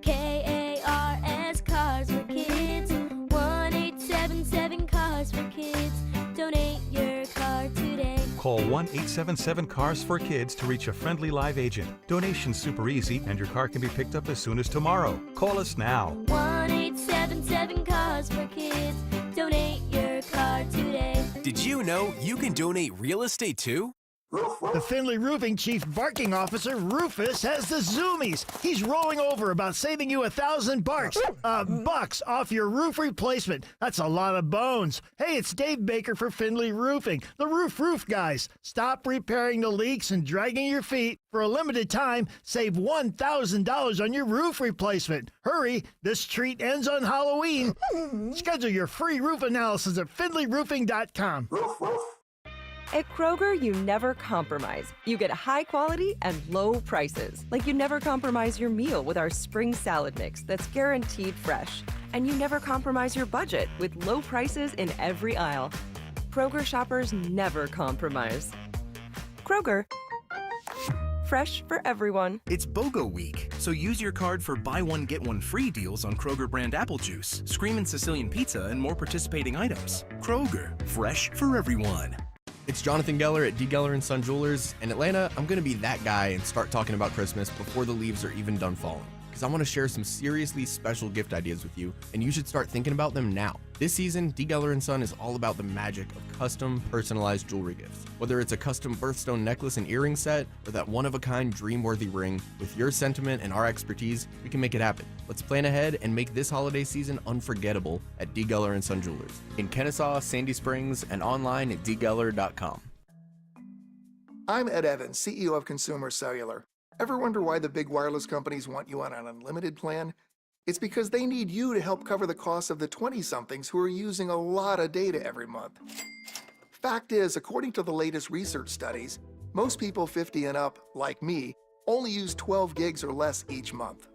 K-A-R-S Cars for Kids. 1877 Cars for Kids. Donate your car today. Call 1-877-CARS for Kids to reach a friendly live agent. Donation's super easy, and your car can be picked up as soon as tomorrow. Call us now. 1-877 Cars for Kids. Donate your car today. Did you know you can donate real estate too? The Findlay Roofing Chief Barking Officer, Rufus, has the zoomies. He's rolling over about saving you $1,000 bucks off your roof replacement. That's a lot of bones. Hey, it's Dave Baker for Findlay Roofing, the roof guys. Stop repairing the leaks and dragging your feet. For a limited time, save $1,000 on your roof replacement. Hurry, this treat ends on Halloween. Schedule your free roof analysis at FindlayRoofing.com. At Kroger, you never compromise. You get high quality and low prices. Like you never compromise your meal with our spring salad mix that's guaranteed fresh. And you never compromise your budget with low prices in every aisle. Kroger shoppers never compromise. Kroger, fresh for everyone. It's BOGO week, so use your card for buy one, get one free deals on Kroger brand apple juice, Screamin' Sicilian pizza, and more participating items. Kroger, fresh for everyone. It's Jonathan Geller at D. Geller & Son Jewelers. In Atlanta, I'm going to be that guy and start talking about Christmas before the leaves are even done falling. Because I want to share some seriously special gift ideas with you, and you should start thinking about them now. This season, D. Geller & Son is all about the magic of custom, personalized jewelry gifts. Whether it's a custom birthstone necklace and earring set, or that one-of-a-kind dream-worthy ring, with your sentiment and our expertise, we can make it happen. Let's plan ahead and make this holiday season unforgettable at D. Geller & Son Jewelers. In Kennesaw, Sandy Springs, and online at dgeller.com. I'm Ed Evans, CEO of Consumer Cellular. Ever wonder why the big wireless companies want you on an unlimited plan? It's because they need you to help cover the cost of the 20-somethings who are using a lot of data every month. Fact is, according to the latest research studies, most people 50 and up, like me, only use 12 gigs or less each month.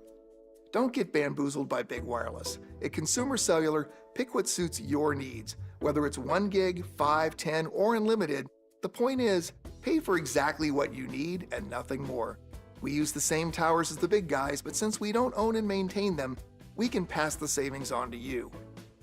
Don't get bamboozled by big wireless. At Consumer Cellular, pick what suits your needs. Whether it's 1 gig, 5, 10, or unlimited, the point is, pay for exactly what you need and nothing more. We use the same towers as the big guys, but since we don't own and maintain them, we can pass the savings on to you.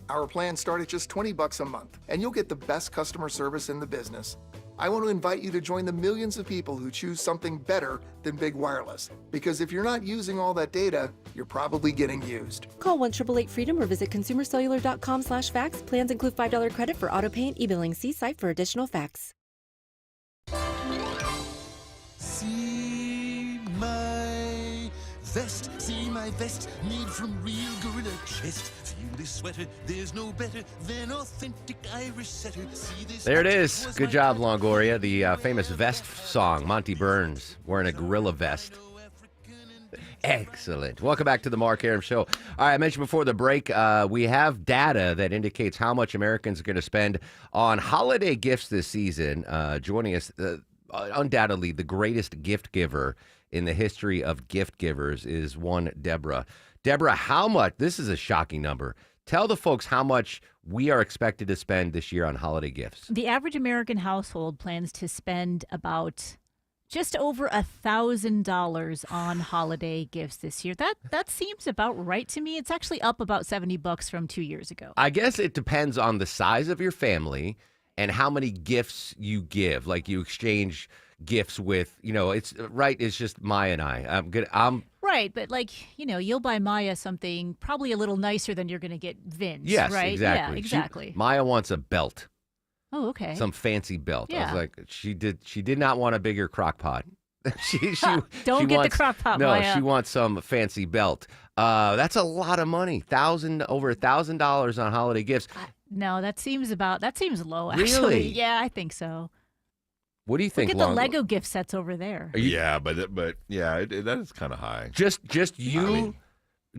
Our plans start at just $20 a month, and you'll get the best customer service in the business. I want to invite you to join the millions of people who choose something better than big wireless, because if you're not using all that data, you're probably getting used. Call 1-888-FREEDOM or visit consumercellular.com/facts. Plans include $5 credit for auto pay and e-billing. See site for additional facts. See my vest, see my vest, made from real gorilla chest. Feel this sweater, there's no better than authentic Irish setter. See this. There it is. Good job, Longoria. The famous vest song, Monty Burns wearing a gorilla vest. Excellent. Welcome back to the Mark Arum Show. All right, I mentioned before the break, we have data that indicates how much Americans are going to spend on holiday gifts this season. Joining us, undoubtedly the greatest gift giver in the history of gift givers is one Deborah. Deborah, how much? This is a shocking number. Tell the folks how much we are expected to spend this year on holiday gifts. The average American household plans to spend about just over $1,000 on holiday gifts this year. That seems about right to me. It's actually up about $70 from 2 years ago. I guess it depends on the size of your family and how many gifts you give. Like you exchange gifts with, it's right. It's just Maya and I. Right, but you'll buy Maya something probably a little nicer than you're going to get Vince. Yes, right? exactly. Yeah, exactly. Maya wants a belt. Oh, okay. Some fancy belt. Yeah. I was like, she did not want a bigger crock pot. Don't get the crock pot, No, Maya. she wants some fancy belt. That's a lot of money. Over $1,000 on holiday gifts. No, that seems low, actually. Really? Yeah, I think so. What do you think? Look at the Lego gift sets over there. Yeah, but yeah, that is kind of high. Just you,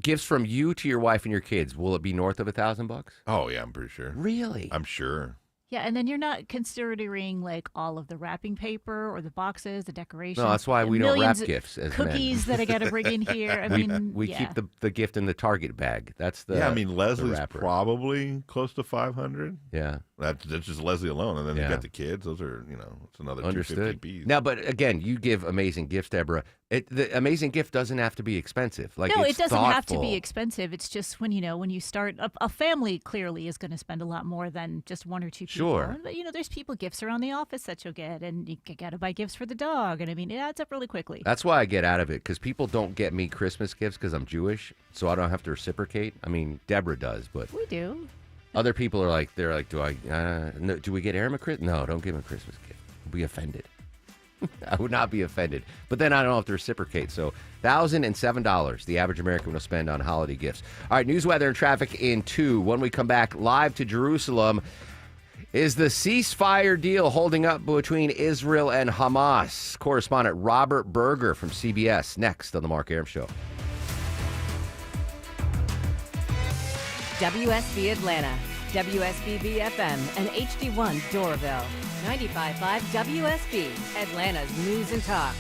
gifts from you to your wife and your kids. Will it be north of $1,000? Oh yeah, I'm pretty sure. Really? I'm sure. Yeah, and then you're not considering all of the wrapping paper or the boxes, the decorations. No, that's why we don't wrap millions of gifts as cookies men. that I got to bring in here. We keep the gift in the Target bag. That's the Leslie's wrapper. probably close to 500. Yeah, that's just Leslie alone, and then you got the kids. Those are it's another understood. 250 piece. Now, but again, you give amazing gifts, Deborah. The amazing gift doesn't have to be expensive. No, it's it doesn't have to thoughtful. be expensive. It's just when you start a family clearly is going to spend a lot more than just one or two people. Sure. But there's people gifts around the office that you'll get, and you got to buy gifts for the dog, and it adds up really quickly. That's why I get out of it, because people don't get me Christmas gifts because I'm Jewish, so I don't have to reciprocate. I mean, Deborah does, but we do. Other people are like, do we get Aaron a Christmas? No, don't give him a Christmas gift. I'll be offended. I would not be offended. But then I don't have to reciprocate. So $1,007, the average American will spend on holiday gifts. All right, news, weather, and traffic in 2. When we come back live to Jerusalem, is the ceasefire deal holding up between Israel and Hamas? Correspondent Robert Berger from CBS next on The Mark Arum Show. WSB Atlanta. WSB-BFM and HD1 Doraville. 95.5 WSB, Atlanta's News and Talk.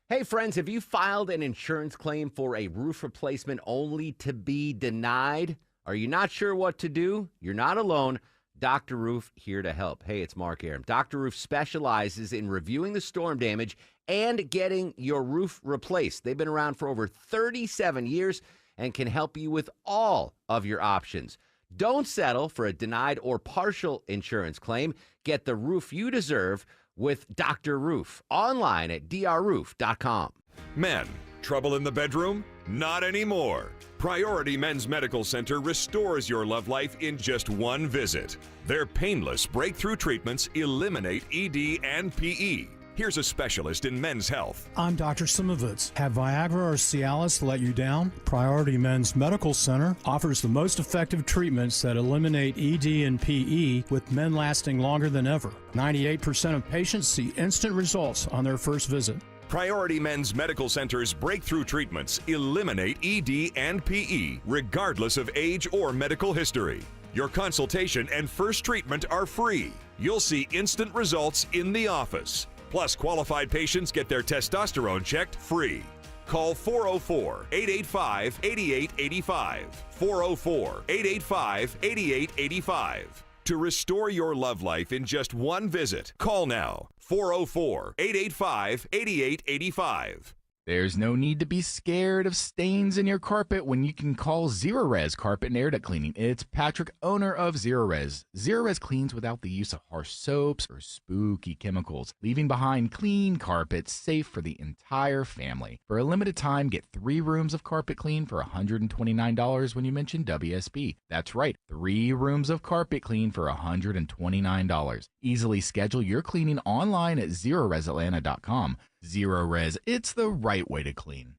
Hey, friends, have you filed an insurance claim for a roof replacement only to be denied? Are you not sure what to do? You're not alone. Dr. Roof here to help. Hey, it's Mark Aram. Dr. Roof specializes in reviewing the storm damage and getting your roof replaced. They've been around for over 37 years and can help you with all of your options. Don't settle for a denied or partial insurance claim. Get the roof you deserve with Dr. Roof online at drroof.com. Men, trouble in the bedroom? Not anymore. Priority Men's Medical Center restores your love life in just one visit. Their painless breakthrough treatments eliminate ED and PE. Here's a specialist in men's health. I'm Dr. Simovitz. Have Viagra or Cialis let you down? Priority Men's Medical Center offers the most effective treatments that eliminate ED and PE, with men lasting longer than ever. 98% of patients see instant results on their first visit. Priority Men's Medical Center's breakthrough treatments eliminate ED and PE, regardless of age or medical history. Your consultation and first treatment are free. You'll see instant results in the office. Plus, qualified patients get their testosterone checked free. Call 404-885-8885. 404-885-8885. To restore your love life in just one visit, call now. 404-885-8885. There's no need to be scared of stains in your carpet when you can call Zerorez Carpet and Air Duct Cleaning. It's Patrick, owner of Zerorez. Zerorez cleans without the use of harsh soaps or spooky chemicals, leaving behind clean carpets safe for the entire family. For a limited time, get 3 rooms of carpet clean for $129 when you mention WSB. That's right, 3 rooms of carpet clean for $129. Easily schedule your cleaning online at ZeroResAtlanta.com. Zerorez, it's the right way to clean.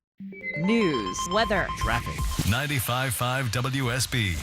News, weather, traffic. 95.5 WSB,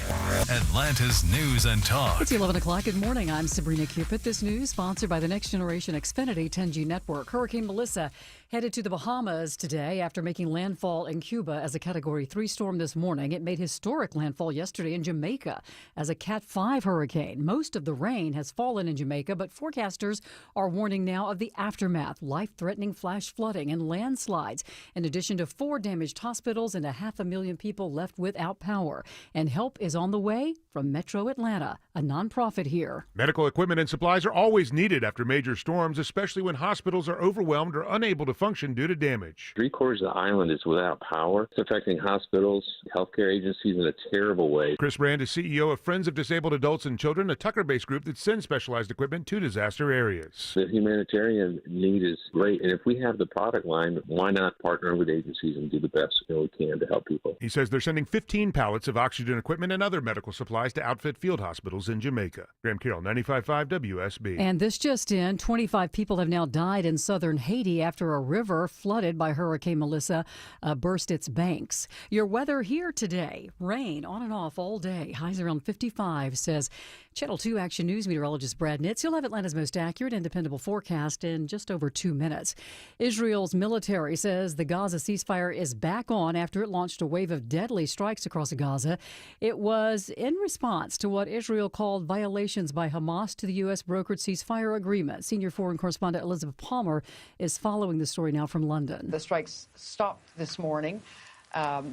Atlanta's News and Talk. It's 11 o'clock. Good morning. I'm Sabrina Cupid. This news sponsored by the Next Generation Xfinity 10G network. Hurricane Melissa headed to the Bahamas today after making landfall in Cuba as a Category 3 storm this morning. It made historic landfall yesterday in Jamaica as a Cat 5 hurricane. Most of the rain has fallen in Jamaica, but forecasters are warning now of the aftermath, life-threatening flash flooding and landslides, in addition to 4 damaged hospitals and 500,000 people left without power. And help is on the way from Metro Atlanta, a nonprofit here. Medical equipment and supplies are always needed after major storms, especially when hospitals are overwhelmed or unable to function due to damage. 3/4 of the island is without power. It's affecting hospitals, healthcare agencies in a terrible way. Chris Brand is CEO of Friends of Disabled Adults and Children, a Tucker-based group that sends specialized equipment to disaster areas. The humanitarian need is great, and if we have the product line, why not partner with agencies and do the best we can to help people? He says they're sending 15 pallets of oxygen equipment and other medical supplies to outfit field hospitals in Jamaica. Graham Carroll, 95.5 WSB. And this just in, 25 people have now died in southern Haiti after a river flooded by Hurricane Melissa burst its banks. Your weather here today, rain on and off all day, highs around 55, says Channel 2 Action News meteorologist Brad Nitz. You'll have Atlanta's most accurate and dependable forecast in just over 2 minutes. Israel's military says the Gaza ceasefire is back on after it launched a wave of deadly strikes across Gaza. It was in response to what Israel called violations by Hamas to the U.S. brokered ceasefire agreement. Senior foreign correspondent Elizabeth Palmer is following the story now from London. The strikes stopped this morning.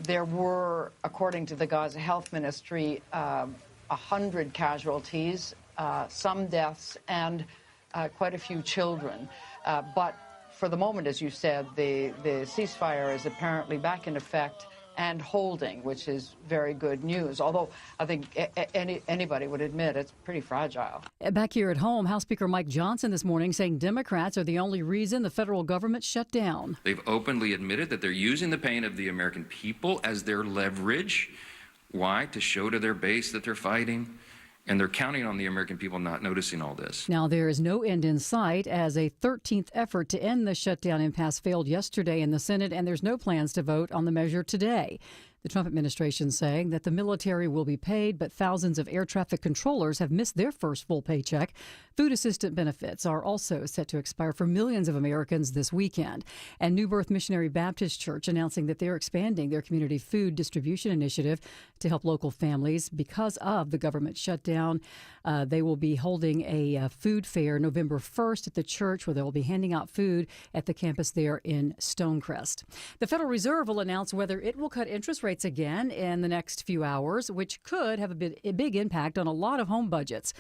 There were, according to the Gaza Health Ministry, 100 casualties, some deaths, and quite a few children. But for the moment, as you said, the ceasefire is apparently back in effect and holding, which is very good news. Although I think anybody would admit it's pretty fragile. Back here at home, House Speaker Mike Johnson this morning saying Democrats are the only reason the federal government shut down. They've openly admitted that they're using the pain of the American people as their leverage. Why? To show to their base that they're fighting. And they're counting on the American people not noticing all this. Now, there is no end in sight as a 13th effort to end the shutdown impasse failed yesterday in the Senate, and there's no plans to vote on the measure today. The Trump administration saying that the military will be paid, but thousands of air traffic controllers have missed their first full paycheck. Food assistant benefits are also set to expire for millions of Americans this weekend. And New Birth Missionary Baptist Church announcing that they're expanding their community food distribution initiative to help local families because of the government shutdown. They will be holding a food fair November 1st at the church where they'll be handing out food at the campus there in Stonecrest. The Federal Reserve will announce whether it will cut interest rates again in the next few hours, which could have a big impact on a lot of home budgets.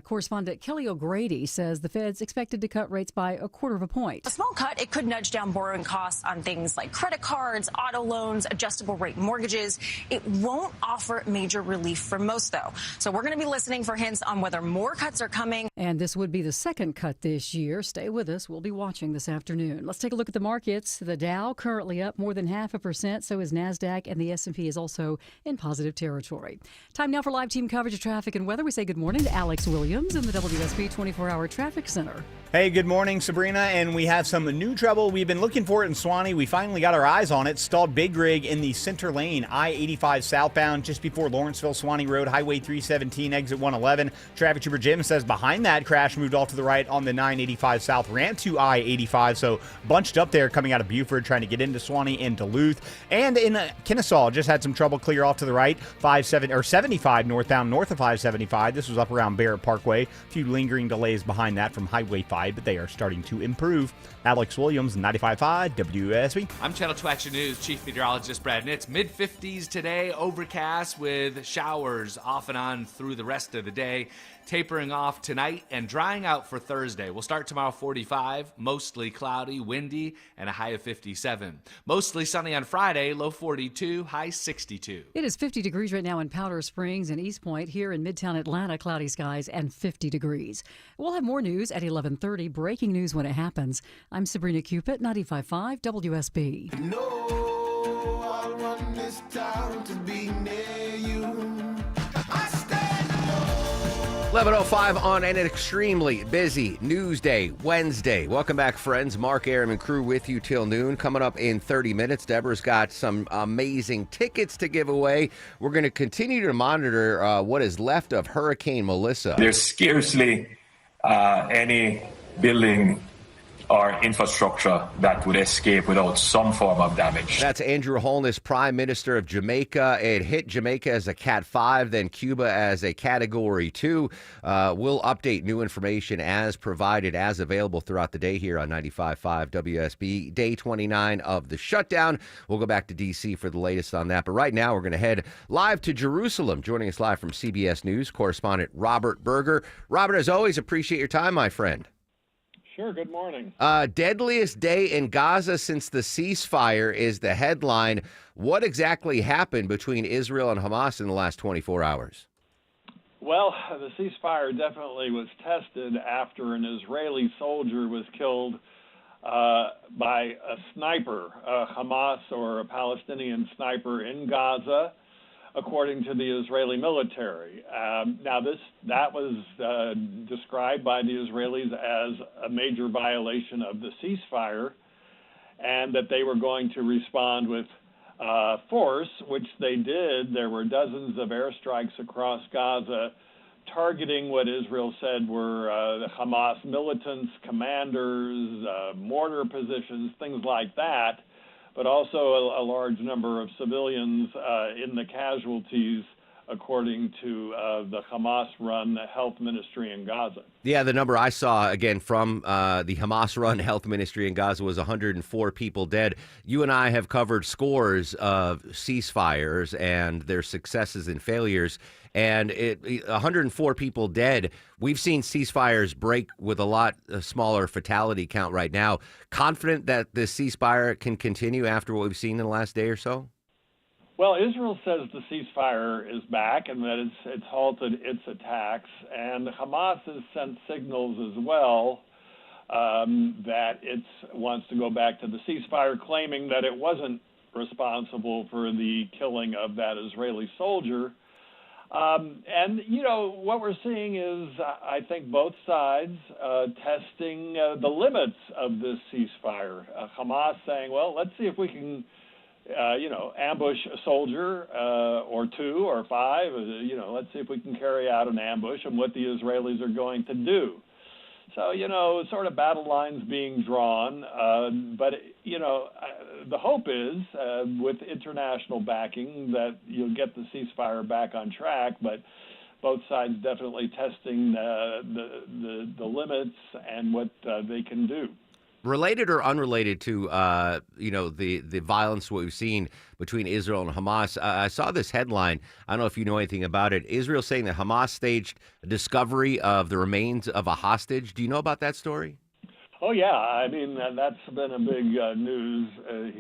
Correspondent Kelly O'Grady says the Fed's expected to cut rates by 1/4 point. A small cut, it could nudge down borrowing costs on things like credit cards, auto loans, adjustable rate mortgages. It won't offer major relief for most, though. So we're going to be listening for hints on whether more cuts are coming. And this would be the second cut this year. Stay with us. We'll be watching this afternoon. Let's take a look at the markets. The Dow currently up more than 0.5%. So is NASDAQ, and the S&P is also in positive territory. Time now for live team coverage of traffic and weather. We say good morning to Alex Williams in the WSB 24-hour traffic center. Hey, good morning, Sabrina, and we have some new trouble. We've been looking for it in Suwanee. We finally got our eyes on it. Stalled big rig in the center lane, I-85 southbound, just before Lawrenceville, Suwanee Road, Highway 317, exit 111. Traffic Trooper Jim says behind that crash moved off to the right on the 985 south, ran to I-85, so bunched up there coming out of Buford, trying to get into Suwanee and Duluth. And in Kennesaw, just had some trouble clear off to the right, 75 northbound, north of 575. This was up around Barrett Parkway. A few lingering delays behind that from Highway 5. But they are starting to improve. Alex Williams, 95.5 WSB. I'm Channel 2 Action News Chief Meteorologist Brad Nitz. Mid-50s today, overcast with showers off and on through the rest of the day. Tapering off tonight and drying out for Thursday. We'll start tomorrow 45, mostly cloudy, windy, and a high of 57. Mostly sunny on Friday, low 42, high 62. It is 50 degrees right now in Powder Springs and East Point. Here in Midtown Atlanta, cloudy skies and 50 degrees. We'll have more news at 11:30. Breaking news when it happens. I'm Sabrina Cupid, 95.5 WSB. No, I run this town to be near you. 11:05 on an extremely busy news day, Wednesday. Welcome back, friends. Mark Aram and crew with you till noon. Coming up in 30 minutes, Deborah's got some amazing tickets to give away. We're going to continue to monitor what is left of Hurricane Melissa. There's scarcely any building or infrastructure that would escape without some form of damage. That's Andrew Holness, Prime Minister of Jamaica. It hit Jamaica as a Cat 5, then Cuba as a Category 2. We'll update new information as provided, as available throughout the day here on 95.5 WSB. Day 29 of the shutdown. We'll go back to D.C. for the latest on that. But right now, we're going to head live to Jerusalem. Joining us live from CBS News, correspondent Robert Berger. Robert, as always, appreciate your time, my friend. Sure, good morning. Deadliest day in Gaza since the ceasefire is the headline. What exactly happened between Israel and Hamas in the last 24 hours? Well, the ceasefire definitely was tested after an Israeli soldier was killed by a sniper, a Hamas or a Palestinian sniper in Gaza, according to the Israeli military. Now, that was described by the Israelis as a major violation of the ceasefire, and that they were going to respond with force, which they did. There were dozens of airstrikes across Gaza targeting what Israel said were the Hamas militants, commanders, mortar positions, things like that, but also a large number of civilians in the casualties, according to the Hamas-run health ministry in Gaza. Yeah, the number I saw, again, from the Hamas-run health ministry in Gaza was 104 people dead. You and I have covered scores of ceasefires and their successes and failures, and 104 people dead. We've seen ceasefires break with a lot smaller fatality count right now. Confident that this ceasefire can continue after what we've seen in the last day or so? Well, Israel says the ceasefire is back and that it's halted its attacks, and Hamas has sent signals as well that it wants to go back to the ceasefire, claiming that it wasn't responsible for the killing of that Israeli soldier. And, you know, what we're seeing is, I think, both sides testing the limits of this ceasefire. Hamas saying, well, let's see if we can ambush a soldier or two or five. Let's see if we can carry out an ambush and what the Israelis are going to do. So, sort of battle lines being drawn. But the hope is with international backing that you'll get the ceasefire back on track. But both sides definitely testing the limits and what they can do. Related or unrelated to, the violence we've seen between Israel and Hamas, I saw this headline. I don't know if you know anything about it. Israel saying that Hamas staged a discovery of the remains of a hostage. Do you know about that story? Oh, yeah. I mean, that's been a big news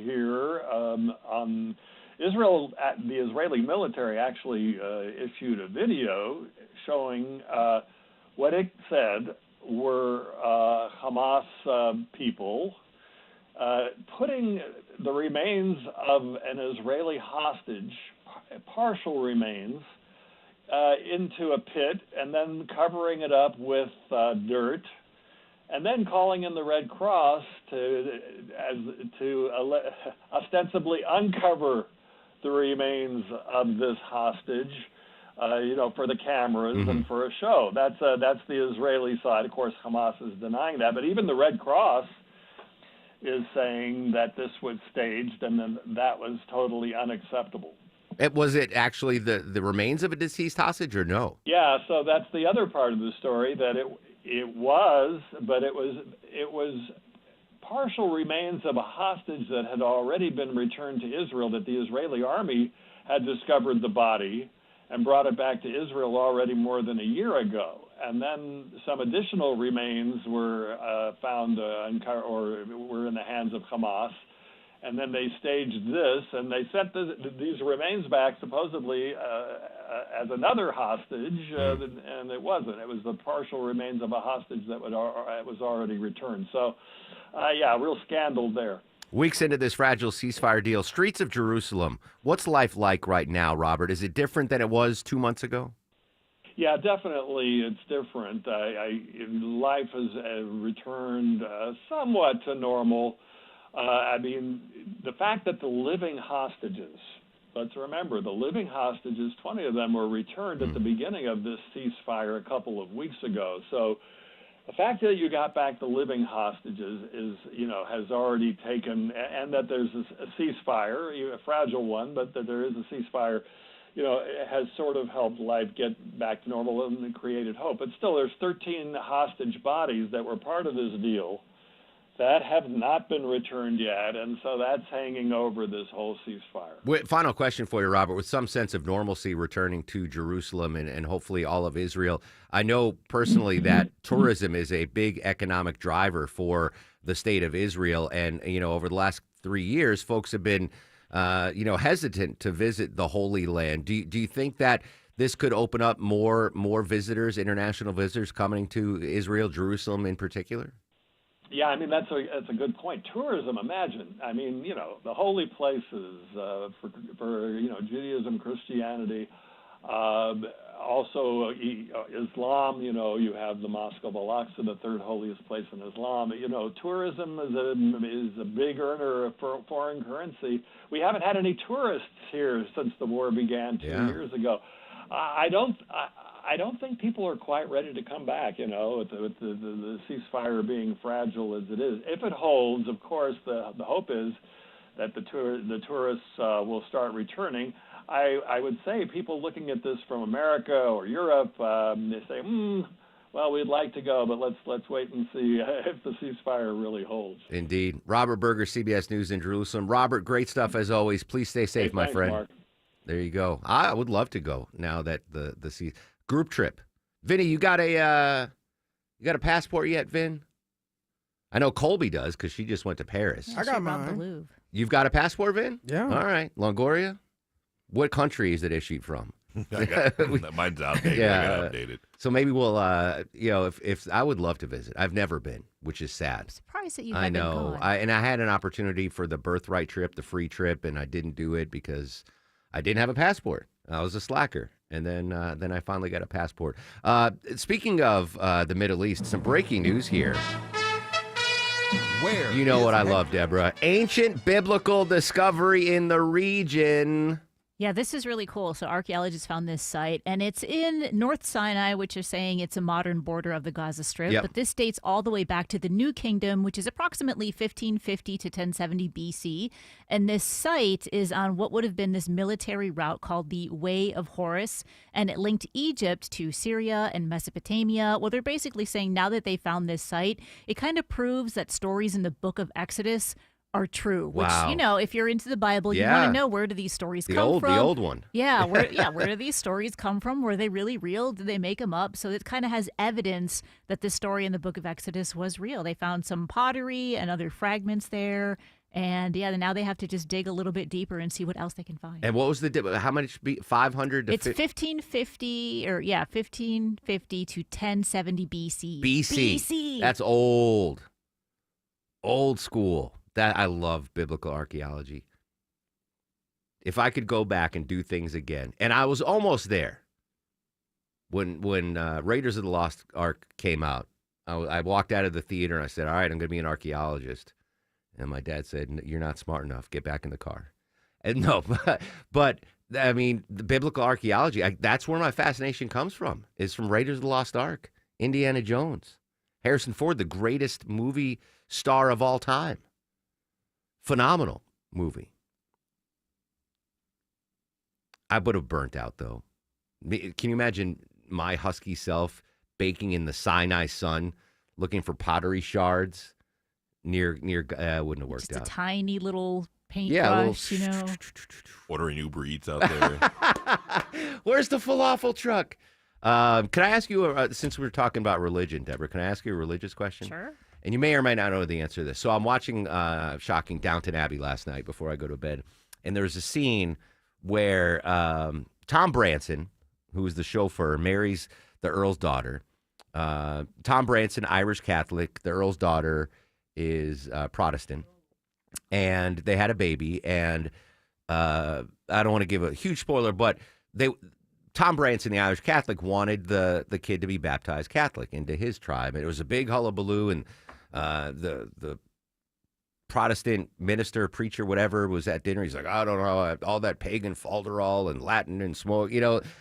here. On Israel, the Israeli military actually issued a video showing what it said were Hamas people putting the remains of an Israeli hostage, partial remains, into a pit and then covering it up with dirt, and then calling in the Red Cross to ostensibly uncover the remains of this hostage. For the cameras and for a show. That's the Israeli side. Of course, Hamas is denying that. But even the Red Cross is saying that this was staged and then that was totally unacceptable. Was it actually the remains of a deceased hostage or no? Yeah, so that's the other part of the story, that it was partial remains of a hostage that had already been returned to Israel, that the Israeli army had discovered the body and brought it back to Israel already more than a year ago. And then some additional remains were found or were in the hands of Hamas. And then they staged this, and they sent these remains back supposedly as another hostage, and it wasn't. It was the partial remains of a hostage that was already returned. So, real scandal there. Weeks into this fragile ceasefire deal, streets of Jerusalem, what's life like right now, Robert? Is it different than it was 2 months ago? Yeah, definitely it's different. Life has returned somewhat to normal. The fact that the living hostages, let's remember, the living hostages, 20 of them were returned at the beginning of this ceasefire a couple of weeks ago. So the fact that you got back the living hostages has already taken, and that there's a ceasefire, a fragile one, but that there is a ceasefire, it has sort of helped life get back to normal and created hope. But still, there's 13 hostage bodies that were part of this deal that have not been returned yet, and so that's hanging over this whole ceasefire. Final question for you, Robert. With some sense of normalcy returning to Jerusalem and hopefully all of Israel, I know personally that tourism is a big economic driver for the state of Israel, and over the last 3 years, folks have been hesitant to visit the Holy Land. Do you think that this could open up more visitors, international visitors coming to Israel, Jerusalem in particular? Yeah, that's a good point. Tourism, imagine. The holy places for Judaism, Christianity, also Islam. You have the Mosque of Al-Aqsa, the third holiest place in Islam. Tourism is a big earner of foreign currency. We haven't had any tourists here since the war began 2 years ago. I don't think people are quite ready to come back, with the ceasefire being fragile as it is. If it holds, of course, the hope is that the tourists will start returning. I would say people looking at this from America or Europe, they say, well, we'd like to go, but let's wait and see if the ceasefire really holds. Indeed. Robert Berger, CBS News in Jerusalem. Robert, great stuff as always. Please stay safe, my friend. Mark. There you go. I would love to go now that the group trip. Vinny, you got a passport yet, Vin? I know Colby does because she just went to Paris. Yeah, I got mine. You've got a passport, Vin? Yeah. All right. Longoria? What country is it issued from? Mine's outdated. Yeah. I got updated. So maybe we'll, if I would love to visit. I've never been, which is sad. I'm surprised that you I haven't know. gone. I had an opportunity for the birthright trip, the free trip, and I didn't do it because I didn't have a passport. I was a slacker. And then I finally got a passport. Speaking of the Middle East, some breaking news here. Where You know is what I Henry? love, Deborah. Ancient biblical discovery in the region. Yeah, this is really cool. So archaeologists found this site, and it's in North Sinai, which is saying it's a modern border of the Gaza Strip. Yep. But this dates all the way back to the New Kingdom, which is approximately 1550 to 1070 BC. And this site is on what would have been this military route called the Way of Horus, and it linked Egypt to Syria and Mesopotamia. Well, they're basically saying now that they found this site, it kind of proves that stories in the book of Exodus are true. Which, Wow. if you're into the Bible, you Yeah. want to know, where do these stories The come old- from? the old one. Yeah, where do these stories come from? Were they really real? Did they make them up? So it kind of has evidence that this story in the book of Exodus was real. They found some pottery and other fragments there. And yeah, now they have to just dig a little bit deeper and see what else they can find. And what was how much? 500 to It's 1550 1550 to 1070 BC. BC. That's old. Old school. That I love biblical archaeology. If I could go back and do things again, and I was almost there when Raiders of the Lost Ark came out. I walked out of the theater and I said, "All right, I'm going to be an archaeologist." And my dad said, "You're not smart enough. Get back in the car." And no, but I mean, the biblical archaeology. That's where my fascination comes from. Is from Raiders of the Lost Ark, Indiana Jones, Harrison Ford, the greatest movie star of all time. Phenomenal movie. I would have burnt out, though. Can you imagine my husky self baking in the Sinai sun, looking for pottery shards near wouldn't have worked Just a out. tiny little little paintbrush, Ordering Uber Eats out there. Where's the falafel truck? Can I ask you, since we were talking about religion, Deborah, can I ask you a religious question? Sure. And you may or may not know the answer to this. So I'm watching shocking Downton Abbey last night before I go to bed. And there's a scene where Tom Branson, who is the chauffeur, marries the Earl's daughter. Tom Branson, Irish Catholic. The Earl's daughter is Protestant. And they had a baby. And I don't want to give a huge spoiler, but Tom Branson, the Irish Catholic, wanted the kid to be baptized Catholic into his tribe. And it was a big hullabaloo, and the Protestant minister, preacher, whatever, was at dinner. He's like, I don't know, all that pagan falderall and Latin and smoke,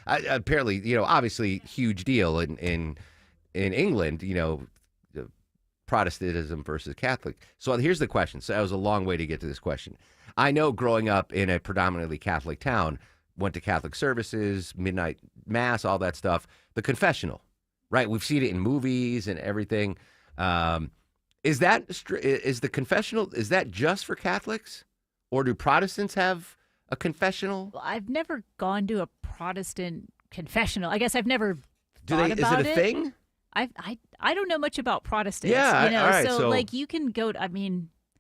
apparently, obviously huge deal in England, Protestantism versus Catholic. So here's the question. So that was a long way to get to this question. I know growing up in a predominantly Catholic town, went to Catholic services, midnight mass, all that stuff. The confessional, right? We've seen it in movies and everything. Is the confessional, is that just for Catholics? Or do Protestants have a confessional? Well, I've never gone to a Protestant confessional. I guess I've never Do thought they? about Is it a thing? I don't know much about Protestants. Yeah, all right, so so- like you can go.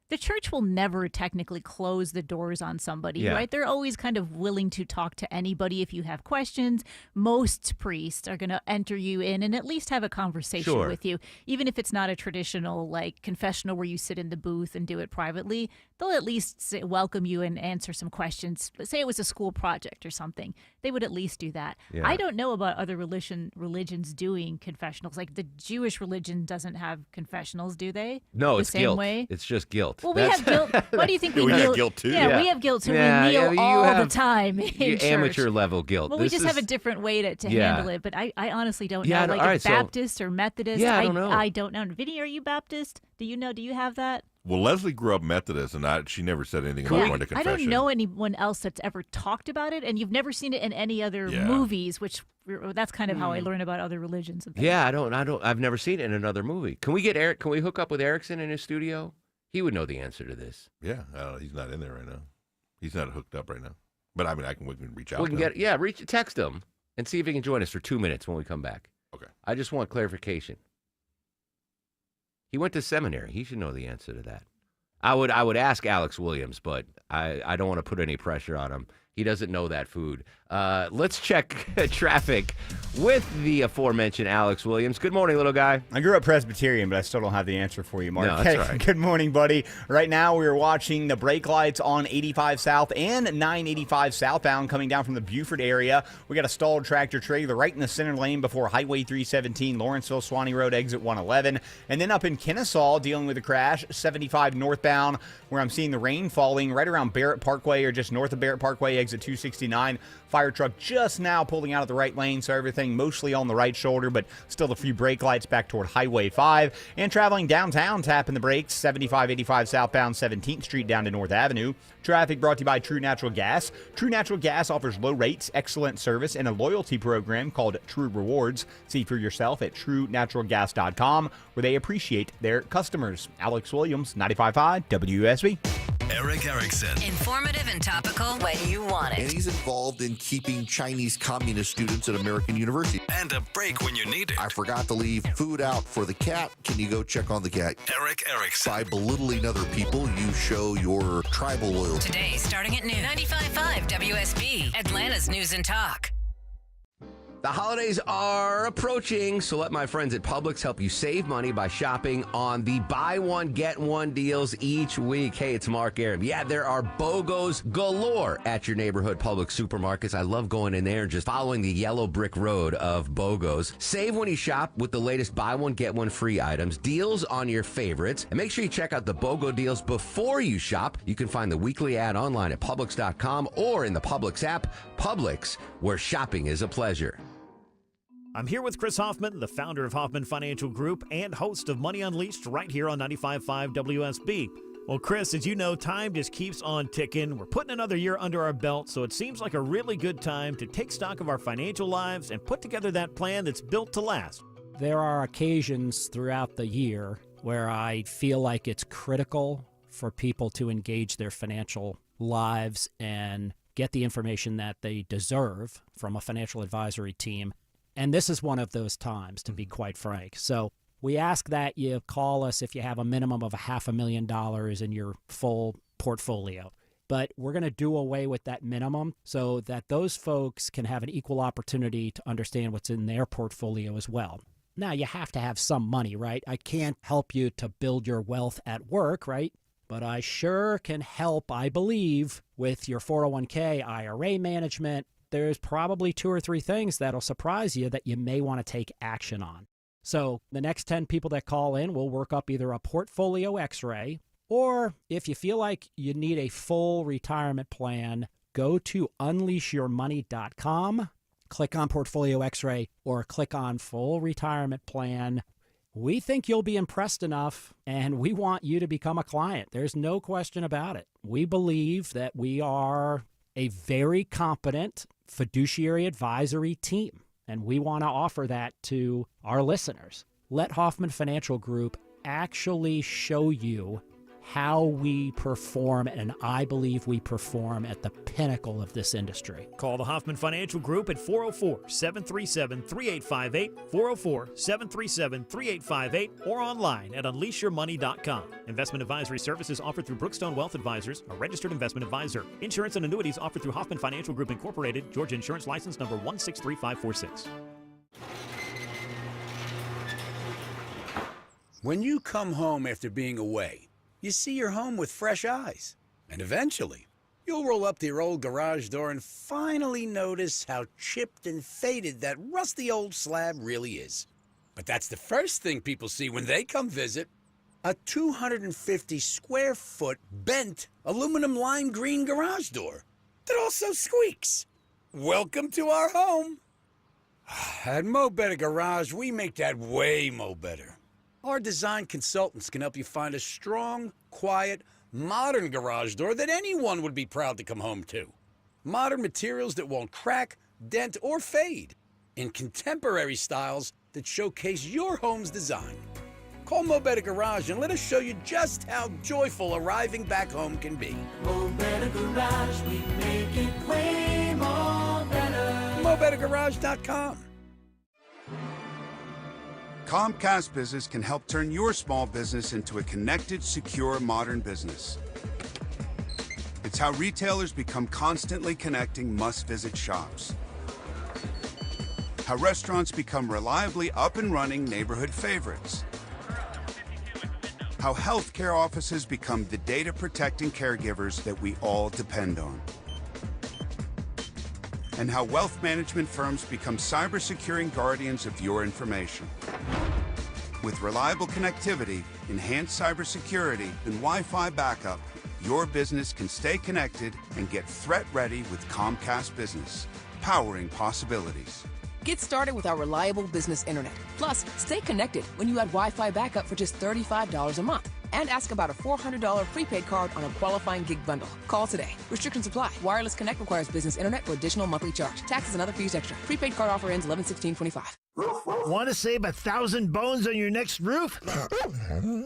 The church will never technically close the doors on somebody, Yeah. right? They're always kind of willing to talk to anybody if you have questions. Most priests are going to enter you in and at least have a conversation Sure. with you. Even if it's not a traditional like confessional where you sit in the booth and do it privately, they'll at least welcome you and answer some questions. Say it was a school project or something. They would at least do that. Yeah. I don't know about other religions doing confessionals. Like the Jewish religion doesn't have confessionals, do they? No, the it's same guilt. way? It's just guilt. Well, we have guilt. Why do you think we We kneel? got guilt, too. Yeah, Yeah. we have guilt, so Yeah, we kneel you all have- the time in You church. amateur level guilt. Well, we This just have is- a different way to Yeah. handle it. But I honestly don't Yeah, know. Like all if right, so- Baptist or Methodist. Yeah, I don't know. I don't know. Vinny, are you Baptist? Do you know? Do you have that? Well, Leslie grew up Methodist, and she never said anything about going to I confession. don't know anyone else that's ever talked about it, and you've never seen it in any other Yeah. movies, which that's kind of how I learn about other religions. And things. Yeah, I've never seen it in another movie. Can we get Eric? Can we hook up with Erickson in his studio? He would know the answer to this. Yeah, he's not in there right now. He's not hooked up right now. But I mean, we can reach out. We can to him. text him and see if he can join us for 2 minutes when we come back. Okay. I just want clarification. He went to seminary. He should know the answer to that. I would ask Alex Williams, but I don't want to put any pressure on him. He doesn't know that food. Let's check traffic with the aforementioned Alex Williams. Good morning, little guy. I grew up Presbyterian, but I still don't have the answer for you, Mark. No, that's all right. Good morning, buddy. Right now, we are watching the brake lights on 85 South and 985 southbound coming down from the Buford area. We got a stalled tractor trailer right in the center lane before Highway 317, Lawrenceville, Swanee Road, exit 111. And then up in Kennesaw, dealing with a crash, 75 northbound, where I'm seeing the rain falling right around Barrett Parkway or just north of Barrett Parkway, exit 269. Fire truck just now pulling out of the right lane, so everything mostly on the right shoulder, but still a few brake lights back toward Highway 5. And traveling downtown, tapping the brakes, 7585 southbound 17th Street down to North Avenue. Traffic brought to you by True Natural Gas. True Natural Gas offers low rates, excellent service, and a loyalty program called True Rewards. See for yourself at TrueNaturalGas.com, where they appreciate their customers. Alex Williams, 95.5 WSB. Eric Erickson. Informative and topical when you want And it. he's involved in keeping Chinese communist students at American University. And a break when you need it. I forgot to leave food out for the cat. Can you go check on the cat? Eric Erickson. By belittling other people, you show your tribal loyalty. Today, starting at noon, 95.5 WSB, Atlanta's News and Talk. The holidays are approaching, so let my friends at Publix help you save money by shopping on the buy one, get one deals each week. Hey, it's Mark Aram. Yeah, there are BOGOs galore at your neighborhood Publix supermarkets. I love going in there and just following the yellow brick road of BOGOs. Save when you shop with the latest buy one, get one free items, deals on your favorites, and make sure you check out the BOGO deals before you shop. You can find the weekly ad online at Publix.com or in the Publix app. Publix, where shopping is a pleasure. I'm here with Chris Hoffman, the founder of Hoffman Financial Group and host of Money Unleashed right here on 95.5 WSB. Well, Chris, as you know, time just keeps on ticking. We're putting another year under our belt, so it seems like a really good time to take stock of our financial lives and put together that plan that's built to last. There are occasions throughout the year where I feel like it's critical for people to engage their financial lives and get the information that they deserve from a financial advisory team. And this is one of those times, to be quite frank. So we ask that you call us if you have a minimum of $500,000 in your full portfolio. But we're going to do away with that minimum so that those folks can have an equal opportunity to understand what's in their portfolio as well. Now, you have to have some money, right? I can't help you to build your wealth at work, right? But I sure can help, I believe, with your 401k, IRA management. There's probably 2 or 3 things that'll surprise you that you may want to take action on. So the next 10 people that call in will work up either a portfolio x-ray, or if you feel like you need a full retirement plan, go to unleashyourmoney.com, click on portfolio x-ray, or click on full retirement plan. We think you'll be impressed enough, and we want you to become a client. There's no question about it. We believe that we are a very competent fiduciary advisory team, and we want to offer that to our listeners. Let Hoffman Financial Group actually show you how we perform, and I believe we perform at the pinnacle of this industry. Call the Hoffman Financial Group at 404-737-3858, 404-737-3858, or online at unleashyourmoney.com. Investment advisory services offered through Brookstone Wealth Advisors, a registered investment advisor. Insurance and annuities offered through Hoffman Financial Group Incorporated, Georgia Insurance License number 163546. When you come home after being away, you see your home with fresh eyes. And eventually, you'll roll up to your old garage door and finally notice how chipped and faded that rusty old slab really is. But that's the first thing people see when they come visit. A 250 square foot bent aluminum lime green garage door that also squeaks. Welcome to our home. At Mo Better Garage, we make that way mo better. Our design consultants can help you find a strong, quiet, modern garage door that anyone would be proud to come home to. Modern materials that won't crack, dent, or fade. In contemporary styles that showcase your home's design. Call Mo Better Garage and let us show you just how joyful arriving back home can be. Mo Better Garage, we make it way more better. MoBetterGarage.com. Comcast Business can help turn your small business into a connected, secure, modern business. It's how retailers become constantly connecting must-visit shops. How restaurants become reliably up and running neighborhood favorites. How healthcare offices become the data protecting caregivers that we all depend on. And how wealth management firms become cyber-securing guardians of your information. With reliable connectivity, enhanced cybersecurity, and Wi-Fi backup, your business can stay connected and get threat-ready with Comcast Business, powering possibilities. Get started with our reliable business internet. Plus, stay connected when you add Wi-Fi backup for just $35 a month. And ask about a $400 prepaid card on a qualifying gig bundle. Call today. Restrictions apply. Wireless Connect requires business internet for additional monthly charge. Taxes and other fees extra. Prepaid card offer ends 11/16/25. Want to save 1,000 bones on your next roof?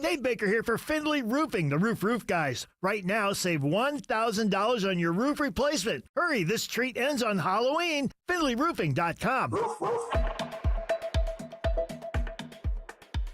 Dave Baker here for Findlay Roofing, the roof guys. Right now, save $1,000 on your roof replacement. Hurry, this treat ends on Halloween. FindlayRoofing.com.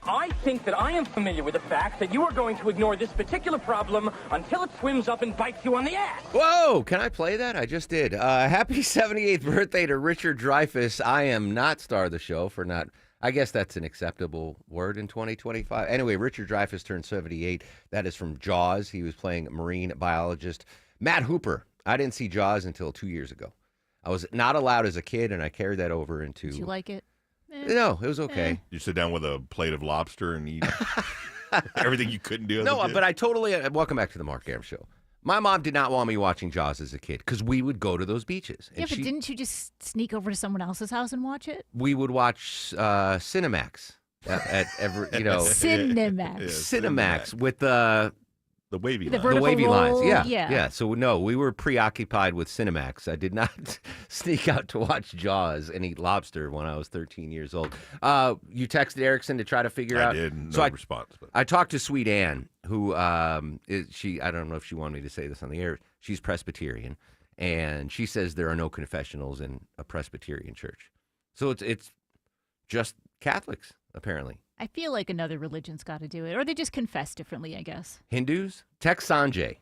I think that I am familiar with the fact that you are going to ignore this particular problem until it swims up and bites you on the ass. Whoa, can I play that? I just did. Happy 78th birthday to Richard Dreyfuss. I am not star of the show for not, I guess that's an acceptable word in 2025. Anyway, Richard Dreyfuss turned 78. That is from Jaws. He was playing marine biologist Matt Hooper. I didn't see Jaws until 2 years ago. I was not allowed as a kid, and I carried that over into... Did you like it? No, it was okay. You sit down with a plate of lobster and eat everything you couldn't do as a No, kid? but I totally... welcome back to the Mark Arum Show. My mom did not want me watching Jaws as a kid because we would go to those beaches. Yeah, but didn't you just sneak over to someone else's house and watch it? We would watch Cinemax at every, Cinemax. Cinemax with the wavy The lines. vertical The wavy roll, lines, yeah. yeah. So no, we were preoccupied with Cinemax. I did not sneak out to watch Jaws and eat lobster when I was 13 years old. You texted Erickson to try to figure out. I did. No so response. But. I talked to Sweet Ann, who she. I don't know if she wanted me to say this on the air. She's Presbyterian, and she says there are no confessionals in a Presbyterian church. So it's just Catholics apparently. I feel like another religion's got to do it, or they just confess differently, I guess. Hindus? Text Sanjay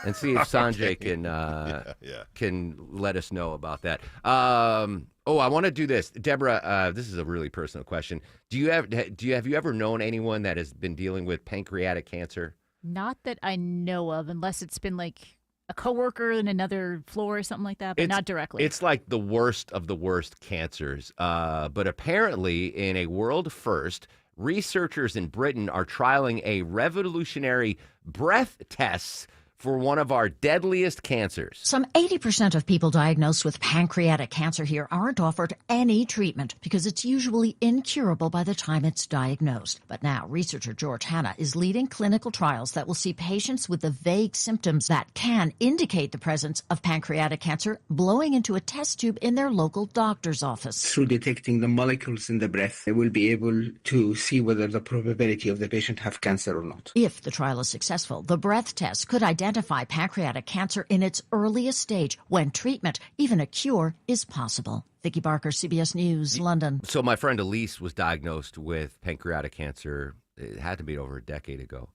and see if Sanjay Okay. can let us know about that. I want to do this, Deborah. This is a really personal question. Have you ever known anyone that has been dealing with pancreatic cancer? Not that I know of, unless it's been like a coworker in another floor or something like that, but not directly. It's like the worst of the worst cancers. But apparently, in a world first, researchers in Britain are trialing a revolutionary breath test for one of our deadliest cancers. Some 80% of people diagnosed with pancreatic cancer here aren't offered any treatment because it's usually incurable by the time it's diagnosed. But now, researcher George Hanna is leading clinical trials that will see patients with the vague symptoms that can indicate the presence of pancreatic cancer blowing into a test tube in their local doctor's office. Through detecting the molecules in the breath, they will be able to see whether the probability of the patient have cancer or not. If the trial is successful, the breath test could identify pancreatic cancer in its earliest stage when treatment, even a cure, is possible. Vicki Barker, CBS News, London. So my friend Elise was diagnosed with pancreatic cancer. It had to be over a decade ago.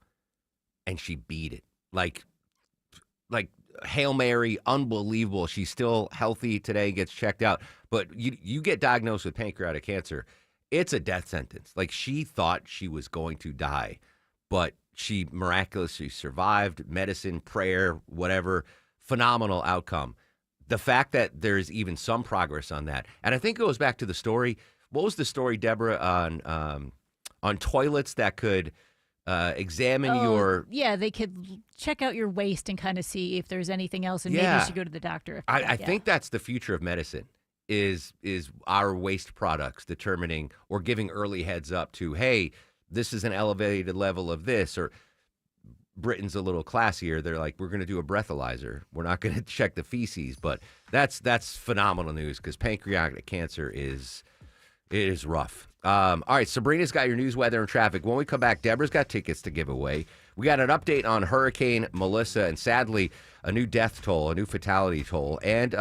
And she beat it. Like Hail Mary, unbelievable. She's still healthy today, gets checked out. But you get diagnosed with pancreatic cancer, it's a death sentence. Like, she thought she was going to die, but she miraculously survived. Medicine, prayer, whatever, phenomenal outcome. The fact that there's even some progress on that, and I think it goes back to the story. What was the story, Deborah, on toilets that could examine your... Yeah, they could check out your waste and kind of see if there's anything else, and maybe you should go to the doctor. I think that's the future of medicine, is our waste products determining or giving early heads up to, hey, this is an elevated level of this, or Britain's a little classier. They're like, we're going to do a breathalyzer. We're not going to check the feces, but that's phenomenal news because pancreatic cancer is rough. All right, Sabrina's got your news, weather, and traffic. When we come back, Deborah's got tickets to give away. We got an update on Hurricane Melissa, and sadly, a new death toll, a new fatality toll. And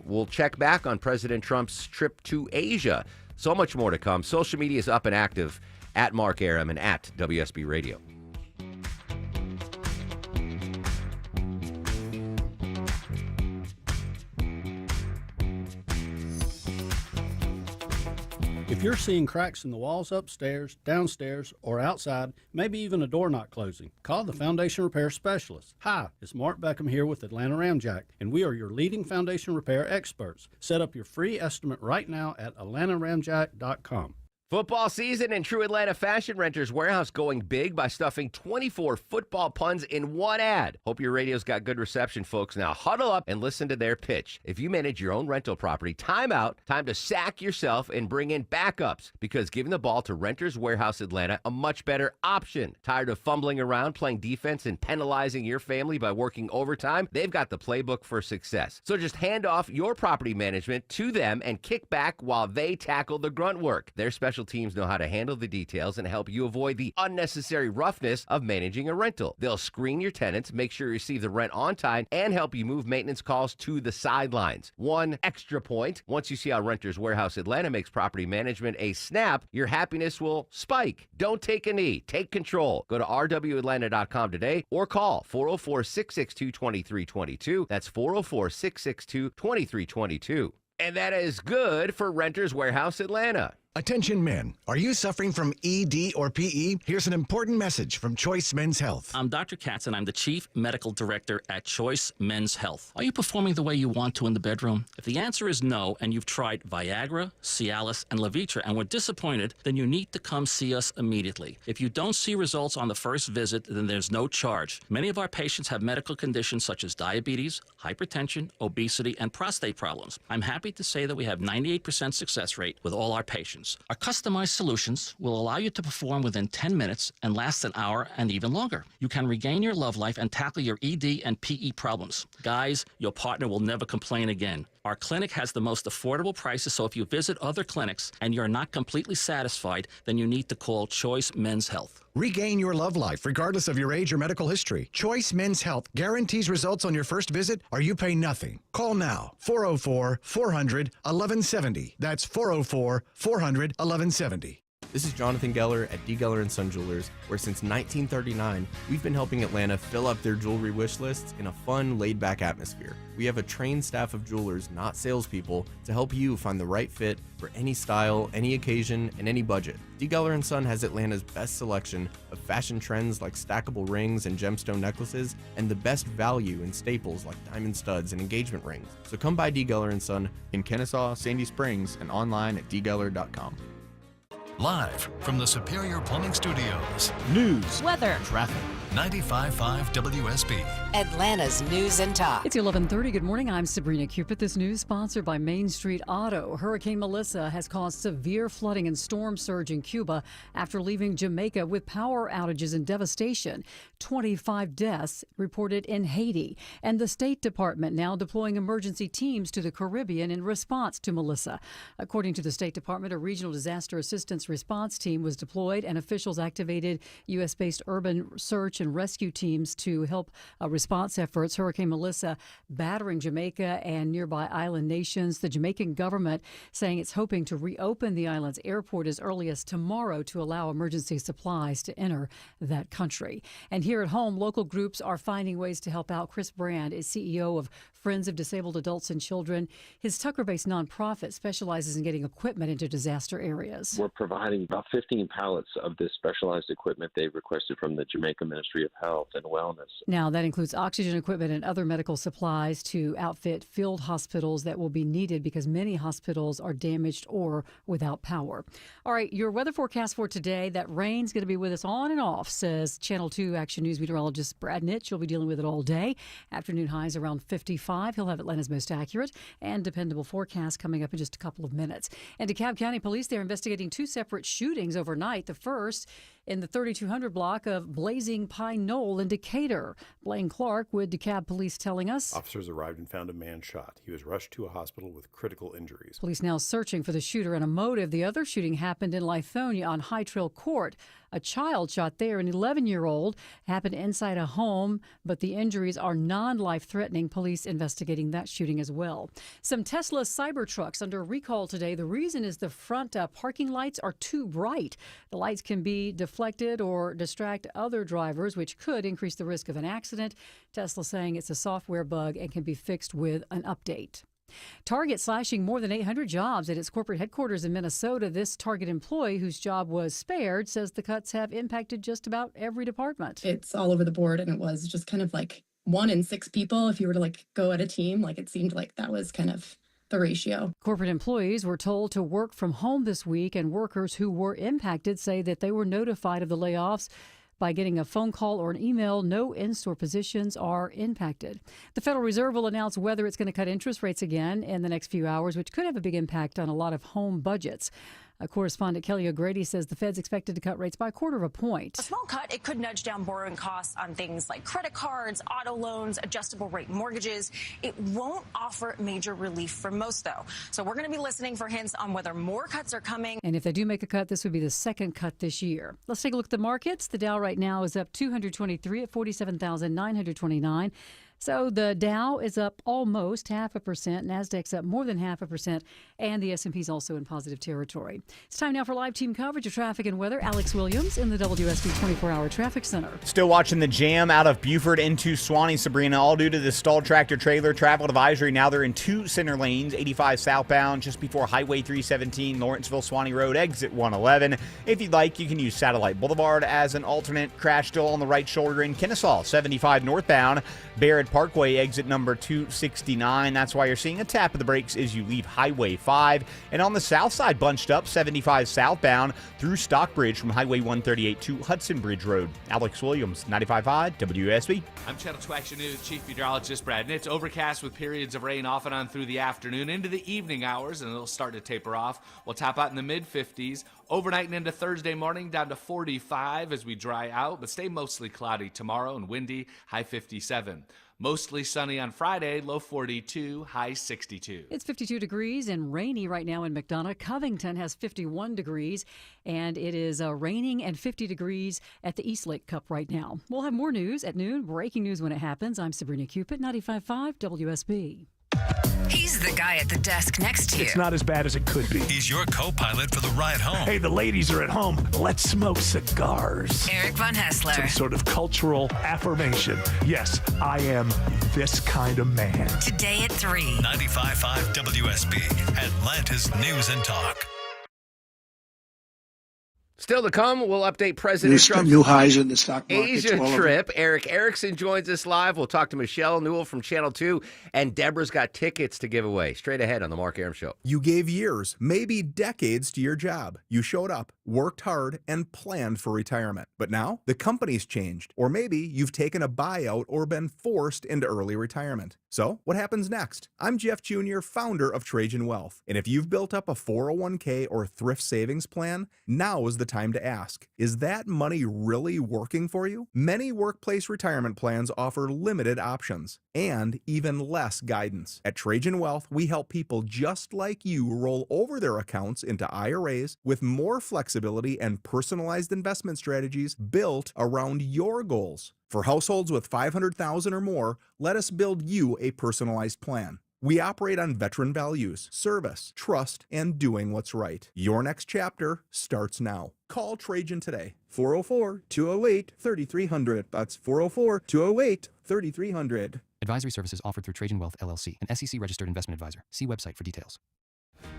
we'll check back on President Trump's trip to Asia. So much more to come. Social media is up and active at Mark Arum and at WSB Radio. If you're seeing cracks in the walls upstairs, downstairs, or outside, maybe even a door not closing, call the Foundation Repair Specialist. Hi, it's Mark Beckham here with Atlanta Ramjack, and we are your leading foundation repair experts. Set up your free estimate right now at atlantaramjack.com. Football season and True Atlanta Fashion Renters Warehouse going big by stuffing 24 football puns in one ad. Hope your radio's got good reception, folks. Now huddle up and listen to their pitch. If you manage your own rental property, time out, time to sack yourself and bring in backups, because giving the ball to Renters Warehouse Atlanta a much better option. Tired of fumbling around, playing defense, and penalizing your family by working overtime? They've got the playbook for success. So just hand off your property management to them and kick back while they tackle the grunt work. Their special teams know how to handle the details and help you avoid the unnecessary roughness of managing a rental. They'll screen your tenants, make sure you receive the rent on time, and help you move maintenance calls to the sidelines. One extra point: once you see how Renters Warehouse Atlanta makes property management a snap, your happiness will spike. Don't take a knee. Take control. Go to rwatlanta.com today or call 404-662-2322. That's 404-662-2322. And that is good for Renters Warehouse Atlanta. Attention men, are you suffering from ED or PE? Here's an important message from Choice Men's Health. I'm Dr. Katz, and I'm the Chief Medical Director at Choice Men's Health. Are you performing the way you want to in the bedroom? If the answer is no, and you've tried Viagra, Cialis, and Levitra and were disappointed, then you need to come see us immediately. If you don't see results on the first visit, then there's no charge. Many of our patients have medical conditions such as diabetes, hypertension, obesity, and prostate problems. I'm happy to say that we have 98% success rate with all our patients. Our customized solutions will allow you to perform within 10 minutes and last an hour and even longer. You can regain your love life and tackle your ED and PE problems. Guys, your partner will never complain again. Our clinic has the most affordable prices, so if you visit other clinics and you're not completely satisfied, then you need to call Choice Men's Health. Regain your love life regardless of your age or medical history. Choice Men's Health guarantees results on your first visit or you pay nothing. Call now, 404-400-1170. That's 404-400-1170. This is Jonathan Geller at D. Geller & Son Jewelers, where since 1939, we've been helping Atlanta fill up their jewelry wish lists in a fun, laid-back atmosphere. We have a trained staff of jewelers, not salespeople, to help you find the right fit for any style, any occasion, and any budget. D. Geller & Son has Atlanta's best selection of fashion trends like stackable rings and gemstone necklaces, and the best value in staples like diamond studs and engagement rings. So come by D. Geller & Son in Kennesaw, Sandy Springs, and online at dgeller.com. Live from the Superior Plumbing Studios. News, weather, traffic. 95.5 WSB. Atlanta's news and talk. It's 11:30. Good morning. I'm Sabrina Cupid. This news sponsored by Main Street Auto. Hurricane Melissa has caused severe flooding and storm surge in Cuba after leaving Jamaica with power outages and devastation. 25 deaths reported in Haiti. And the State Department now deploying emergency teams to the Caribbean in response to Melissa. According to the State Department, a regional disaster assistance response team was deployed and officials activated U.S.-based urban search and rescue teams to help response efforts. Hurricane Melissa battering Jamaica and nearby island nations. The Jamaican government saying it's hoping to reopen the island's airport as early as tomorrow to allow emergency supplies to enter that country. And here at home, local groups are finding ways to help out. Chris Brand is CEO of Friends of Disabled Adults and Children. His Tucker-based nonprofit specializes in getting equipment into disaster areas. We're providing about 15 pallets of this specialized equipment they've requested from the Jamaica Ministry of Health and Wellness. Now, that includes oxygen equipment and other medical supplies to outfit field hospitals that will be needed because many hospitals are damaged or without power. All right, your weather forecast for today, that rain's going to be with us on and off, says Channel 2 Action News meteorologist Brad Nitch. You'll be dealing with it all day. Afternoon highs around 55. He'll have Atlanta's most accurate and dependable forecast coming up in just a couple of minutes. And DeKalb County Police, they're investigating two separate shootings overnight. The first in the 3200 block of Blazing Pine Knoll in Decatur. Blaine Clark with DeKalb Police telling us. Officers arrived and found a man shot. He was rushed to a hospital with critical injuries. Police now searching for the shooter and a motive. The other shooting happened in Lithonia on High Trail Court. A child shot there, an 11-year-old, happened inside a home, but the injuries are non-life-threatening. Police investigating that shooting as well. Some Tesla Cybertrucks under recall today. The reason is the front parking lights are too bright. The lights can be deflected or distract other drivers, which could increase the risk of an accident. Tesla saying it's a software bug and can be fixed with an update. Target slashing more than 800 jobs at its corporate headquarters in Minnesota. This Target employee whose job was spared says the cuts have impacted just about every department. It's all over the board, and it was just kind of like 1 in 6 people. If you were to go at a team, it seemed like that was kind of the ratio. Corporate employees were told to work from home this week, and workers who were impacted say that they were notified of the layoffs by getting a phone call or an email. No in-store positions are impacted. The Federal Reserve will announce whether it's going to cut interest rates again in the next few hours, which could have a big impact on a lot of home budgets. Correspondent Kelly O'Grady says the Fed's expected to cut rates by 1/4 point. A small cut, it could nudge down borrowing costs on things like credit cards, auto loans, adjustable rate mortgages. It won't offer major relief for most, though. So we're going to be listening for hints on whether more cuts are coming. And if they do make a cut, this would be the second cut this year. Let's take a look at the markets. The Dow right now is up 223 at 47,929. So the Dow is up almost 0.5%, Nasdaq's up more than 0.5%, and the S&P's also in positive territory. It's time now for live team coverage of traffic and weather. Alex Williams in the WSB 24-hour traffic center. Still watching the jam out of Buford into Suwanee, Sabrina, all due to the stalled tractor trailer. Travel advisory. Now they're in 2 center lanes, 85 southbound, just before Highway 317, Lawrenceville, Suwanee Road, exit 111. If you'd like, you can use Satellite Boulevard as an alternate. Crash still on the right shoulder in Kennesaw, 75 northbound, Barrett Parkway, exit number 269. That's why you're seeing a tap of the brakes as you leave Highway 5. And on the south side, bunched up, 75 southbound through Stockbridge from Highway 138 to Hudson Bridge Road. Alex Williams, 95.5 WSB. I'm Channel 2 Action News Chief Meteorologist Brad, and it's overcast with periods of rain off and on through the afternoon into the evening hours, and it'll start to taper off. We'll top out in the mid-50s. Overnight and into Thursday morning, down to 45 as we dry out, but stay mostly cloudy tomorrow and windy, high 57. Mostly sunny on Friday, low 42, high 62. It's 52 degrees and rainy right now in McDonough. Covington has 51 degrees, and it is raining and 50 degrees at the East Lake Cup right now. We'll have more news at noon, breaking news when it happens. I'm Sabrina Cupid, 95.5 WSB. He's the guy at the desk next to you. It's not as bad as it could be. He's your co-pilot for the ride home. Hey, the ladies are at home. Let's smoke cigars. Eric Von Hessler. Some sort of cultural affirmation. Yes, I am this kind of man. Today at 3. 95.5 WSB, Atlanta's News and Talk. Still to come, we'll update President Trump's new highs in the stock market. Asia trip. Eric Erickson joins us live. We'll talk to Michelle Newell from Channel 2, and Deborah's got tickets to give away. Straight ahead on the Mark Arum Show. You gave years, maybe decades to your job. You showed up, worked hard, and planned for retirement. But now, the company's changed. Or maybe you've taken a buyout or been forced into early retirement. So, what happens next? I'm Jeff Jr., founder of Trajan Wealth. And if you've built up a 401k or thrift savings plan, now is the time to ask, is that money really working for you? Many workplace retirement plans offer limited options and even less guidance. At Trajan Wealth, we help people just like you roll over their accounts into IRAs with more flexibility and personalized investment strategies built around your goals. For households with $500,000 or more, let us build you a personalized plan. We operate on veteran values, service, trust, and doing what's right. Your next chapter starts now. Call Trajan today. 404-208-3300. That's 404-208-3300. Advisory services offered through Trajan Wealth, LLC, an SEC-registered investment advisor. See website for details.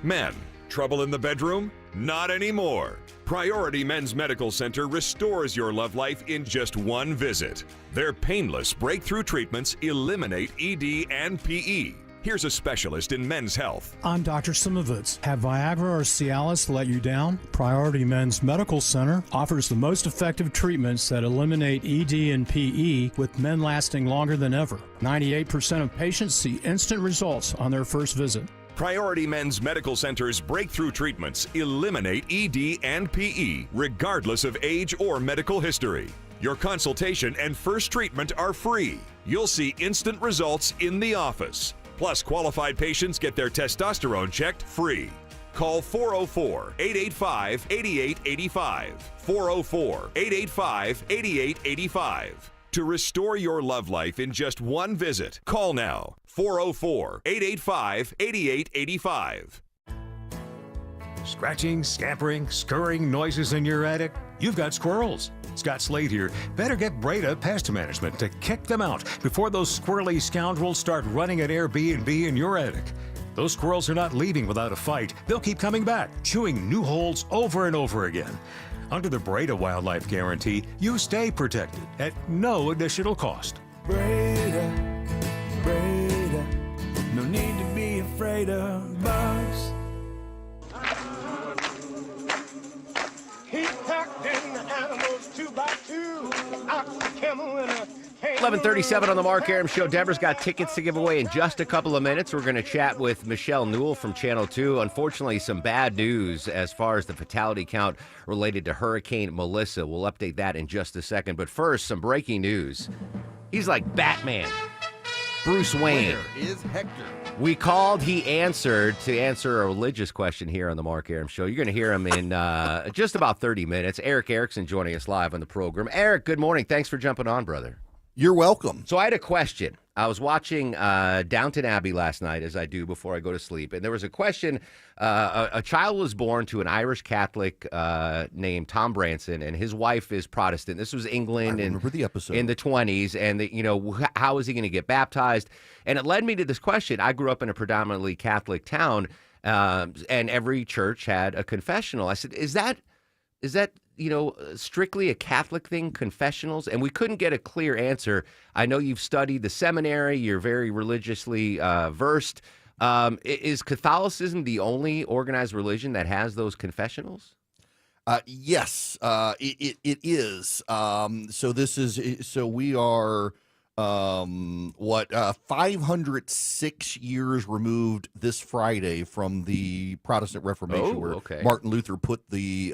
Men, trouble in the bedroom? Not anymore. Priority Men's Medical Center restores your love life in just one visit. Their painless breakthrough treatments eliminate ED and PE. Here's a specialist in men's health. I'm Dr. Simovitz. Have Viagra or Cialis let you down? Priority Men's Medical Center offers the most effective treatments that eliminate ED and PE, with men lasting longer than ever. 98% of patients see instant results on their first visit. Priority Men's Medical Center's breakthrough treatments eliminate ED and PE, regardless of age or medical history. Your consultation and first treatment are free. You'll see instant results in the office. Plus, qualified patients get their testosterone checked free. Call 404-885-8885. 404-885-8885. To restore your love life in just one visit, call now. 404-885-8885. Scratching, scampering, scurrying noises in your attic? You've got squirrels. Scott Slade here. Better get Breda Pest Management to kick them out before those squirrely scoundrels start running an Airbnb in your attic. Those squirrels are not leaving without a fight. They'll keep coming back, chewing new holes over and over again. Under the Breda Wildlife Guarantee, you stay protected at no additional cost. Breda, Breda, no need to be afraid of bugs. He packed in the animals 2 by 2, ox, camel, and a 11:37 on the Mark Arum Show. Deborah's got tickets to give away in just a couple of minutes. We're going to chat with Michelle Newell from Channel 2. Unfortunately, some bad news as far as the fatality count related to Hurricane Melissa. We'll update that in just a second. But first, some breaking news. He's like Batman. Bruce Wayne. Where is Hector? We called, he answered to answer a religious question here on the Mark Arum Show. You're going to hear him in just about 30 minutes. Eric Erickson joining us live on the program. Eric, good morning. Thanks for jumping on, brother. You're welcome. So I had a question. I was watching Downton Abbey last night, as I do before I go to sleep, and there was a question. A child was born to an Irish Catholic named Tom Branson, and his wife is Protestant. This was England in the 20s, and how is he going to get baptized? And it led me to this question. I grew up in a predominantly Catholic town, and every church had a confessional. I said, is that strictly a Catholic thing, confessionals? And we couldn't get a clear answer. I know you've studied the seminary. You're very religiously versed. Is Catholicism the only organized religion that has those confessionals? Yes, it is. So we are 506 years removed this Friday from the Protestant Reformation, where Martin Luther put the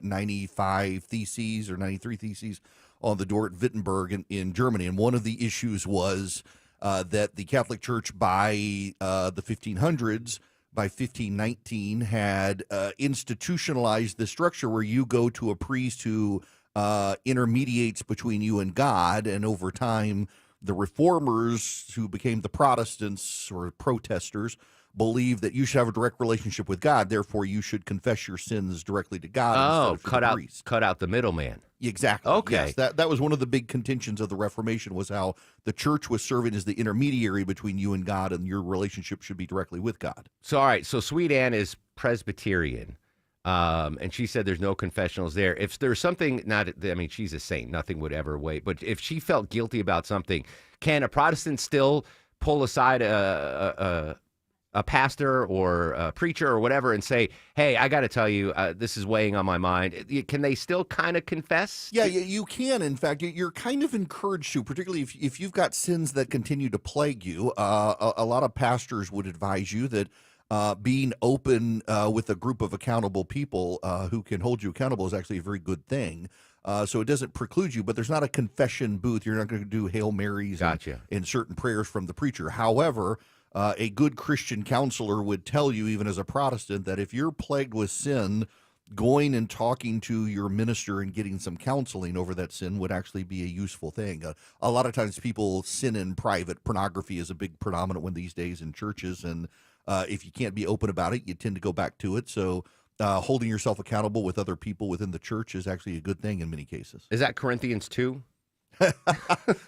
95 theses or 93 theses on the door at Wittenberg in Germany. And one of the issues was that the Catholic Church by the 1500s, by 1519, had institutionalized the structure where you go to a priest who intermediates between you and God, and over time the reformers, who became the Protestants or protesters, believe that you should have a direct relationship with God. Therefore, you should confess your sins directly to God. Instead of the priest. Cut out the middleman. Exactly. Okay. Yes, that was one of the big contentions of the Reformation, was how the church was serving as the intermediary between you and God, and your relationship should be directly with God. So, all right. So, Sweet Ann is Presbyterian. And she said there's no confessionals there. If there's something, she's a saint, nothing would ever wait. But if she felt guilty about something, can a Protestant still pull aside a pastor or a preacher or whatever and say, hey, I got to tell you, this is weighing on my mind? Can they still kind of confess? Yeah, you can. In fact, you're kind of encouraged to, particularly if you've got sins that continue to plague you. A lot of pastors would advise you that being open with a group of accountable people who can hold you accountable is actually a very good thing. So it doesn't preclude you, but there's not a confession booth. You're not going to do Hail Marys and certain prayers from the preacher. However, a good Christian counselor would tell you, even as a Protestant, that if you're plagued with sin, going and talking to your minister and getting some counseling over that sin would actually be a useful thing. A lot of times people sin in private. Pornography is a big predominant one these days in churches, and if you can't be open about it, you tend to go back to it. So holding yourself accountable with other people within the church is actually a good thing in many cases. Is that Corinthians 2?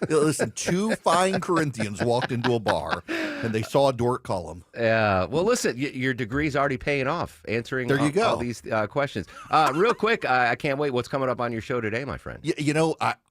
Listen, 2 fine Corinthians walked into a bar, and they saw a dork column. Yeah. Well, listen, your degree's already paying off answering all these questions. Real quick, I can't wait. What's coming up on your show today, my friend?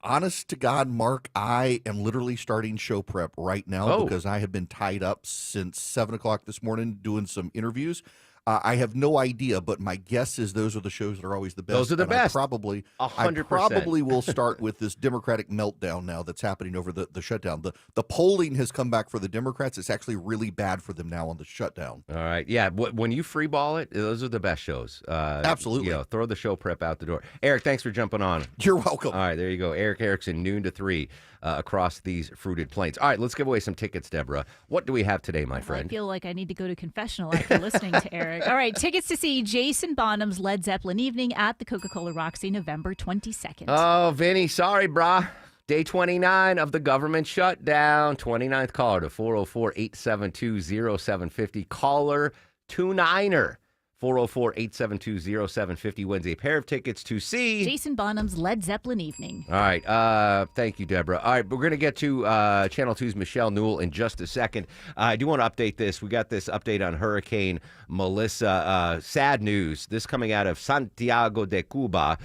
Honest to God, Mark, I am literally starting show prep right now because I have been tied up since 7 o'clock this morning doing some interviews. I have no idea, but my guess is those are the shows that are always the best. Those are the best. I 100%. probably will start with this Democratic meltdown now that's happening over the shutdown. The polling has come back for the Democrats. It's actually really bad for them now on the shutdown. All right. Yeah. When you free ball it, those are the best shows. Absolutely. Throw the show prep out the door. Eric, thanks for jumping on. You're welcome. All right. There you go. Eric Erickson, noon to 3 across these fruited plains. All right. Let's give away some tickets, Deborah. What do we have today, my friend? I feel like I need to go to confessional after listening to Eric. All right. Tickets to see Jason Bonham's Led Zeppelin Evening at the Coca-Cola Roxy, November 22nd. Oh, Vinny, sorry, brah. Day 29 of the government shutdown. 29th caller to 404-872-0750. Caller 29er. 404-872-0750 wins a pair of tickets to see Jason Bonham's Led Zeppelin Evening. All right. Thank you, Deborah. All right, we're going to get to Channel 2's Michelle Newell in just a second. I do want to update this. We got this update on Hurricane Melissa. Sad news. This coming out of Santiago de Cuba.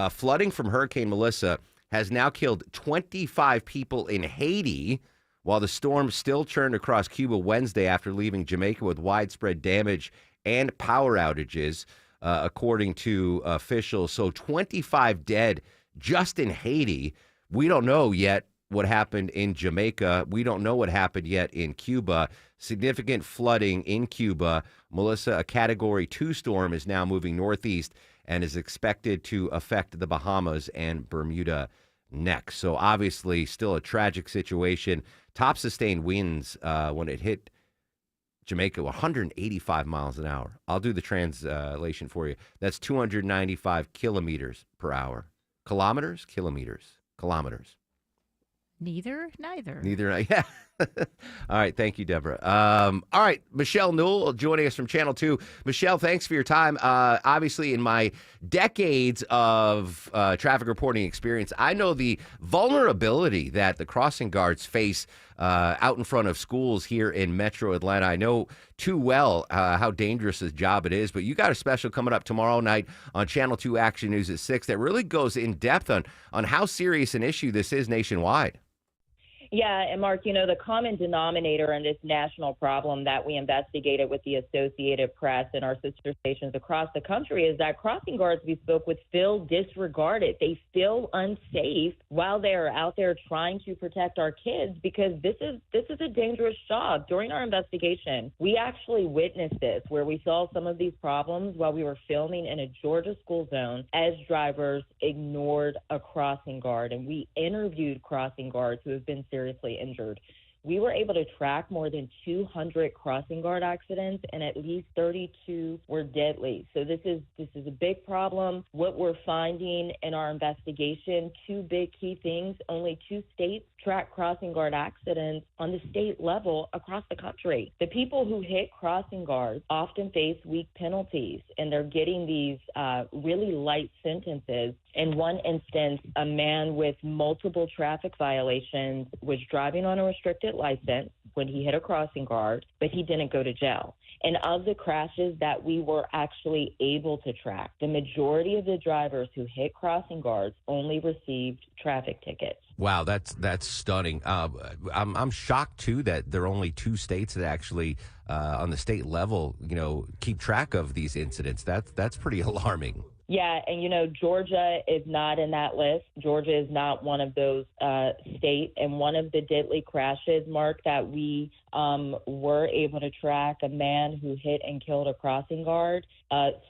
Flooding from Hurricane Melissa has now killed 25 people in Haiti, while the storm still churned across Cuba Wednesday after leaving Jamaica with widespread damage and power outages, according to officials. So 25 dead just in Haiti. We don't know yet what happened in Jamaica. We don't know what happened yet in Cuba. Significant flooding in Cuba. Melissa, a Category 2 storm, is now moving northeast and is expected to affect the Bahamas and Bermuda next. So obviously still a tragic situation. Top sustained winds when it hit Jamaica, 185 miles an hour. I'll do the translation for you. That's 295 kilometers per hour. Kilometers? Kilometers. Neither. Yeah. All right. Thank you, Deborah. All right. Michelle Newell joining us from Channel 2. Michelle, thanks for your time. Obviously, in my decades of traffic reporting experience, I know the vulnerability that the crossing guards face out in front of schools here in Metro Atlanta. I know too well how dangerous this job it is, but you got a special coming up tomorrow night on Channel 2 Action News at 6 that really goes in depth on how serious an issue this is nationwide. Yeah, and Mark, the common denominator in this national problem that we investigated with the Associated Press and our sister stations across the country is that crossing guards we spoke with feel disregarded. They feel unsafe while they are out there trying to protect our kids because this is a dangerous job. During our investigation, we actually witnessed this where we saw some of these problems while we were filming in a Georgia school zone as drivers ignored a crossing guard. And we interviewed crossing guards who have been seriously injured. We were able to track more than 200 crossing guard accidents, and at least 32 were deadly. So this is a big problem. What we're finding in our investigation, two big key things: only 2 states track crossing guard accidents on the state level across the country. The people who hit crossing guards often face weak penalties, and they're getting these really light sentences. In one instance, a man with multiple traffic violations was driving on a restricted license when he hit a crossing guard, but he didn't go to jail. And of the crashes that we were actually able to track, the majority of the drivers who hit crossing guards only received traffic tickets. Wow, that's stunning. I'm shocked too that there are only 2 states that actually, on the state level, keep track of these incidents. That's pretty alarming. Yeah, and Georgia is not in that list. Georgia is not one of those states. And one of the deadly crashes, Mark, that we were able to track, a man who hit and killed a crossing guard,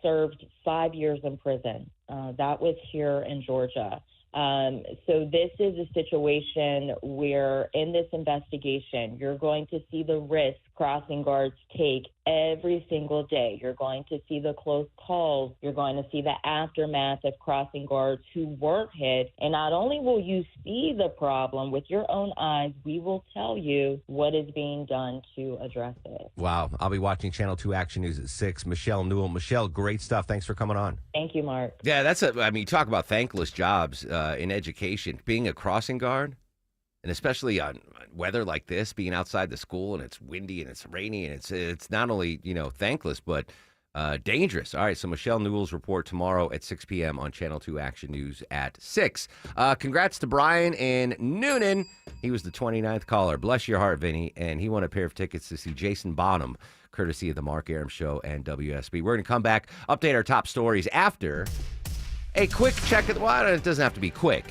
served 5 years in prison. That was here in Georgia. So this is a situation where in this investigation, you're going to see the risk crossing guards take every single day. You're going to see the close calls. You're going to see the aftermath of crossing guards who were hit. And not only will you see the problem with your own eyes, we will tell you what is being done to address it. Wow. I'll be watching Channel 2 Action News at 6. Michelle Newell. Michelle, great stuff. Thanks for coming on. Thank you, Mark. Yeah, talk about thankless jobs in education. Being a crossing guard, and especially on weather like this, being outside the school and it's windy and it's rainy and it's not only, thankless, but dangerous. All right, so Michelle Newell's report tomorrow at 6 p.m. on Channel 2 Action News at 6. Congrats to Brian in Noonan. He was the 29th caller. Bless your heart, Vinny. And he won a pair of tickets to see Jason Bonham, courtesy of the Mark Arum Show and WSB. We're going to come back, update our top stories after a quick check of it doesn't have to be quick.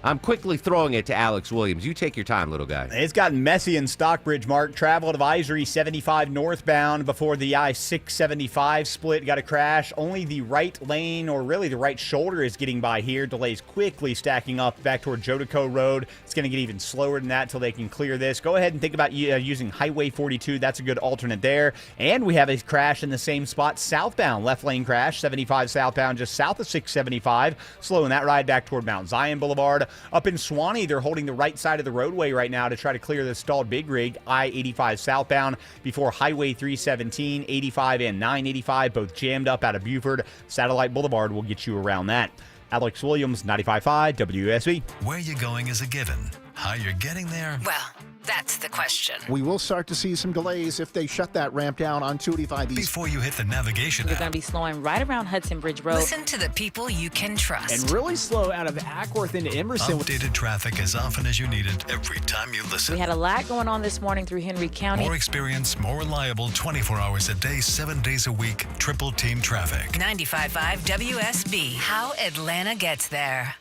I'm quickly throwing it to Alex Williams. You take your time, little guy. It's gotten messy in Stockbridge, Mark. Travel advisory 75 northbound before the I-675 split. Got a crash. Only the right lane, or really the right shoulder, is getting by here. Delays quickly stacking up back toward Jodico Road. It's going to get even slower than that until they can clear this. Go ahead and think about using Highway 42. That's a good alternate there. And we have a crash in the same spot southbound. Left lane crash, 75 southbound just south of 675. Slowing that ride back toward Mount Zion Boulevard. Up in Suwannee, they're holding the right side of the roadway right now to try to clear the stalled big rig, I-85 southbound, before Highway 317, 85 and 985, both jammed up out of Buford. Satellite Boulevard will get you around that. Alex Williams, 95.5 WSB. Where you going is a given. How you're getting there? Well, that's the question. We will start to see some delays if they shut that ramp down on 285 East. Before you hit the navigation You're app. going to be slowing right around Hudson Bridge Road. Listen to the people you can trust. And really slow out of Ackworth into Emerson. Updated traffic as often as you need it every time you listen. We had a lot going on this morning through Henry County. More experience, more reliable, 24 hours a day, 7 days a week, triple team traffic. 95.5 WSB. How Atlanta gets there.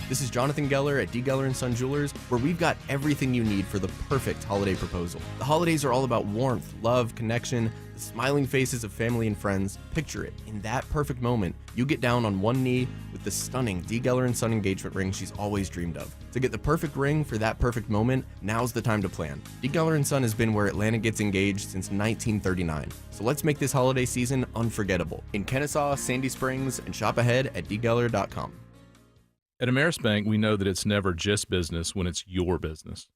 This is Jonathan Geller at D. Geller & Son Jewelers, where we've got everything you need for the perfect holiday proposal. The holidays are all about warmth, love, connection, the smiling faces of family and friends. Picture it. In that perfect moment, you get down on one knee with the stunning D. Geller & Son engagement ring she's always dreamed of. To get the perfect ring for that perfect moment, now's the time to plan. D. Geller & Son has been where Atlanta gets engaged since 1939. So let's make this holiday season unforgettable. In Kennesaw, Sandy Springs, and shop ahead at dgeller.com. At Ameris Bank, we know that it's never just business when it's your business.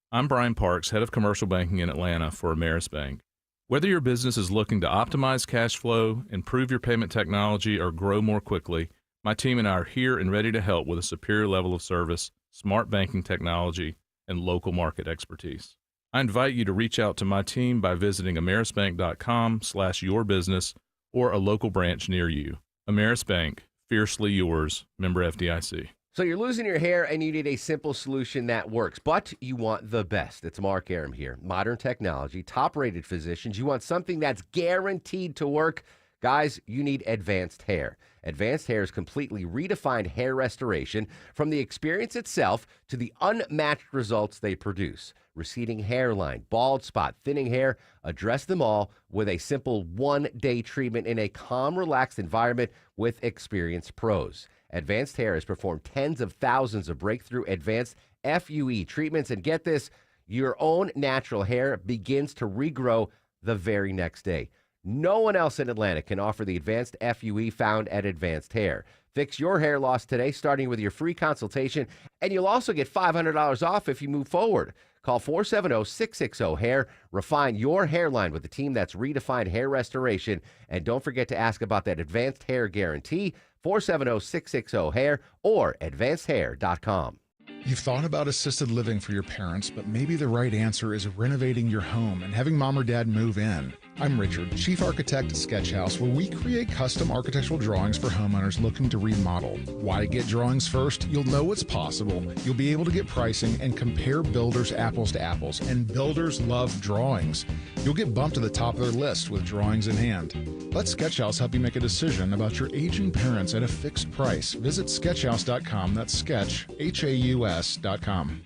I'm Brian Parks, head of commercial banking in Atlanta for Ameris Bank. Whether your business is looking to optimize cash flow, improve your payment technology, or grow more quickly, my team and I are here and ready to help with a superior level of service, smart banking technology, and local market expertise. I invite you to reach out to my team by visiting amerisbank.com/yourbusiness or a local branch near you. Ameris Bank, fiercely yours, member FDIC. So you're losing your hair and you need a simple solution that works, but you want the best. It's Mark Aram here. Modern technology, top-rated physicians. You want something that's guaranteed to work. Guys, you need Advanced Hair. Advanced Hair is completely redefined hair restoration, from the experience itself to the unmatched results they produce. Receding hairline, bald spot, thinning hair, address them all with a simple one-day treatment in a calm, relaxed environment with experienced pros. Advanced Hair has performed tens of thousands of breakthrough advanced FUE treatments, and get this, your own natural hair begins to regrow the very next day. No one else in Atlanta can offer the advanced FUE found at Advanced Hair. Fix your hair loss today, starting with your free consultation, and you'll also get $500 off if you move forward. Call 470-660-HAIR. Refine your hairline with a team that's redefined hair restoration. And don't forget to ask about that Advanced Hair Guarantee, 470-660-HAIR or advancedhair.com. You've thought about assisted living for your parents, but maybe the right answer is renovating your home and having mom or dad move in. I'm Richard, Chief Architect at Sketch House, where we create custom architectural drawings for homeowners looking to remodel. Why get drawings first? You'll know what's possible. You'll be able to get pricing and compare builders apples to apples, and builders love drawings. You'll get bumped to the top of their list with drawings in hand. Let Sketch House help you make a decision about your aging parents at a fixed price. Visit sketchhouse.com. That's sketch, HAUS.com.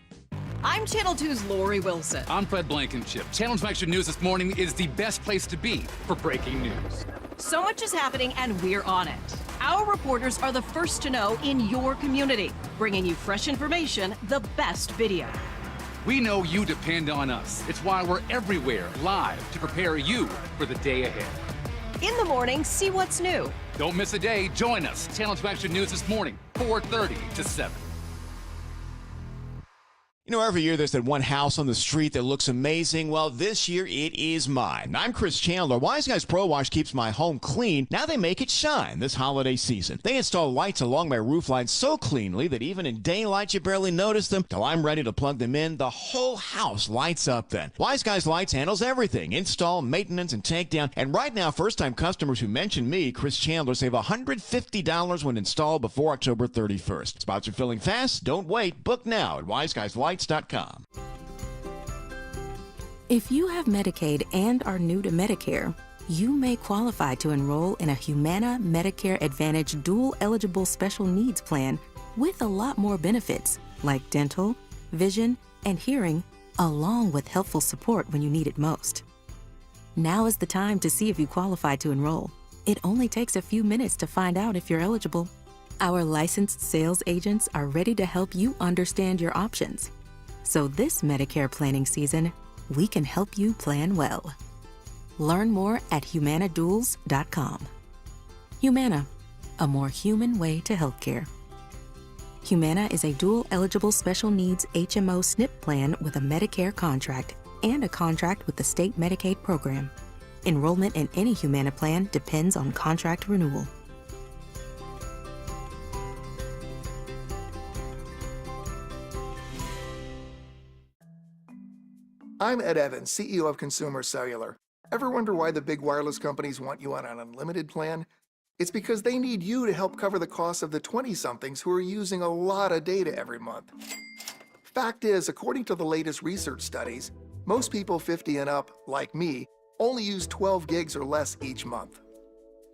I'm Channel 2's Lori Wilson. I'm Fred Blankenship. Channel 2 Extra News this morning is the best place to be for breaking news. So much is happening, and we're on it. Our reporters are the first to know in your community, bringing you fresh information, the best video. We know you depend on us. It's why we're everywhere live to prepare you for the day ahead. In the morning, see what's new. Don't miss a day. Join us. Channel 2 Extra News this morning, 4:30 to 7. You know, every year there's that one house on the street that looks amazing. Well, this year it is mine. I'm Chris Chandler. Wise Guys Pro Wash keeps my home clean. Now they make it shine this holiday season. They install lights along my roof line so cleanly that even in daylight you barely notice them. Till I'm ready to plug them in, the whole house lights up then. Wise Guys Lights handles everything. Install, maintenance, and takedown. And right now, first-time customers who mention me, Chris Chandler, save $150 when installed before October 31st. Spots are filling fast. Don't wait. Book now at wiseguyslights.com. If you have Medicaid and are new to Medicare, you may qualify to enroll in a Humana Medicare Advantage dual eligible special needs plan with a lot more benefits like dental, vision, and hearing, along with helpful support when you need it most. Now is the time to see if you qualify to enroll. It only takes a few minutes to find out if you're eligible. Our licensed sales agents are ready to help you understand your options. So this Medicare planning season, we can help you plan well. Learn more at humanaduals.com. Humana, a more human way to healthcare. Humana is a dual-eligible special needs HMO SNP plan with a Medicare contract and a contract with the state Medicaid program. Enrollment in any Humana plan depends on contract renewal. I'm Ed Evans, CEO of Consumer Cellular. Ever wonder why the big wireless companies want you on an unlimited plan? It's because they need you to help cover the cost of the 20-somethings who are using a lot of data every month. Fact is, according to the latest research studies, most people 50 and up, like me, only use 12 gigs or less each month.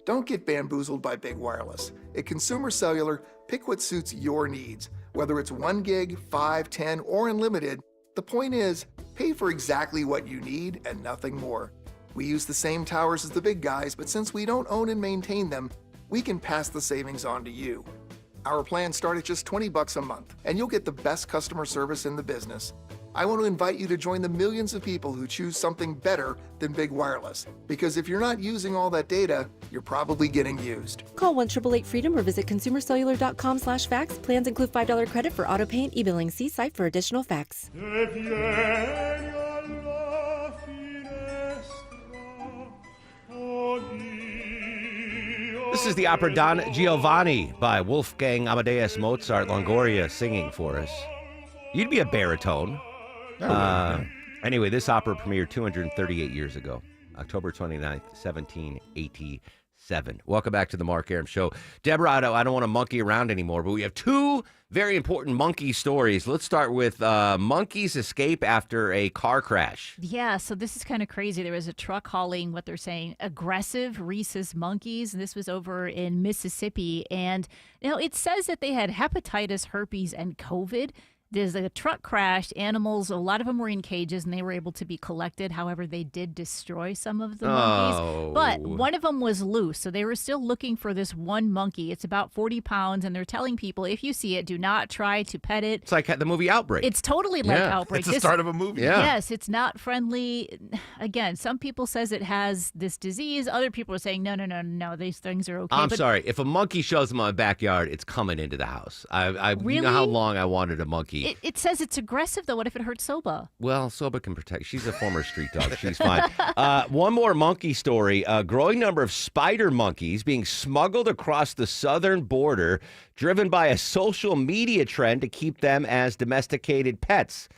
Don't get bamboozled by big wireless. At Consumer Cellular, pick what suits your needs. Whether it's 1 gig, 5, 10, or unlimited, the point is, pay for exactly what you need and nothing more. We use the same towers as the big guys, but since we don't own and maintain them, we can pass the savings on to you. Our plans start at just $20 a month, and you'll get the best customer service in the business. I want to invite you to join the millions of people who choose something better than big wireless. Because if you're not using all that data, you're probably getting used. Call 1-888-FREEDOM or visit consumercellular.com/facts. Plans include $5 credit for auto pay and e-billing. See site for additional facts. This is the opera Don Giovanni by Wolfgang Amadeus Mozart Longoria singing for us. You'd be a baritone. Anyway, this opera premiered 238 years ago, October 29th, 1787. Welcome back to the Mark Arum Show. Deborah, I don't want to monkey around anymore, but we have two very important monkey stories. Let's start with monkeys escape after a car crash. Yeah, so this is kind of crazy. There was a truck hauling what they're saying aggressive rhesus monkeys, and this was over in Mississippi. And it says that they had hepatitis, herpes, and COVID. There's a truck crashed. Animals, a lot of them were in cages, and they were able to be collected. However, they did destroy some of the monkeys. But one of them was loose, so they were still looking for this one monkey. It's about 40 pounds, and they're telling people, if you see it, do not try to pet it. It's like the movie Outbreak. It's totally like Outbreak. It's the start of a movie. Yeah. Yes, it's not friendly. Again, some people says it has this disease. Other people are saying, no, these things are okay. I'm sorry. If a monkey shows in my backyard, it's coming into the house. Really? You know how long I wanted a monkey. It says it's aggressive, though. What if it hurts Soba? Well, Soba can protect. She's a former street dog. She's fine. One more monkey story. A growing number of spider monkeys being smuggled across the southern border, driven by a social media trend to keep them as domesticated pets.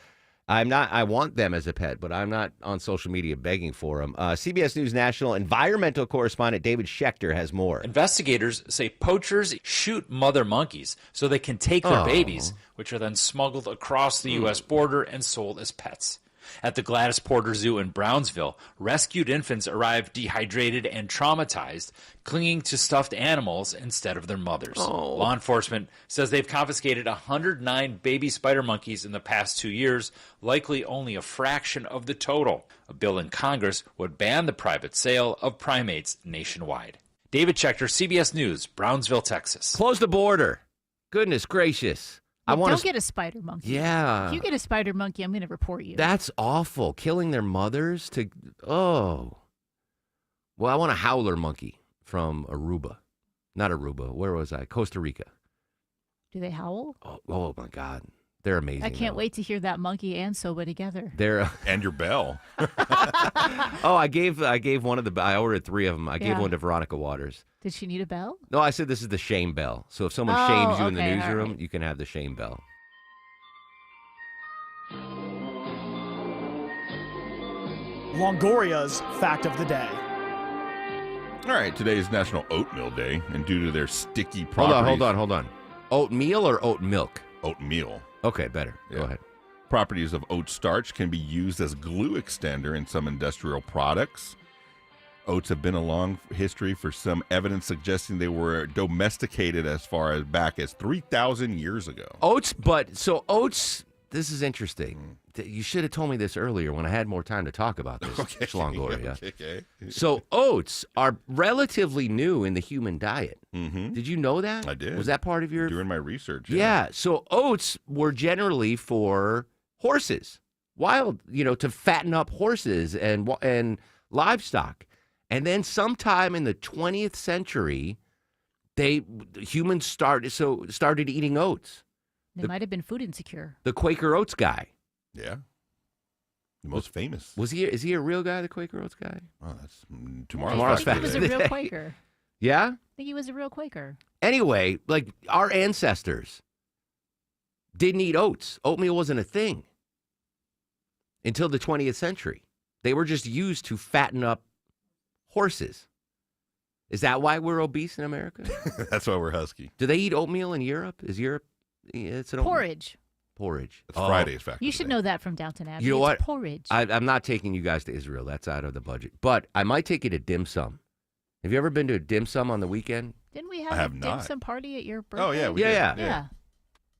I want them as a pet, but I'm not on social media begging for them. CBS News national environmental correspondent David Schechter has more. Investigators say poachers shoot mother monkeys so they can take their babies, which are then smuggled across the U.S. border and sold as pets. At the Gladys Porter Zoo in Brownsville, rescued infants arrived dehydrated and traumatized, clinging to stuffed animals instead of their mothers. Law enforcement says they've confiscated 109 baby spider monkeys in the past 2 years, likely only a fraction of the total. A bill in Congress would ban the private sale of primates nationwide. David Schechter, CBS News, Brownsville, Texas. Close the border. Goodness gracious. Don't get a spider monkey. Yeah. If you get a spider monkey, I'm going to report you. That's awful. Killing their mothers to... Well, I want a howler monkey from Aruba. Not Aruba. Where was I? Costa Rica. Do they howl? Oh my God. They're amazing. I can't wait to hear that monkey and Soba together. And your bell. I gave one of the... I ordered 3 of them. I gave one to Veronica Waters. Did she need a bell? No, I said this is the shame bell. So if someone shames you in the newsroom, you can have the shame bell. Longoria's fact of the day. All right, today is National Oatmeal Day, and due to their sticky properties... Hold on. Oatmeal or oat milk? Oatmeal. Okay, better. Yeah. Go ahead. Properties of oat starch can be used as glue extender in some industrial products. Oats have been a long history for some evidence suggesting they were domesticated as far as back as 3,000 years ago. Oats, this is interesting. You should have told me this earlier when I had more time to talk about this, Longoria. Okay. So oats are relatively new in the human diet. Mm-hmm. Did you know that? I did. Was that part of your... Doing my research. Yeah. So oats were generally for horses, to fatten up horses and livestock. And then sometime in the 20th century, humans started eating oats. They might have been food insecure. The Quaker Oats guy. Yeah. The most famous. Is he a real guy, the Quaker Oats guy? Oh, that's tomorrow's I think he was a real Quaker. Yeah? I think he was a real Quaker. Anyway, like our ancestors didn't eat oats. Oatmeal wasn't a thing until the 20th century. They were just used to fatten up horses. Is that why we're obese in America? That's why we're husky. Do they eat oatmeal in Europe? Is Europe? It's an porridge. Porridge. It's Friday's fact. You should know that from Downton Abbey. You know what? It's porridge. I'm not taking you guys to Israel. That's out of the budget. But I might take you to dim sum. Have you ever been to a dim sum on the weekend? Didn't we have a dim sum party at your birthday? Oh, yeah. We did. Yeah.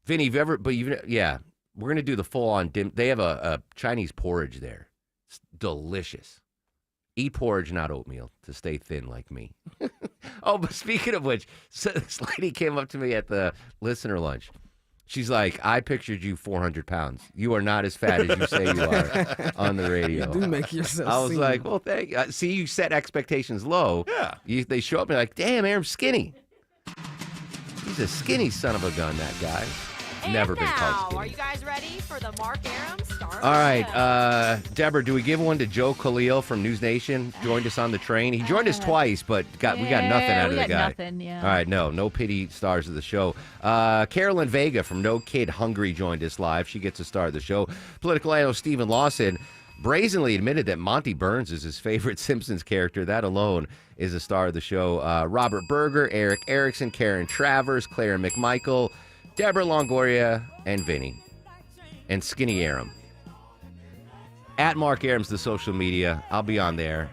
Vinny, have you ever, we're going to do the full on dim. They have a Chinese porridge there. It's delicious. Eat porridge, not oatmeal, to stay thin like me. Oh, but speaking of which, so this lady came up to me at the listener lunch. She's like, I pictured you 400 pounds. You are not as fat as you say you are on the radio. You do make yourself I was seem- like, well, thank you. See, you set expectations low. Yeah. They show up and they're like, damn, Aaron's skinny. He's a skinny son of a gun, that guy. Never been called skinny. Are you guys ready for the Mark Aram Star? All right, Deborah, do we give one to Joe Khalil from News Nation? Joined us on the train. He joined us twice, but we got nothing out of the guy. Nothing, yeah. All right, no pity stars of the show. Carolyn Vega from No Kid Hungry joined us live. She gets a star of the show. Political analyst Stephen Lawson brazenly admitted that Monty Burns is his favorite Simpsons character. That alone is a star of the show. Robert Berger, Eric Erickson, Karen Travers, Claire McMichael, Deborah Longoria, and Vinny. And Skinny Aram. At Mark Aram's the social media. I'll be on there.